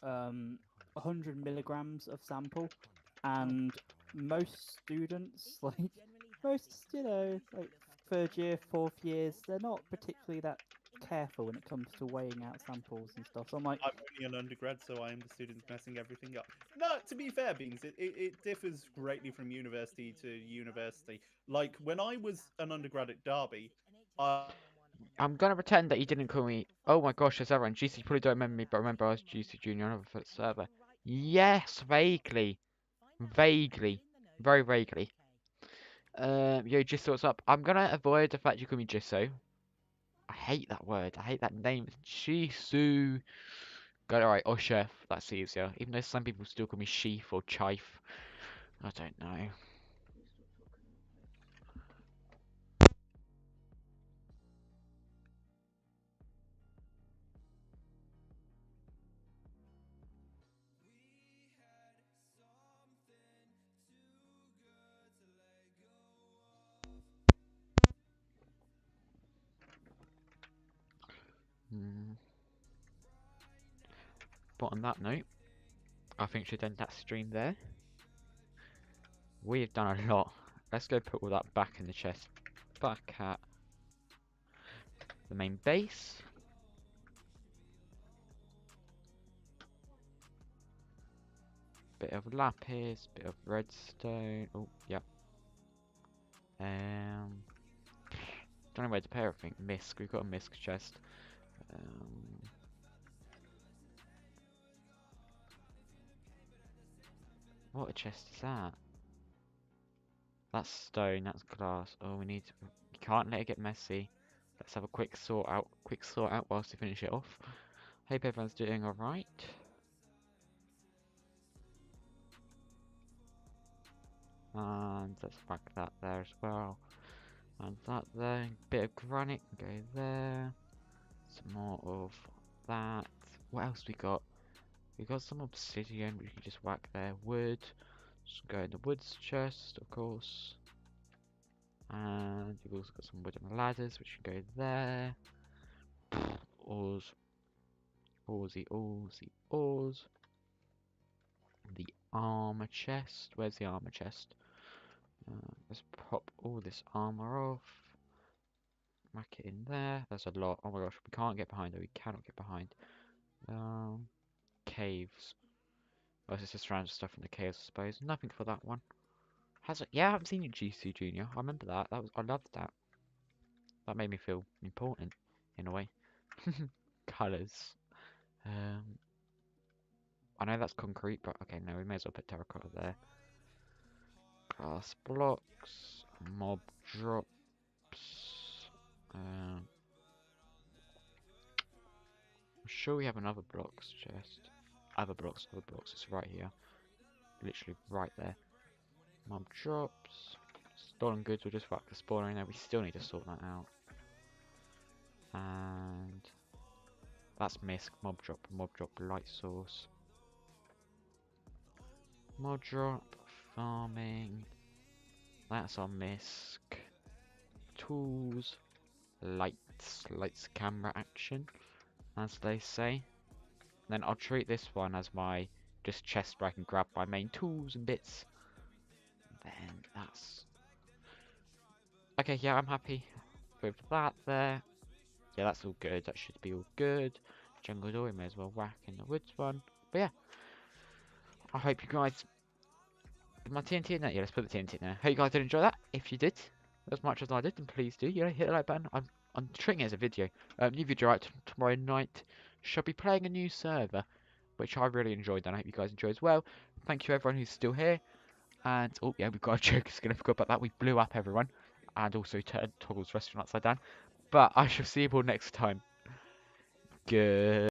100 milligrams of sample, and most students, like most, like third year, fourth years, they're not particularly that careful when it comes to weighing out samples and stuff. So I'm like, I'm only an undergrad, so I am the student messing everything up. No, to be fair, Beans, it differs greatly from university to university. Like, when I was an undergrad at Derby, I'm gonna pretend that you didn't call me. Oh my gosh, there's everyone. GC, you probably don't remember me, but remember I was GC Junior on a server. Yes, vaguely. Vaguely. Very vaguely. Yo, Jisso, what's up? I'm gonna avoid the fact you call me Jisso. I hate that word. I hate that name. Jisoo. Got it right. Or Chef. That's easier. Even though some people still call me Sheaf or Chife. I don't know. But on that note, I think we should end that stream there. We've done a lot. Let's go put all that back in the chest. Back at the main base. Bit of lapis, bit of redstone. Oh, yep. Don't know where to put everything. Misc. We've got a misc chest. What a chest is that? That's stone. That's glass. Oh, we need. You can't let it get messy. Let's have a quick sort out. Quick sort out whilst we finish it off. Hope everyone's doing all right. And let's whack that there as well. And that there. Bit of granite can go there. Some more of that. What else we got? We got some obsidian which we can just whack there. Wood. Just go in the woods chest, of course. And you've also got some wooden ladders which can go there. Ores. Orsy, orsy, ores. The armor chest. Where's the armor chest? Let's pop all this armor off. Whack it in there. There's a lot. Oh my gosh, we can't get behind though. We cannot get behind. Caves. Oh, it's just random stuff in the caves, I suppose. Nothing for that one. Has it? Yeah, I haven't seen you, GC Junior. I remember that. I loved that. That made me feel important in a way. Colours. I know that's concrete, but okay, no, we may as well put terracotta there. Glass blocks, mob drops. I'm sure we have another blocks chest. Other blocks. It's right here. Literally right there. Mob drops. Stolen goods, we'll just whack the spawner in there. We still need to sort that out. And that's misc, mob drop light source. Mob drop, farming. That's our misc. Tools, lights camera action, as they say. Then I'll treat this one as my just chest where I can grab my main tools and bits. Then that's okay. Yeah, I'm happy with that there. Yeah, that's all good. That should be all good. Jungle door, we may as well whack in the woods one. But yeah, I hope you guys. Is my TNT in there? Yeah, let's put the TNT in there. Hope you guys did enjoy that. If you did, as much as I did, then please do. You know, hit the like button. I'm treating it as a video. New video out tomorrow night. Shall be playing a new server, which I really enjoyed, and I hope you guys enjoy as well. Thank you everyone who's still here. And oh yeah, we've got a joke. It's gonna forget about that. We blew up everyone, and also turned Toggle's restaurant upside down. But I shall see you all next time. Good.